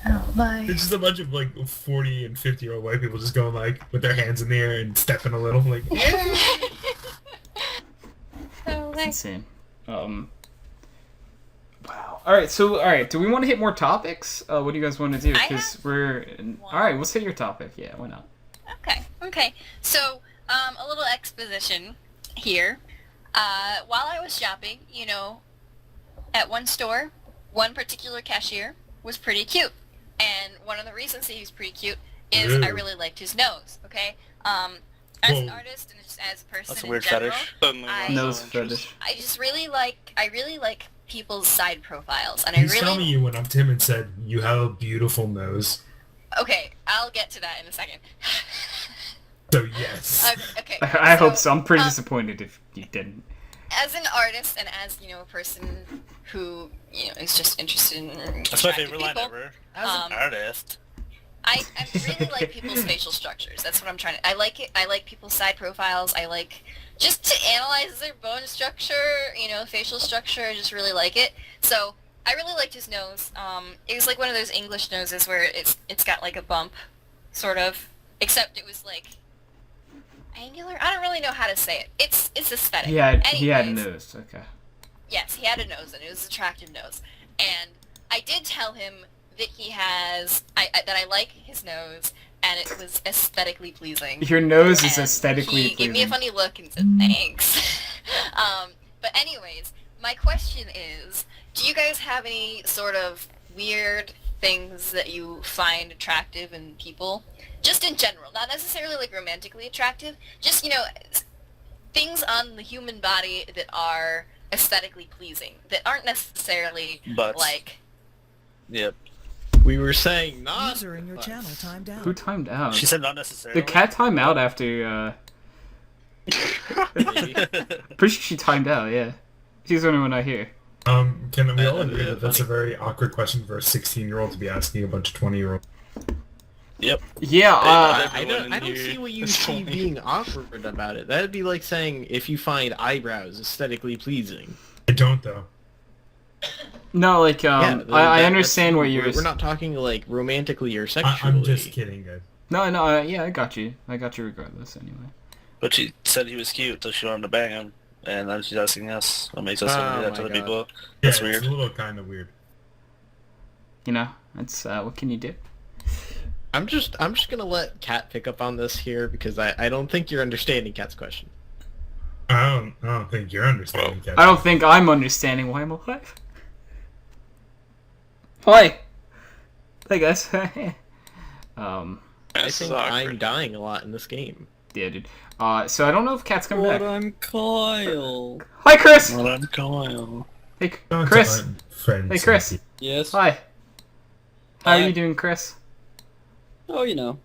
Oh my. It's just a bunch of like 40 and 50-year-old white people just going like with their hands in the air and stepping a little like. Yeah. Oh, It's insane. Wow. Alright, do we want to hit more topics? What do you guys want to do? I Because have we're... Alright, let's hit your topic. Yeah, why not? Okay. So, a little exposition here. While I was shopping, at one store, one particular cashier was pretty cute. And one of the reasons he was pretty cute is I Ooh. really liked his nose, okay? As an Whoa. artist and just as a person That's a in weird general, fetish. Suddenly I- lost Nose all interest. fetish. I just really like people's side profiles. And He's I telling me really... you went up to him and said, "You have a beautiful nose." Okay, I'll get to that in a second. So yes. Okay. I hope so. I'm pretty disappointed if you didn't. As an artist and as, a person who, is just interested in That's my attractive favorite line people, ever. As an artist. I really like people's facial structures. That's what I'm trying to... I like it. I like people's side profiles. I like just to analyze their bone structure, facial structure. I just really like it. So I really liked his nose. It was like one of those English noses where it's got like a bump, sort of. Except it was like angular. I don't really know how to say it. It's aesthetic. He had a Anyways. nose. Okay. Yes, he had a nose, and it was an attractive nose. And I did tell him that he has, that I like his nose, and it was aesthetically pleasing. Your nose is And aesthetically he gave me a pleasing. funny look and said, thanks. But anyways, my question is, do you guys have any sort of weird things that you find attractive in people? Just in general, not necessarily like romantically attractive, just, you know, things on the human body that are aesthetically pleasing, that aren't necessarily Butts. like... Yep. We were saying not. User in your channel timed out. Who timed out? She said not necessarily. Did Cat time out after, Pretty sure she timed out, yeah. She's the only one I hear. Can we all agree that that's a very awkward question for a 16-year-old to be asking a bunch of 20-year-olds? Yep. Yeah, I don't see what you see being awkward about it. That'd be like saying if you find eyebrows aesthetically pleasing. I don't, though. no, like, I understand what you're... We're not talking, like, romantically or sexually. I'm just kidding, guys. No, yeah, I got you. I got you regardless, anyway. But she said he was cute, so she wanted to bang him. And then she's asking us what makes us want to do that to other people. Yeah, That's weird. It's a little kind of weird. You know, that's, what can you do? I'm just gonna let Kat pick up on this here because I don't think you're understanding Kat's question. I don't think you're understanding, Kevin. I don't think I'm understanding why I'm alive. Hi! Hey guys. I This think is awkward. I'm dying a lot in this game. Yeah, dude. So I don't know if Cat's coming back. I'm Kyle. Hi, Chris! Well, I'm Kyle. Hey, Don't Chris! tell friends. Hey, Chris! Yes. Hi. How are Hi. you doing, Chris? Oh, you know.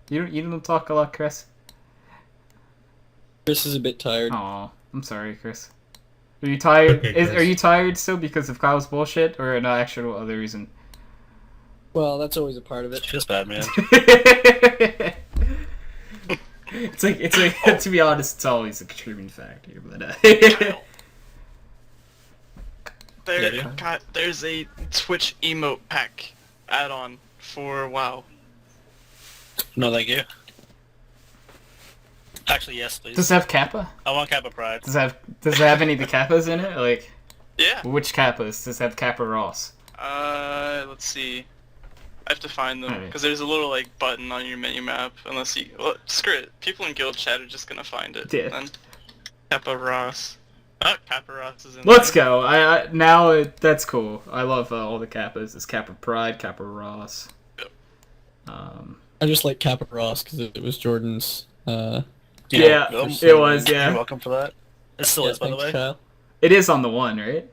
You don't talk a lot, Chris? Chris is a bit tired. Aw, I'm sorry, Chris. Are you tired? Okay, Chris. Are you tired still because of Kyle's bullshit, or an actual other reason? Well, that's always a part of it. Feels bad, man. it's like to be honest, it's always a contributing factor, but Kyle. Yeah. There's a Twitch emote pack add-on for WoW. No, thank you. Actually, yes, please. does it have Kappa? I want Kappa Pride. Does it have any of the Kappas in it? Like, Yeah. which Kappas? Does it have Kappa Ross? Let's see. I have to find them Alright. because there's a little like button on your menu map. Unless you, well, screw it. People in guild chat are just gonna find it. Yeah. Then Kappa Ross. Kappa Ross is in Let's there. go. That's cool. I love all the Kappas. It's Kappa Pride, Kappa Ross. Yep. I just like Kappa Ross because it was Jordan's. Yeah, it was, yeah. You're welcome for that. It still is, by the thanks, way. Kyle. It is on the one, right?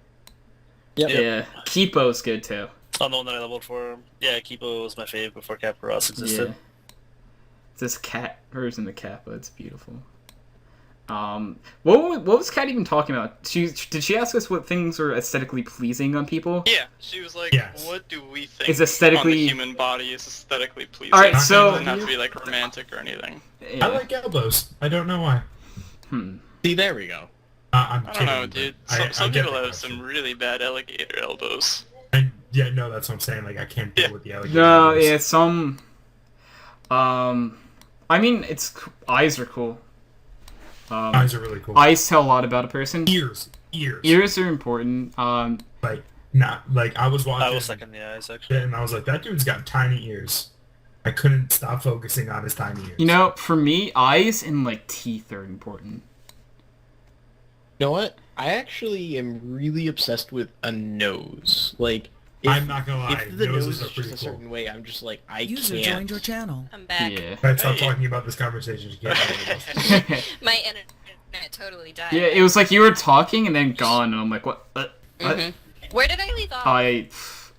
Yep. Yeah. Kipo's good too. On the one that I leveled for. Yeah, Kipo was my fave before Kappa Ross existed. Yeah. This cat version of Kappa, it's beautiful. What was Kat even talking about? Did she ask us what things are aesthetically pleasing on people? Yeah, she was like, Yes. "What do we think Is aesthetically- on the human body is aesthetically pleasing?" Alright, It so- doesn't have to be like romantic or anything. Yeah. I like elbows. I don't know why. See, there we go. I'm I kidding. don't know, dude. I Some get people the have some question. really bad alligator elbows. Yeah, no, that's what I'm saying. Like, I can't deal with the alligator. No, elbows. yeah, some. I mean, eyes are cool. Eyes are really cool. Eyes tell a lot about a person. Ears. Ears are important. Like, not like I was watching. I will second the eyes, actually. And I was like, that dude's got tiny ears. I couldn't stop focusing on his tiny ears. You know, for me, eyes and like teeth are important. You know what? I actually am really obsessed with a nose. Like, if, I'm not gonna lie, if the nose noses is are pretty just a cool. certain way, I'm just like, I User can't. joined your channel. I'm back. Yeah. Alright, stop talking about this conversation. You can't My internet totally died. Yeah, it was like you were talking and then gone, and I'm like, what? What? Where did I leave off?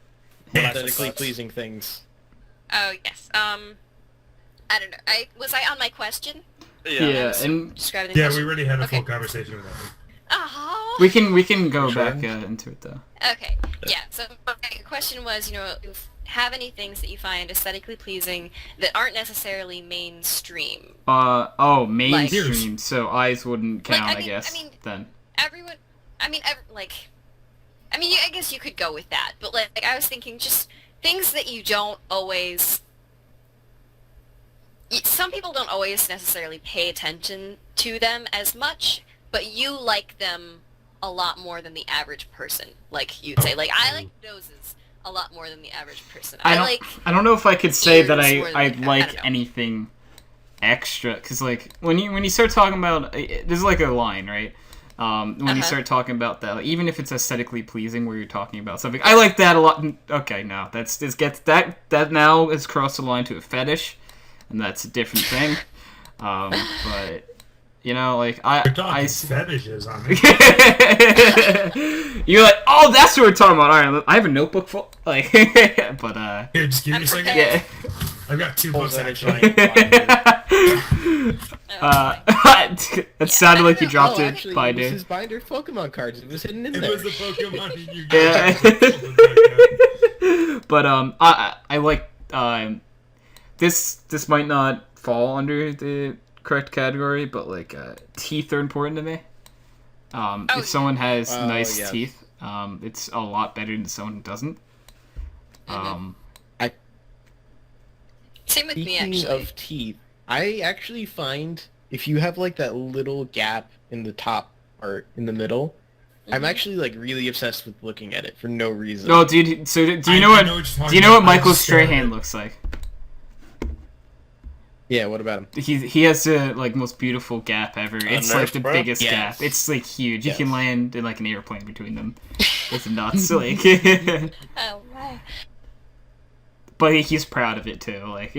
Aesthetically pleasing things. Oh, yes. I don't know. Was I on my question? Yeah, and Describing the Yeah, we question? already had a full Okay. conversation with that. Oh. we can go Sure. back into it though. Okay. Yeah. So my question was, have any things that you find aesthetically pleasing that aren't necessarily mainstream? Mainstream. So eyes wouldn't Like, count, I I guess. mean, Then. Everyone. I guess you could go with that, but like I was thinking, just things that you don't always. Some people don't always necessarily pay attention to them as much, but you like them a lot more than the average person. Like you'd say, like I like noses a lot more than the average person. I don't know if I could say that ears more I than- I like don't know. anything extra, because like when you start talking about, there's like a line, right? When you start talking about that, like, even if it's aesthetically pleasing, where you're talking about something, I like that a lot. Okay, no, that now has crossed the line to a fetish, and that's a different thing. But you know, like I fetishes on me. You're like, oh, that's what we're talking about. All right, I have a notebook full, like, but Here, just give me a second. yeah. I've got 2 books actually. That sounded like you dropped it, actually, binder. It was his binder of Pokemon cards. It was hidden in It there. was the Pokemon you Yeah. But I like this might not fall under the correct category, but like teeth are important to me. If someone has nice teeth, it's a lot better than someone who doesn't. Same with me, Speaking actually. of teeth, I actually find if you have like that little gap in the top or in the middle, I'm actually like really obsessed with looking at it for no reason. Oh, dude. So do you know I what? know what you're talking Do you know what about. I Michael just stared at Strahan it. looks like? Yeah, what about him? He has the like most beautiful gap ever. It's like Nerf, the bro? biggest Yes. gap. It's like huge. Yes. You can land in like an airplane between them. It's nuts. Like, Oh, my. but he's proud of it too. Like,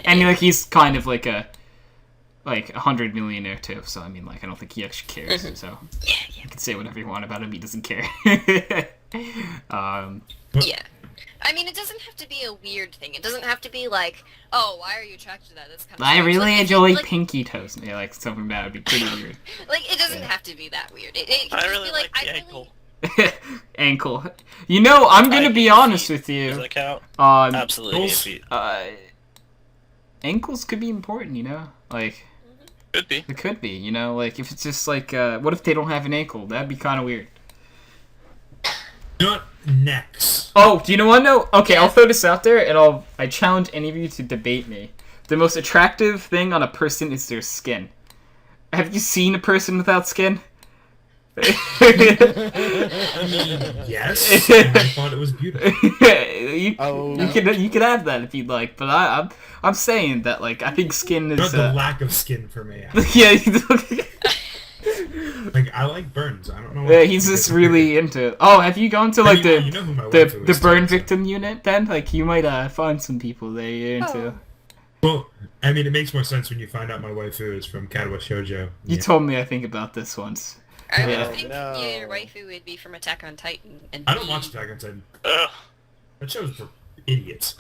and like he's kind of like a 100 millionaire too. So I mean, like, I don't think he actually cares. So you can say whatever you want about him. He doesn't care. Yeah. I mean, it doesn't have to be a weird thing. It doesn't have to be like, oh, why are you attracted to that? That's kind of I strange. really Like, if enjoy you- like, pinky toes. Yeah, like something that would be pretty weird. like, it doesn't have to be that weird. It can I just really be like like, the I ankle. Ankle. You know, I'm gonna I be hate honest feet. with you. Does that count? Um, Absolutely hate feet. ankles could be important, you know? Like, Could be. it could be, you know? Like, if it's just like, what if they don't have an ankle? That'd be kind of weird. Not necks. Oh, do you know what? No? Okay, I'll throw this out there, and I challenge any of you to debate me. The most attractive thing on a person is their skin. Have you seen a person without skin? Yes, and I thought it was beautiful. you Oh. could have that if you'd like, but I'm saying that, like, I think skin is Not the lack of skin for me. yeah. Like, I like burns. I don't know. Yeah, he's just really into. Oh, have you gone to like You know who my the waifu is, burn too, so- victim unit? Then, like, you might find some people that you're into. Well, I mean, it makes more sense when you find out my waifu is from Katawa Shoujo. You told me, I think, about this once. I Yeah. would think No. your waifu would be from Attack on Titan. And I don't be- watch Attack on Titan. Ugh. That show's for idiots.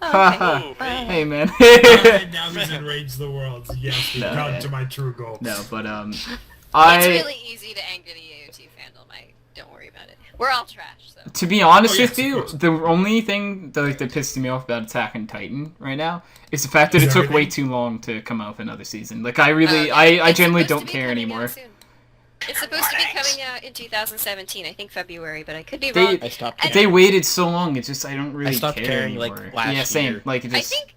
Oh, Haha. okay. Ooh, Bye. Hey, man. And now he's enraged the world. Yes, we've No, gotten yeah. to my true goal. No, but It's I really easy to anger the AOT fandom. Don't worry about it. We're all trash, so. to be honest Oh, yes, with of you, course. the only thing that pisses me off about Attack on Titan right now is the fact that Is it took way everything? too long to come out with another season. Like, I really, Yeah. I It's generally supposed to don't be care coming anymore. out soon. It's supposed to be coming out in 2017, I think February, but I could be They- wrong. I stopped. And- They waited so long. It's just I don't really stopped care caring, like, anymore. last yeah, same. year. Like, it I just. think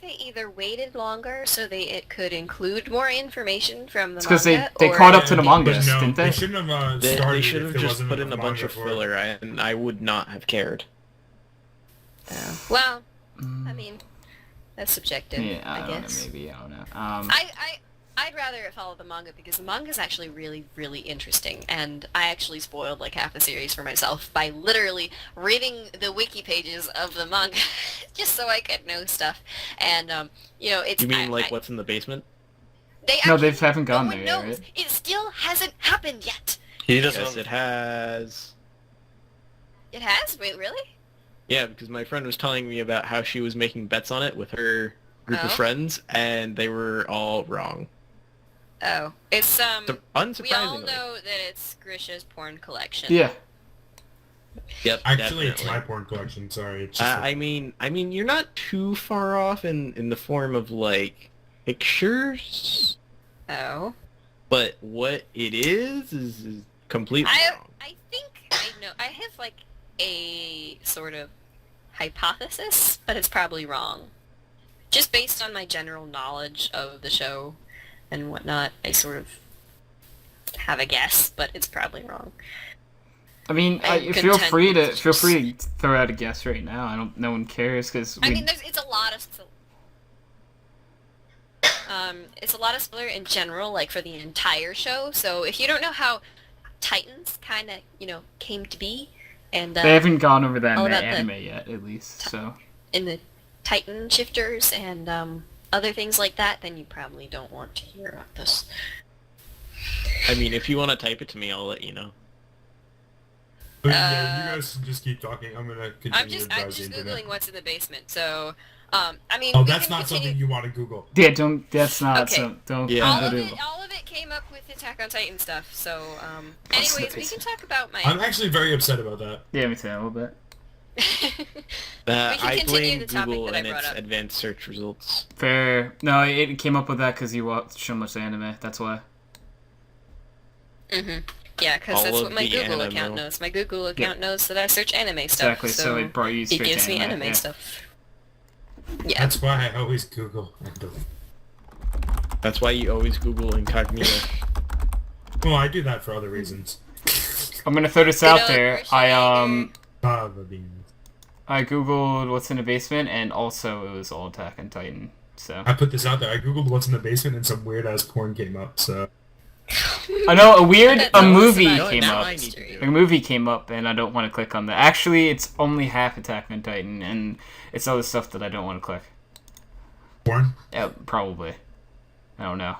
they either waited longer so it could include more information from the It's 'cause they manga, or- caught up to the manga. But no, didn't they? they shouldn't have They started should if have there just wasn't put in a bunch manga of for it. filler, and I would not have cared. Well, I mean, that's subjective, Yeah, I I don't guess. know. Maybe I don't know. I'd rather it follow the manga because the manga is actually really, really interesting, and I actually spoiled like half the series for myself by literally reading the wiki pages of the manga just so I could know stuff. And you know, it's You mean I- like I- what's in the basement? they No, actually, they haven't gone no one there yet, knows. right? It still hasn't happened yet. He Yes, doesn't. it has. It has? Wait, really? Yeah, because my friend was telling me about how she was making bets on it with her group Oh. of friends, and they were all wrong. Oh, it's So, we all unsurprisingly. know that it's Grisha's porn collection. Yeah. Yep. Actually, it's definitely. my porn collection. Sorry, it's just I mean, you're not too far off in the form of like pictures, Oh. but what it is completely wrong. I think I know. I have like a sort of hypothesis, but it's probably wrong. Just based on my general knowledge of the show and whatnot, I sort of have a guess, but it's probably wrong. I mean, I'm feel free to content. throw out a guess right now. No one cares because I mean, it's a lot of. it's a lot of spoiler in general, like for the entire show. So if you don't know how Titans kind of, came to be, and They haven't gone over that in all the about the- anime yet, at least. So in the Titan shifters and other things like that, then you probably don't want to hear about this. I mean, if you want to type it to me, I'll let you know. But yeah, you guys just keep talking. I'm gonna continue I'm to just browse the internet. googling what's in the basement. So, I mean, Oh, we that's can not continue. something you want to Google. yeah, don't. That's not. Okay. So, don't. Yeah. All don't of do it, all of it came up with Attack on Titan stuff. So, What's in the anyways, we can basement? talk about my. I'm actually very upset about that. Yeah, me too. A little bit. We can I continue blame the topic Google that I and brought its up. advanced search results. Fair. No, it came up with that because you watch so much anime. That's why. Yeah, because All that's of what my the Google anime. account knows. My Google account knows that I search anime stuff. Exactly. So it brought you it straight gives to me anime. anime Yeah. stuff. Yeah. That's why I always Google. That's why you always Google incognito. Well, I do that for other reasons. I'm gonna throw this out there. The beans. I googled what's in the basement, and also it was all Attack on Titan. So I put this out there. I googled what's in the basement, and some weird ass porn came up. So I know a movie No, came now up. I need to do A it. movie came up, and I don't want to click on that. Actually, it's only half Attack on Titan, and it's other stuff that I don't want to click. porn. Yeah, probably. I don't know.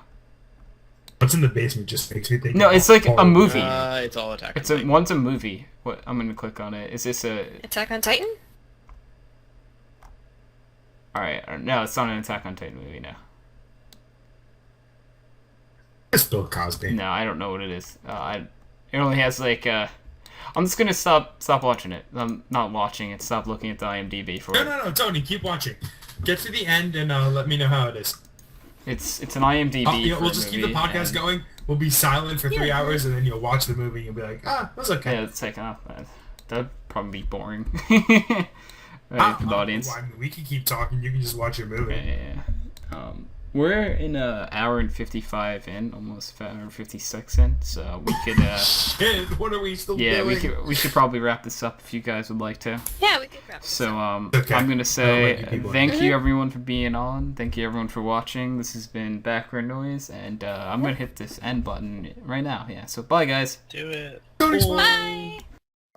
What's in the basement just makes me think. No, it's like a movie. It's all Attack on It's a Titan. one's a movie. What? I'm gonna click on it. Is this a? Attack on Titan? All right. No, it's not an Attack on Titan movie. No. It's Bill Cosby. No, I don't know what it is. It only has like. I'm just gonna stop watching it. I'm not watching it. Stop looking at the IMDb for it. No, Tony, keep watching. Get to the end and let me know how it is. It's an IMDb. We'll just keep the podcast going. We'll be silent for 3 hours, and then you'll watch the movie and you'll be like, that was okay. Yeah, it's like that'd probably be boring. Right, for the audience. Well, I mean, we can keep talking. You can just watch your movie. Yeah. We're in an hour and 55 in, almost an hour and 56 in, so we could. Shit, what are we still Yeah, doing? we should probably wrap this up if you guys would like to. Yeah, we could wrap this So up. Okay. I'm gonna I'll say let you keep going. thank you everyone for being on. Thank you everyone for watching. This has been Background Noise, and I'm gonna hit this end button right now. Yeah. So bye guys. Do it. Tony's Bye!